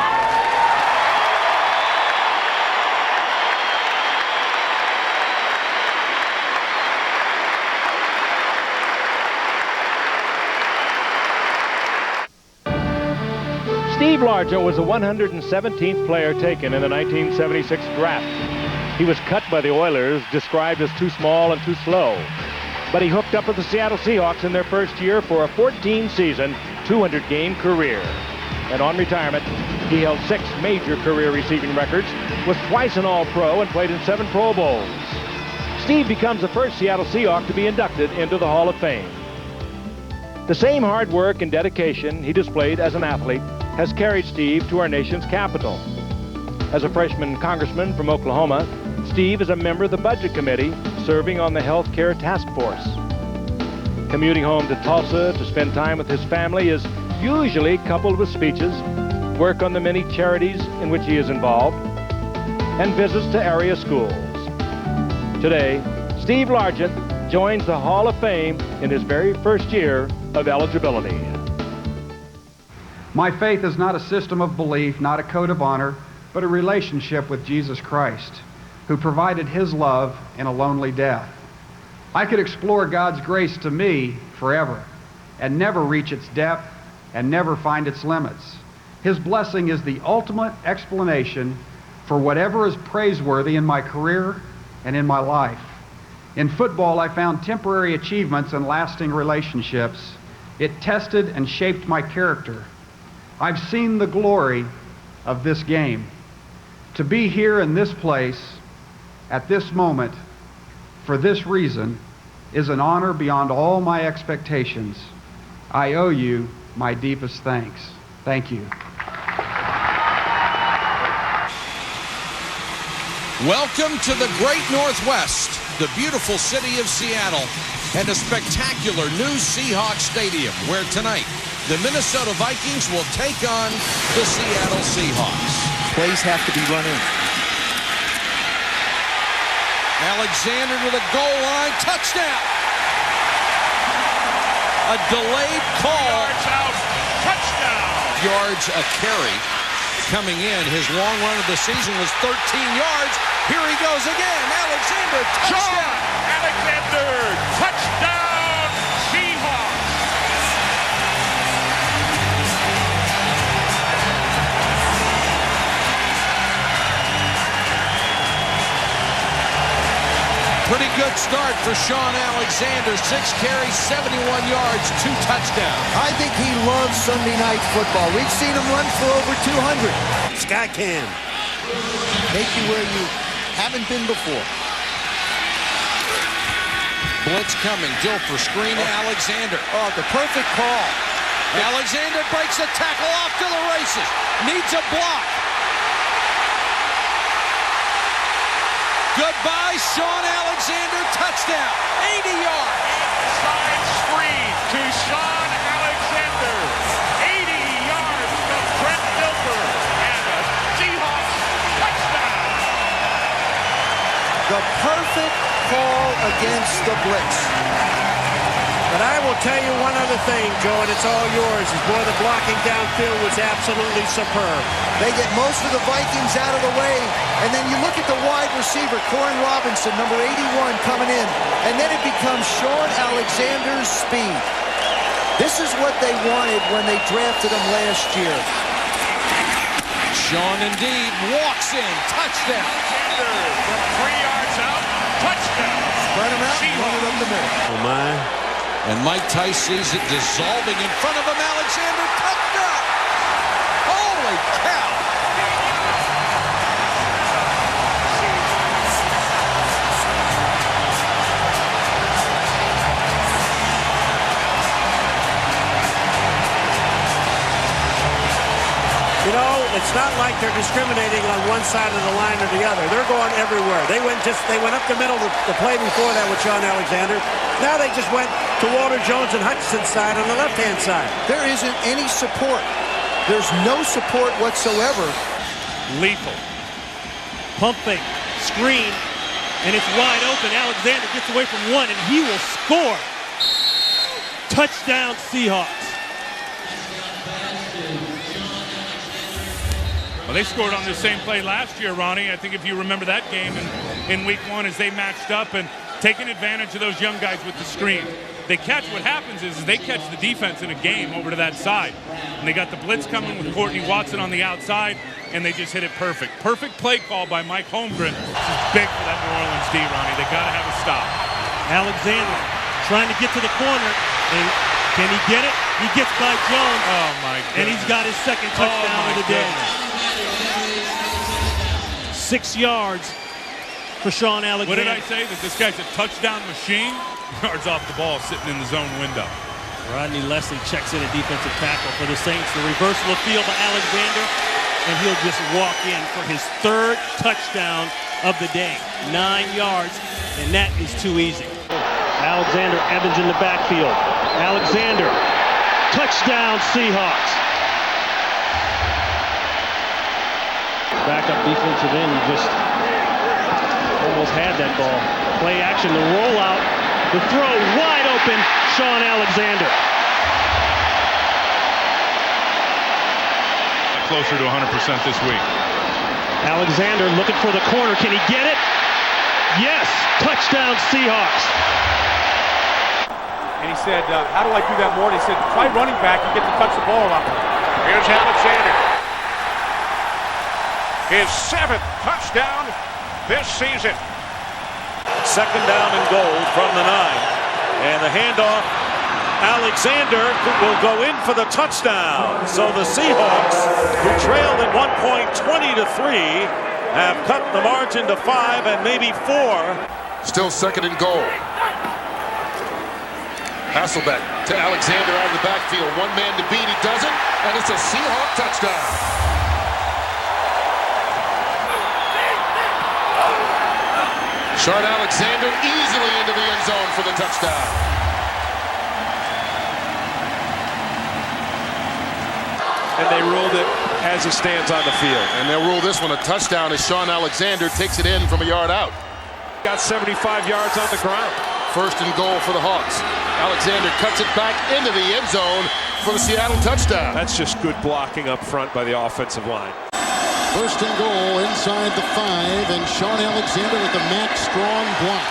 Steve Largent was the 117th player taken in the 1976 draft. He was cut by the Oilers, described as too small and too slow. But he hooked up with the Seattle Seahawks in their first year for a 14-season, 200-game career. And on retirement, he held 6 major career receiving records, was twice an All-Pro and played in 7 Pro Bowls. Steve becomes the first Seattle Seahawk to be inducted into the Hall of Fame. The same hard work and dedication he displayed as an athlete has carried Steve to our nation's capital. As a freshman congressman from Oklahoma, Steve is a member of the Budget Committee, serving on the Health Care Task Force. Commuting home to Tulsa to spend time with his family is usually coupled with speeches, work on the many charities in which he is involved, and visits to area schools. Today, Steve Largent joins the Hall of Fame in his very first year of eligibility. My faith is not a system of belief, not a code of honor, but a relationship with Jesus Christ, who provided his love in a lonely death. I could explore God's grace to me forever and never reach its depth and never find its limits. His blessing is the ultimate explanation for whatever is praiseworthy in my career and in my life. In football, I found temporary achievements and lasting relationships. It tested and shaped my character. I've seen the glory of this game. To be here in this place, at this moment, for this reason, is an honor beyond all my expectations. I owe you my deepest thanks. Thank you. Welcome to the great Northwest, the beautiful city of Seattle, and a spectacular new Seahawks Stadium, where tonight the Minnesota Vikings will take on the Seattle Seahawks. Plays have to be run in. Alexander to the goal line, touchdown! A delayed call. Yards out, touchdown! Yards a carry coming in. His long run of the season was 13 yards. Here he goes again. Alexander, touchdown! Alexander, touchdown, Seahawks! Pretty good start for Sean Alexander. 6 carries, 71 yards, 2 touchdowns. I think he loves Sunday night football. We've seen him run for over 200. Sky can take you where you haven't been before. Blitz coming. Dilfer screen to Alexander. Oh, the perfect call. Alexander breaks the tackle off to the races. Needs a block. Goodbye, Sean Alexander. Touchdown. 80 yards. Inside screen to Sean Alexander. 80 yards from Trent Dilfer. And a Seahawks touchdown. The perfect call against the blitz. But I will tell you one other thing, Joe, and it's all yours. Boy, the blocking downfield was absolutely superb. They get most of the Vikings out of the way, and then you look at the wide receiver, Corn Robinson, number 81, coming in, and then it becomes Sean Alexander's speed. This is what they wanted when they drafted him last year. Sean indeed walks in. Touchdown. Alexander from 3 yards out. Touchdown. Spread him out and run it up the middle. Oh, my. And Mike Tice sees it dissolving in front of him. Alexander, touchdown. Holy cow. You know, it's not like they're discriminating on one side of the line or the other. They're going everywhere. They went up the middle the play before that with Sean Alexander. Now they just went to Walter Jones and Hutchinson's side on the left-hand side. There isn't any support. There's no support whatsoever. Lethal. Pump fake. Screen. And it's wide open. Alexander gets away from one, and he will score. Touchdown, Seahawks. Well, they scored on the same play last year, Ronnie. I think if you remember that game in week 1 as they matched up and taking advantage of those young guys with the screen. They catch, what happens is they catch the defense in a game over to that side. And they got the blitz coming with Courtney Watson on the outside, and they just hit it perfect. Perfect play call by Mike Holmgren. This is big for that New Orleans D, Ronnie. They got to have a stop. Alexander trying to get to the corner, and can he get it? He gets by Jones. Oh, my goodness. And he's got his second touchdown of the day. 6 yards for Sean Alexander. What did I say? That this guy's a touchdown machine? Yards off the ball, sitting in the zone window. Rodney Leslie checks in a defensive tackle for the Saints. The reversal of field by Alexander, and he'll just walk in for his 3rd touchdown of the day. 9 yards, and that is too easy. Alexander Evans in the backfield. Alexander, touchdown Seahawks. Backup defensive end just almost had that ball. Play action, the rollout, the throw wide open, Sean Alexander. Closer to 100% this week. Alexander looking for the corner. Can he get it? Yes, touchdown Seahawks. And he said, how do I do that more? And he said, try running back and get to touch the ball a lot more. Here's Alexander. His 7th touchdown this season. 2nd down and goal from the 9. And the handoff, Alexander will go in for the touchdown. So the Seahawks, who trailed at one point 20-3, have cut the margin to 5 and maybe 4. Still 2nd and goal. Hasselbeck to Alexander out of the backfield. One man to beat, he does it, and it's a Seahawk touchdown. Sean Alexander easily into the end zone for the touchdown. And they ruled it as it stands on the field. And they'll rule this one a touchdown as Sean Alexander takes it in from a yard out. Got 75 yards on the ground. 1st and goal for the Hawks. Alexander cuts it back into the end zone for the Seattle touchdown. That's just good blocking up front by the offensive line. 1st and goal inside the 5, and Sean Alexander with the Max Strong block.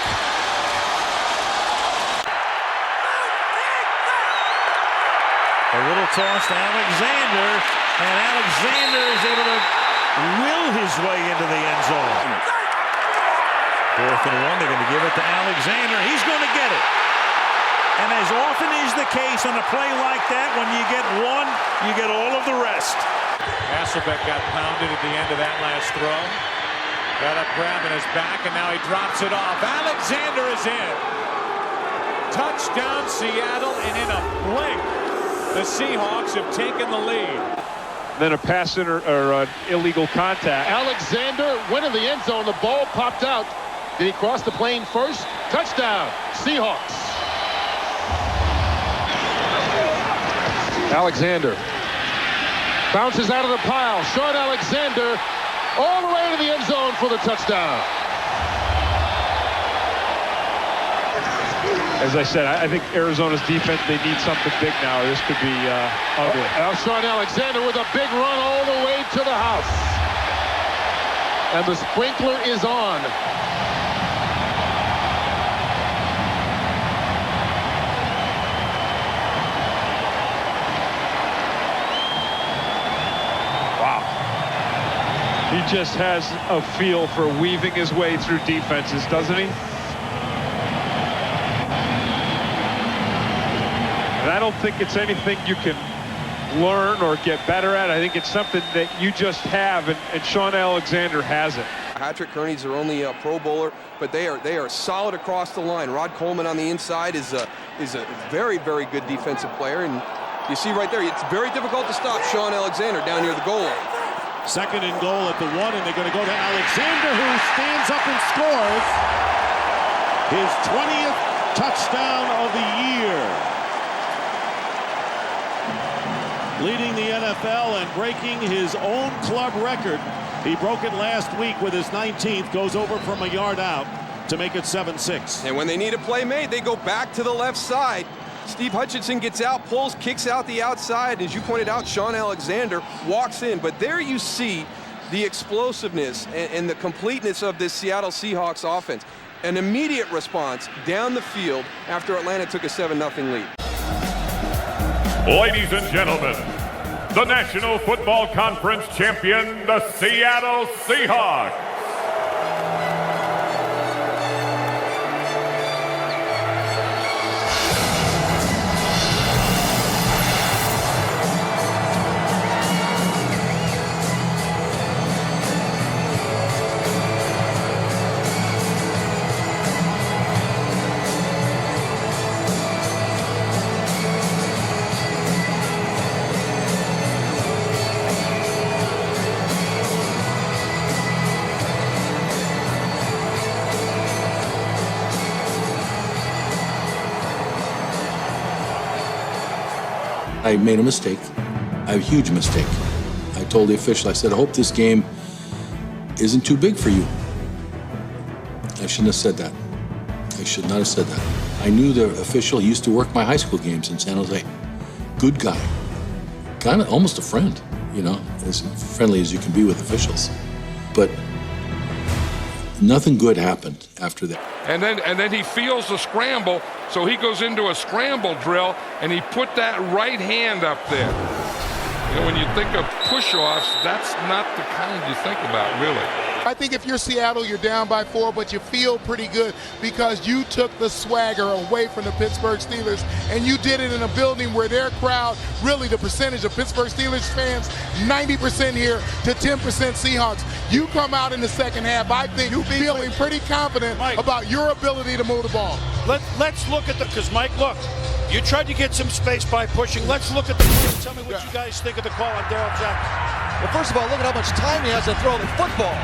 A little toss to Alexander, and Alexander is able to will his way into the end zone. 4th and 1, they're going to give it to Alexander. He's going to get it. And as often is the case on a play like that, when you get one, you get all of the rest. Hasselbeck got pounded at the end of that last throw. Got up grabbing his back, and now he drops it off. Alexander is in. Touchdown Seattle, and in a blink, the Seahawks have taken the lead. Then a pass or illegal contact. Alexander went in the end zone. The ball popped out. Did he cross the plane first? Touchdown, Seahawks. Alexander bounces out of the pile. Sean Alexander all the way to the end zone for the touchdown. As I said, I think Arizona's defense, they need something big now. This could be ugly. Sean Alexander with a big run all the way to the house. And the sprinkler is on. He just has a feel for weaving his way through defenses, doesn't he? And I don't think it's anything you can learn or get better at. I think it's something that you just have, and Sean Alexander has it. Patrick Kearney's their only Pro Bowler, but they are solid across the line. Rod Coleman on the inside is a very, very good defensive player, and you see right there, it's very difficult to stop Sean Alexander down near the goal line. 2nd and goal at the 1, and they're going to go to Alexander, who stands up and scores his 20th touchdown of the year. Leading the NFL and breaking his own club record. He broke it last week with his 19th, goes over from a yard out to make it 7-6. And when they need a play made, they go back to the left side. Steve Hutchinson gets out, pulls, kicks out the outside. As you pointed out, Sean Alexander walks in. But there you see the explosiveness and the completeness of this Seattle Seahawks offense. An immediate response down the field after Atlanta took a 7-0 lead. Ladies and gentlemen, the National Football Conference champion, the Seattle Seahawks. I made a mistake, a huge mistake. I told the official, I said, I hope this game isn't too big for you. I shouldn't have said that. I should not have said that. I knew the official. He used to work my high school games in San Jose. Good guy. Kind of almost a friend, you know, as friendly as you can be with officials. But nothing good happened after that. And then he feels the scramble, so he goes into a scramble drill, and he put that right hand up there. You know, when you think of push-offs, that's not the kind you think about, really. I think if you're Seattle, you're down by 4, but you feel pretty good because you took the swagger away from the Pittsburgh Steelers, and you did it in a building where their crowd, really the percentage of Pittsburgh Steelers fans, 90% here to 10% Seahawks. You come out in the second half, I think, feeling pretty confident about your ability to move the ball. Let's look at because Mike, look, you tried to get some space by pushing. Let's look at the play. Tell me what you guys think of the call on Darryl Jackson. Well, first of all, look at how much time he has to throw the football.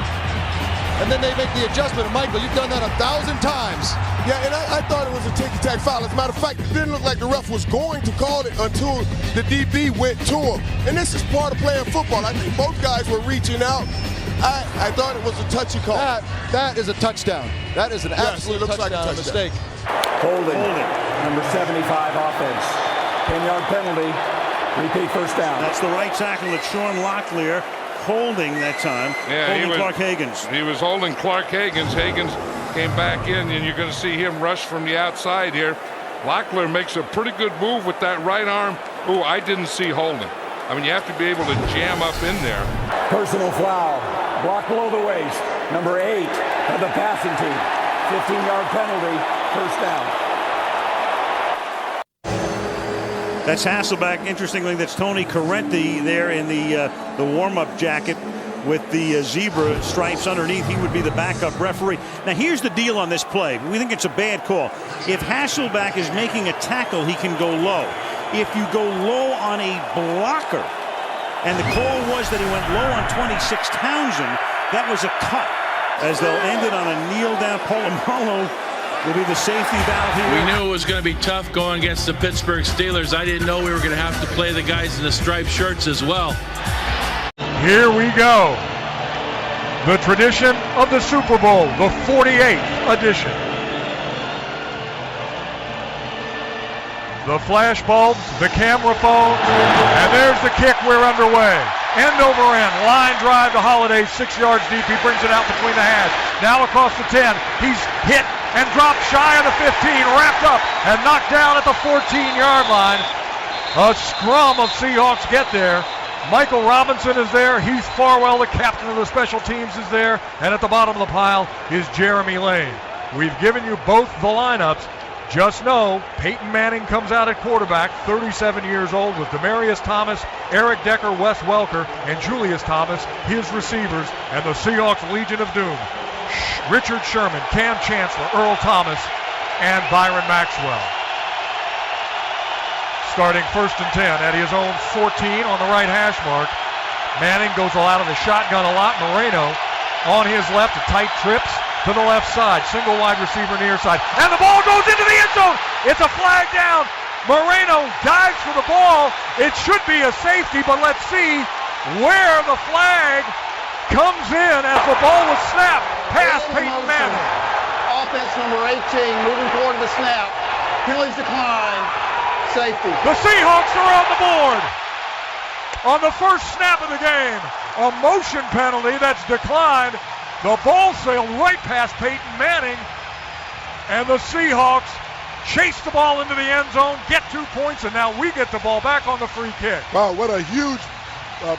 And then they make the adjustment. And Michael, you've done that 1,000 times. Yeah, and I thought it was a ticky-tack foul. As a matter of fact, it didn't look like the ref was going to call it until the DB went to him. And this is part of playing football. I think both guys were reaching out. I thought it was a touchy call. That is a touchdown. That is an absolute touchdown mistake. Holding. Number 75 offense. 10-yard penalty. Repeat first down. That's the right tackle. It's Sean Locklear holding that time. Yeah, holding Clark Hagans. He was holding Clark Hagans. Hagans came back in, and you're going to see him rush from the outside here. Locklear makes a pretty good move with that right arm. Ooh, I didn't see holding. I mean, you have to be able to jam up in there. Personal foul. Block below the waist. Number 8 of the passing team. 15-yard penalty. First down. That's Hasselbeck. Interestingly, that's Tony Correnti there in the warm-up jacket with the zebra stripes underneath. He would be the backup referee. Now, here's the deal on this play. We think it's a bad call. If Hasselbeck is making a tackle, he can go low. If you go low on a blocker, and the call was that he went low on 26 Townsend, that was a cut. As they'll end it on a kneel-down. Polamalu will be the safety valve here. We knew it was going to be tough going against the Pittsburgh Steelers. I didn't know we were going to have to play the guys in the striped shirts as well. Here we go. The tradition of the Super Bowl, the 48th edition. the flash bulbs, the camera phones, and there's the kick. We're underway. End over end, line drive to Holiday, 6 yards deep. He brings it out between the hash. Now across the 10. He's hit and dropped shy of the 15, wrapped up and knocked down at the 14-yard line. A scrum of Seahawks get there. Michael Robinson is there. Heath Farwell, the captain of the special teams, is there. And at the bottom of the pile is Jeremy Lane. We've given you both the lineups. Just know, Peyton Manning comes out at quarterback, 37 years old, with Demaryius Thomas, Eric Decker, Wes Welker, and Julius Thomas, his receivers, and the Seahawks Legion of Doom. Richard Sherman, Cam Chancellor, Earl Thomas, and Byron Maxwell. Starting 1st and 10 at his own 14 on the right hash mark. Manning goes out of the shotgun a lot. Moreno on his left, a tight trips to the left side, single wide receiver near side, and the ball goes into the end zone. It's a flag down. Moreno dives for the ball. It should be a safety, but let's see where the flag comes in as the ball was snapped past Peyton Manning. Offense number 18 moving forward to the snap. Penalties decline. Safety. The Seahawks are on the board. On the first snap of the game, a motion penalty that's declined. The ball sailed right past Peyton Manning, and the Seahawks chase the ball into the end zone, get 2 points, and now we get the ball back on the free kick. Wow, what a huge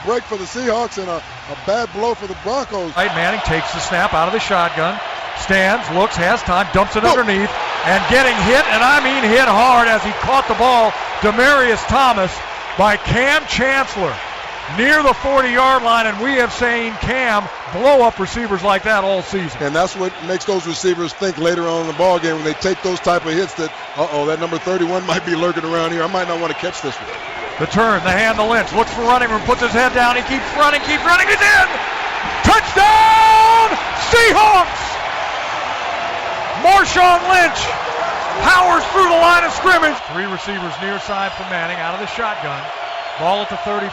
break for the Seahawks and a bad blow for the Broncos. Right, Manning takes the snap out of the shotgun, stands, looks, has time, dumps it underneath, and getting hit, and I mean hit hard as he caught the ball, Demaryius Thomas, by Cam Chancellor near the 40-yard line, and we have seen Cam blow up receivers like that all season. And that's what makes those receivers think later on in the ball game when they take those type of hits that, that number 31 might be lurking around here. I might not want to catch this one. The turn, the hand to Lynch, looks for running room, puts his head down, he keeps running, he's in! Touchdown, Seahawks! Marshawn Lynch powers through the line of scrimmage. 3 receivers near side for Manning out of the shotgun. Ball at the 35.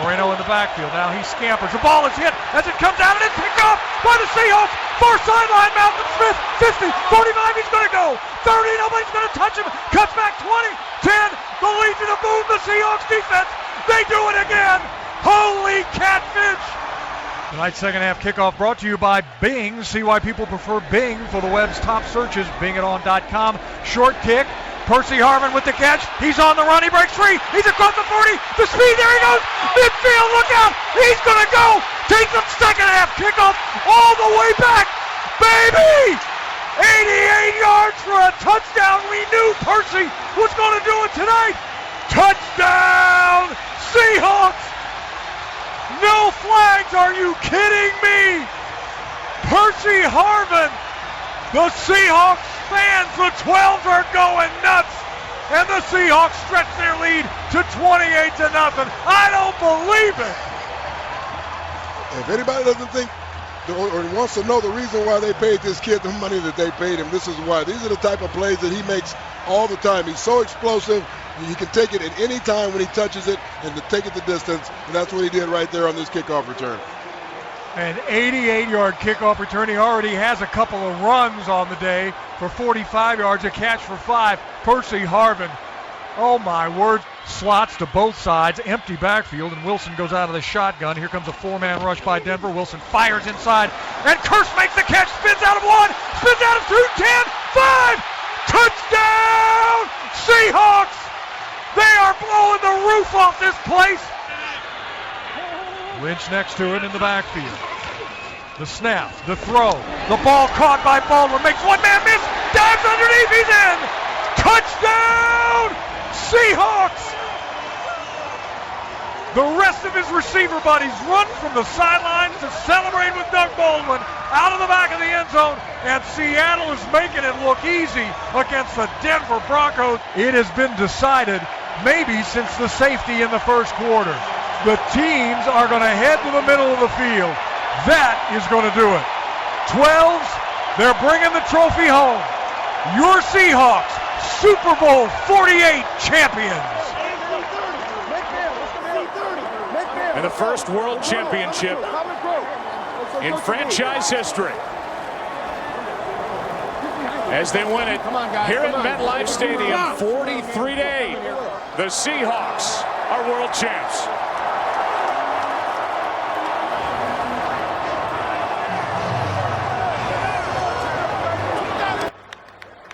Moreno in the backfield. Now he scampers. The ball is hit as it comes out and it's picked off by the Seahawks. Far sideline, Malcolm Smith. 50, 45, he's going to go. 30, nobody's going to touch him. Cuts back 20, 10. The Legion of Boom, the Seahawks defense. They do it again. Holy catfish. Tonight's second half kickoff brought to you by Bing. See why people prefer Bing for the web's top searches. BingItOn.com. Short kick. Percy Harvin with the catch. He's on the run. He breaks free. He's across the 40. The speed. There he goes. Midfield. Look out. He's going to go. Takes the second half kickoff all the way back. Baby! 88 yards for a touchdown. We knew Percy was going to do it tonight. Touchdown, Seahawks. No flags. Are you kidding me? Percy Harvin. The Seahawks fans, the 12s are going nuts, and the Seahawks stretch their lead to 28-0. I don't believe it. If anybody doesn't think or wants to know the reason why they paid this kid the money that they paid him, this is why. These are the type of plays that he makes all the time. He's so explosive. He can take it at any time when he touches it and to take it the distance, and that's what he did right there on this kickoff return. An 88-yard kickoff return. He already has a couple of runs on the day for 45 yards, a catch for 5. Percy Harvin, oh my word, slots to both sides, empty backfield, and Wilson goes out of the shotgun. Here comes a 4-man rush by Denver. Wilson fires inside, and Kurtz makes the catch, spins out of 1, spins out of 2, 10, 5, touchdown, Seahawks! They are blowing the roof off this place. Lynch next to it in the backfield. The snap, the throw, the ball caught by Baldwin, makes one man miss, dives underneath, he's in! Touchdown, Seahawks! The rest of his receiver buddies run from the sidelines to celebrate with Doug Baldwin out of the back of the end zone, and Seattle is making it look easy against the Denver Broncos. It has been decided maybe since the safety in the first quarter. The teams are going to head to the middle of the field. That is going to do it. 12s, they're bringing the trophy home. Your Seahawks, Super Bowl 48 champions. And the first world championship in franchise history. As they win it here at MetLife Stadium, 43 days. The Seahawks are world champs.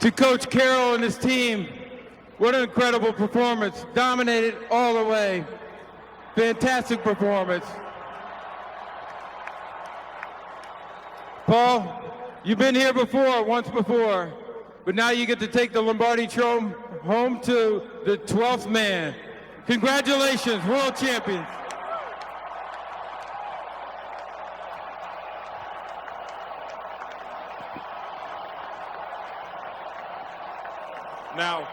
To Coach Carroll and his team, what an incredible performance. Dominated all the way. Fantastic performance. Paul, you've been here before, once before, but now you get to take the Lombardi Trophy home to the 12th man. Congratulations, world champions. Now,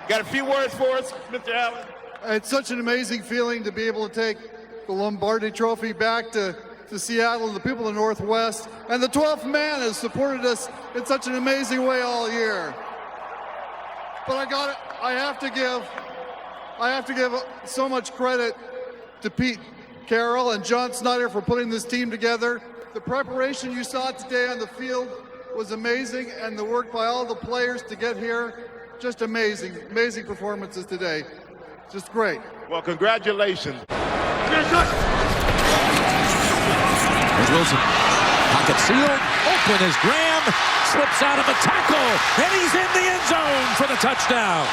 got a few words for us, Mr. Allen? It's such an amazing feeling to be able to take the Lombardi Trophy back to Seattle and the people of the Northwest. And the 12th man has supported us in such an amazing way all year. But I have to give so much credit to Pete Carroll and John Snyder for putting this team together. The preparation you saw today on the field was amazing, and the work by all the players to get here, just amazing performances today. Just great. Well, congratulations. There's Wilson. Pocket sealed. Open as Graham slips out of a tackle, and he's in the end zone for the touchdown.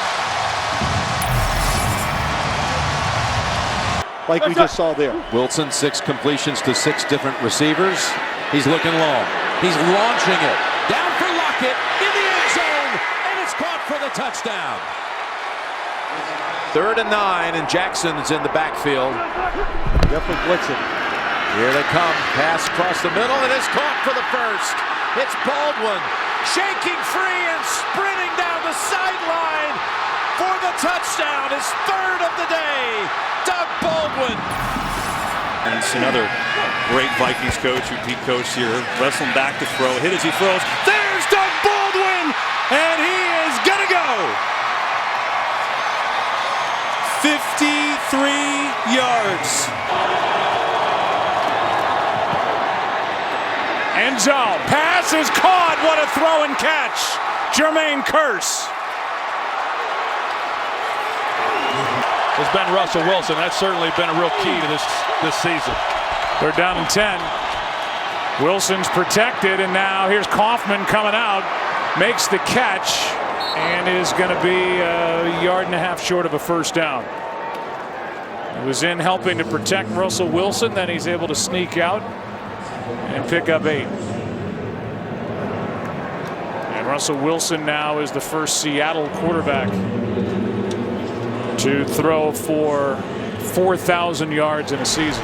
Like we just saw there. Wilson, 6 completions to 6 different receivers. He's looking long. He's launching it. Down for Lockett in the end zone, and it's caught for the touchdown. 3rd and 9, and Jackson's in the backfield. Definitely blitzing. Here they come. Pass across the middle, and it's caught for the first. It's Baldwin shaking free and sprinting down the sideline for the touchdown. His 3rd of the day. Doug Baldwin. And it's another great Vikings coach who Pete coached here. Wrestling back to throw. Hit as he throws. There's Doug Baldwin! And he is gonna go! 53 yards. End zone. Pass is caught. What a throw and catch. Jermaine Kearse. Has been Russell Wilson. That's certainly been a real key to this season. They're down and 10. Wilson's protected, and now here's Kaufman coming out, makes the catch, and is going to be a yard and a half short of a first down. He was in helping to protect Russell Wilson, then he's able to sneak out and pick up 8. And Russell Wilson now is the first Seattle quarterback to throw for 4,000 yards in a season.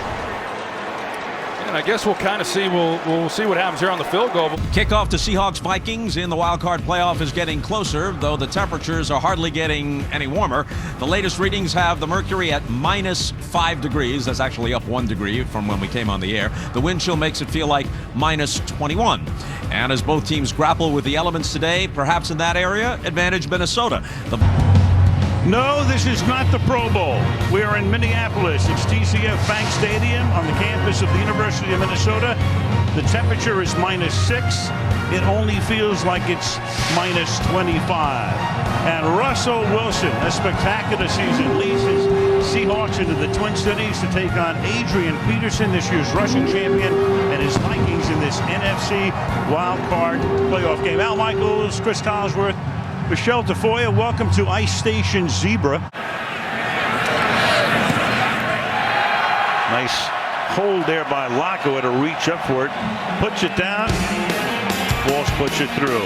And I guess we'll kind of see, we'll see what happens here on the field goal. Kickoff to Seahawks Vikings in the wild card playoff is getting closer, though the temperatures are hardly getting any warmer. The latest readings have the mercury at -5 degrees. That's actually up 1 degree from when we came on the air. The wind chill makes it feel like -21. And as both teams grapple with the elements today, perhaps in that area, advantage Minnesota. No, this is not the Pro Bowl. We are in Minneapolis. It's TCF Bank Stadium on the campus of the University of Minnesota. The temperature is -6. It only feels like it's -25. And Russell Wilson, a spectacular season, leads his Seahawks into the Twin Cities to take on Adrian Peterson, this year's rushing champion, and his Vikings in this NFC wild card playoff game. Al Michaels, Chris Collinsworth, Michelle Tafoya, welcome to Ice Station Zebra. Nice hold there by Laco to reach up for it. Puts it down. Walsh puts it through.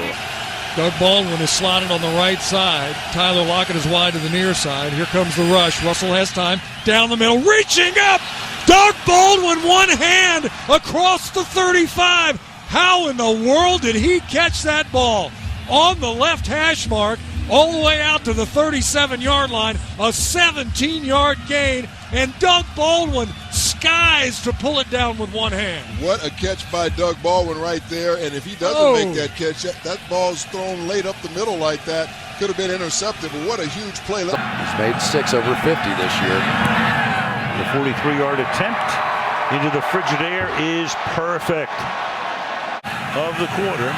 Doug Baldwin is slotted on the right side. Tyler Lockett is wide to the near side. Here comes the rush. Russell has time. Down the middle. Reaching up. Doug Baldwin, one hand across the 35. How in the world did he catch that ball? On the left hash mark, all the way out to the 37-yard line, a 17-yard gain, and Doug Baldwin skies to pull it down with one hand. What a catch by Doug Baldwin right there, and if he doesn't make that catch, that ball's thrown late up the middle like that. Could have been intercepted, but what a huge play. He's made 6 over 50 this year. The 43-yard attempt into the Frigidaire is perfect. Of the quarter.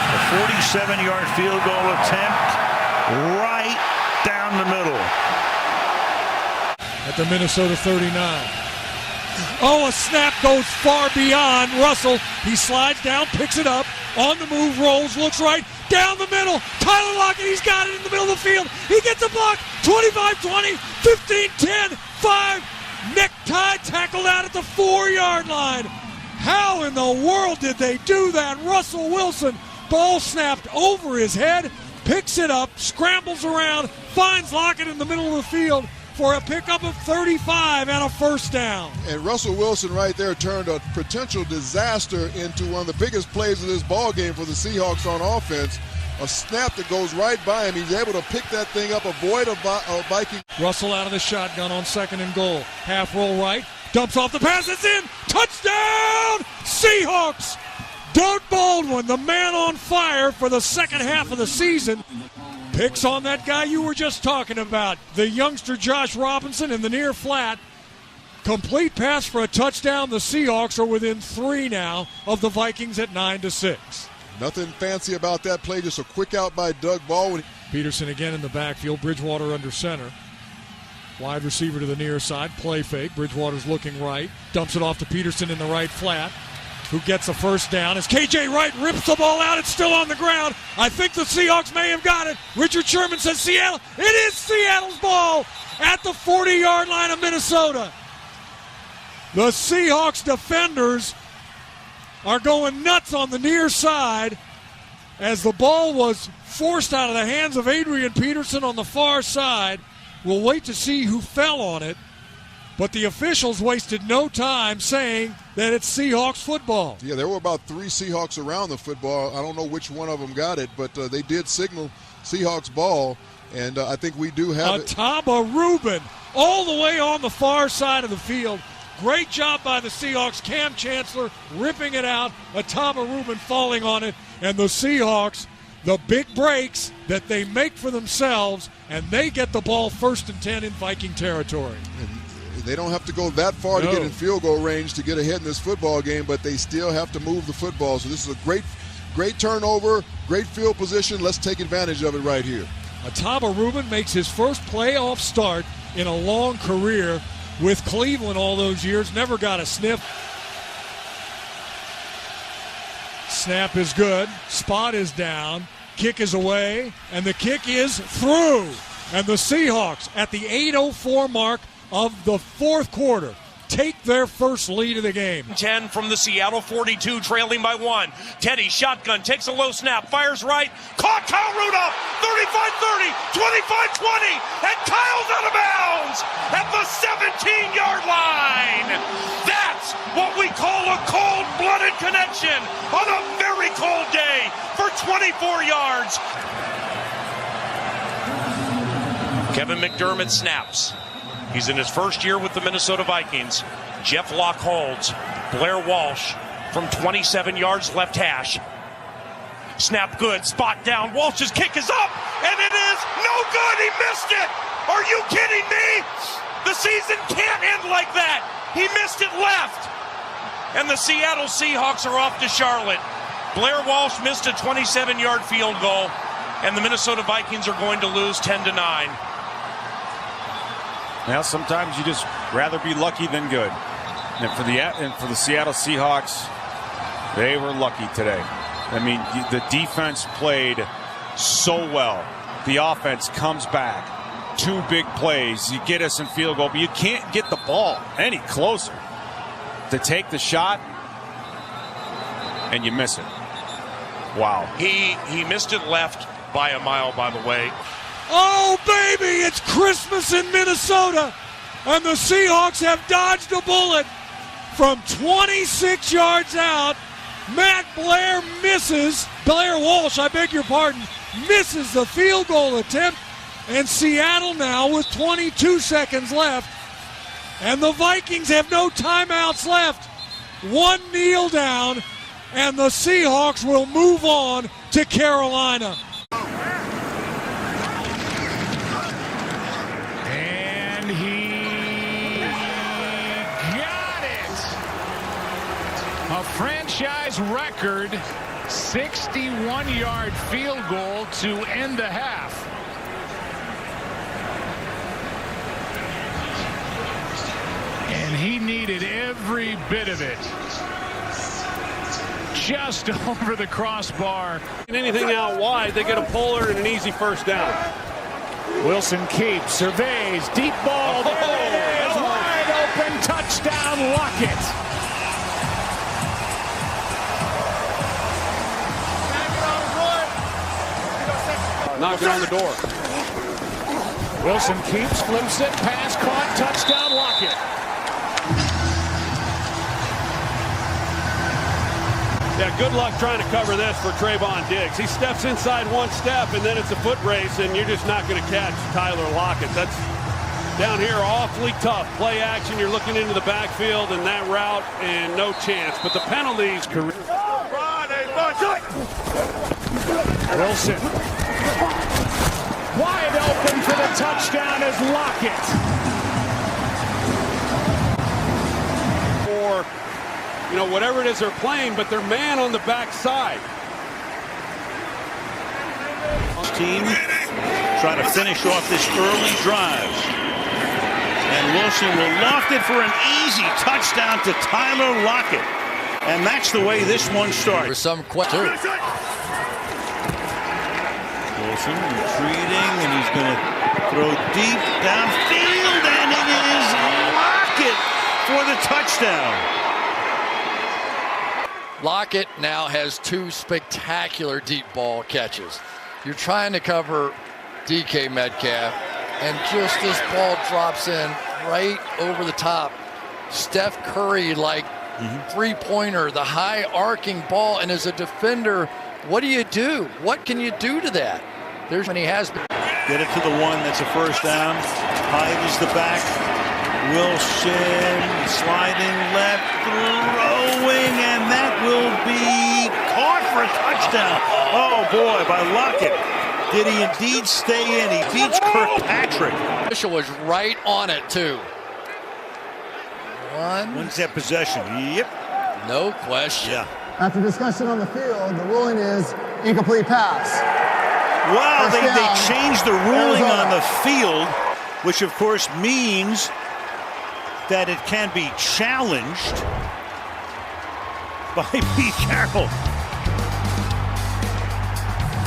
A 47-yard field goal attempt right down the middle. at the Minnesota 39. Oh, a snap goes far beyond Russell. He slides down, picks it up, on the move, rolls, looks right, down the middle. Tyler Lockett, he's got it in the middle of the field. He gets a block, 25-20, 15-10, 5. Necktie tackled out at the 4-yard line. How in the world did they do that? Russell Wilson, ball snapped over his head, picks it up, scrambles around, finds Lockett in the middle of the field for a pickup of 35 and a first down. And Russell Wilson right there turned a potential disaster into one of the biggest plays of this ball game for the Seahawks on offense. A snap that goes right by him. He's able to pick that thing up, avoid a Viking. Russell out of the shotgun on 2nd and goal. Half roll right, dumps off the pass, it's in! Touchdown! Seahawks! Doug Baldwin, the man on fire for the second half of the season, picks on that guy you were just talking about, the youngster Josh Robinson in the near flat. Complete pass for a touchdown. The Seahawks are within 3 now of the Vikings at 9-6. Nothing fancy about that play, just a quick out by Doug Baldwin. Peterson again in the backfield, Bridgewater under center. Wide receiver to the near side, play fake. Bridgewater's looking right, dumps it off to Peterson in the right flat, who gets a first down as KJ Wright rips the ball out. It's still on the ground. I think the Seahawks may have got it. Richard Sherman says Seattle. It is Seattle's ball at the 40-yard line of Minnesota. The Seahawks defenders are going nuts on the near side as the ball was forced out of the hands of Adrian Peterson on the far side. We'll wait to see who fell on it, but the officials wasted no time saying that it's Seahawks football. Yeah, there were about 3 Seahawks around the football. I don't know which one of them got it, but they did signal Seahawks ball, and I think we do have Ataba Rubin all the way on the far side of the field. Great job by the Seahawks. Cam Chancellor ripping it out. Ataba Rubin falling on it. And the Seahawks, the big breaks that they make for themselves, and they get the ball 1st and 10 in Viking territory. And they don't have to go that far to get in field goal range to get ahead in this football game, but they still have to move the football. So this is a great turnover, great field position. Let's take advantage of it right here. Ataba Rubin makes his first playoff start in a long career with Cleveland all those years. Never got a sniff. Snap is good. Spot is down. Kick is away. And the kick is through. And the Seahawks at the 8:04 mark of the 4th quarter take their first lead of the game. 10 from the Seattle 42, trailing by 1. Teddy shotgun, takes a low snap, fires right, caught Kyle Rudolph, 35-30, 25-20, and Kyle's out of bounds at the 17-yard line. That's what we call a cold-blooded connection on a very cold day for 24 yards. Kevin McDermott snaps. He's in his first year with the Minnesota Vikings. Jeff Locke holds. Blair Walsh from 27 yards left hash. Snap good, spot down. Walsh's kick is up, and it is no good. He missed it. Are you kidding me? The season can't end like that. He missed it left. And the Seattle Seahawks are off to Charlotte. Blair Walsh missed a 27-yard field goal, and the Minnesota Vikings are going to lose 10-9. Now, sometimes you just rather be lucky than good. And for the Seattle Seahawks, they were lucky today. I mean, the defense played so well. The offense comes back. 2 big plays. You get us in field goal, but you can't get the ball any closer to take the shot, and you miss it. Wow. He missed it left by a mile, by the way. Oh, baby, it's Christmas in Minnesota, and the Seahawks have dodged a bullet from 26 yards out. Blair Walsh, I beg your pardon, misses the field goal attempt, and Seattle now with 22 seconds left, and the Vikings have no timeouts left. 1 kneel down, and the Seahawks will move on to Carolina. A franchise record 61-yard field goal to end the half. needed every bit of it. Just over the crossbar. Anything out wide, they get a puller and an easy first down. Wilson keeps, surveys, deep ball. There it is, wide open, touchdown, Lockett. Knocking on the door. Wilson keeps, flips it, pass caught, touchdown, Lockett. Yeah, good luck trying to cover this for Trayvon Diggs. He steps inside one step, and then it's a foot race, and you're just not going to catch Tyler Lockett. That's down here awfully tough. Play action, you're looking into the backfield, and that route, and no chance. But the penalties... Wilson. Wide open for the touchdown is Lockett. Or, you know, whatever it is they're playing, but they're man on the backside. Team trying to finish off this early drive. And Wilson will loft it for an easy touchdown to Tyler Lockett. And that's the way this one starts. For some question. Wilson retreating, and he's going to throw deep downfield, and it is Lockett for the touchdown. Lockett now has 2 spectacular deep ball catches. You're trying to cover DK Metcalf, and just this ball drops in right over the top. Steph Curry, like three-pointer, the high arcing ball, and as a defender, what do you do? What can you do to that? There's when he has. Get it to the one, that's a first down. Hyde is the back. Wilson sliding left, throwing, and that will be caught for a touchdown. Oh boy, by Lockett. Did he indeed stay in? He beats Kirkpatrick. Official was right on it too. When's that possession? Yep. No question. Yeah. After discussion on the field, the ruling is incomplete pass. Wow, they changed the ruling on the field, which of course means that it can be challenged by Pete Carroll.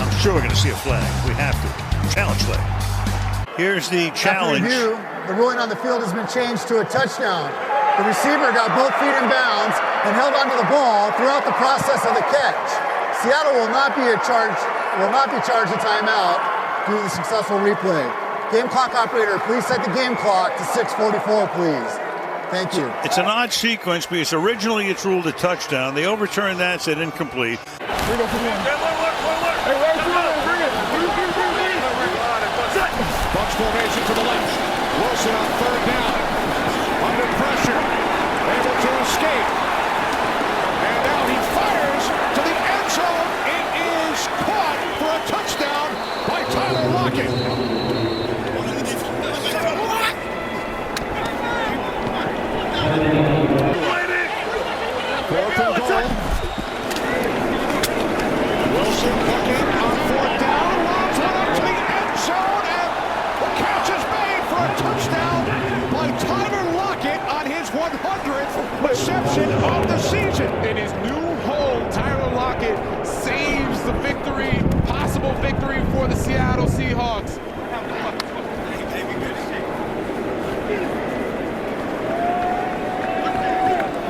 I'm sure we're going to see a flag. We have to. Challenge flag. Here's the challenge. After review, the ruling on the field has been changed to a touchdown. The receiver got both feet in bounds and held onto the ball throughout the process of the catch. Seattle will not be charged a timeout due to the successful replay. Game clock operator, please set the game clock to 6:44, please. Thank you. It's an odd sequence because originally it's ruled a touchdown. They overturned that, said incomplete. Bunch formation to the left. Wilson on third down. Under pressure. Able to escape. And now he fires to the end zone. It is caught for a touchdown by Tyler Lockett. Fourth and goal. Wilson looking on fourth down. Lobs one up to the end zone, and the catch is made for a touchdown by Tyler Lockett on his 100th reception of the season. In his new home, Tyler Lockett saves the victory, possible victory for the Seattle Seahawks.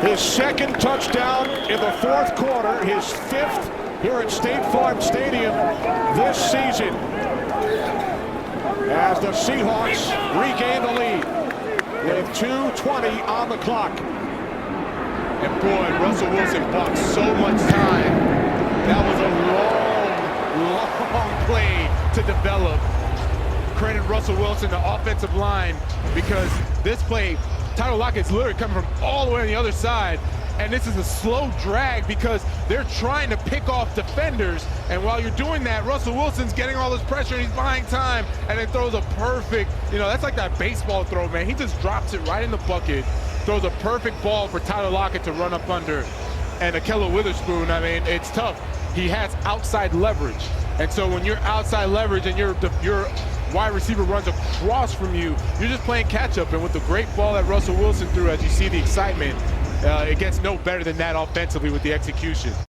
His second touchdown in the fourth quarter, his 5th here at State Farm Stadium this season. As the Seahawks regain the lead with 2:20 on the clock. And boy, Russell Wilson bought so much time. That was a long play to develop. Credit Russell Wilson, the offensive line, because this play, Tyler Lockett's literally coming from all the way on the other side. And this is a slow drag because they're trying to pick off defenders. And while you're doing that, Russell Wilson's getting all this pressure and he's buying time and then throws a perfect, that's like that baseball throw, man. He just drops it right in the bucket, throws a perfect ball for Tyler Lockett to run up under. And Ahkello Witherspoon, I mean, it's tough. He has outside leverage. And so when you're outside leverage and you're wide receiver runs across from you, you're just playing catch-up. And with the great ball that Russell Wilson threw, as you see the excitement, it gets no better than that offensively with the execution.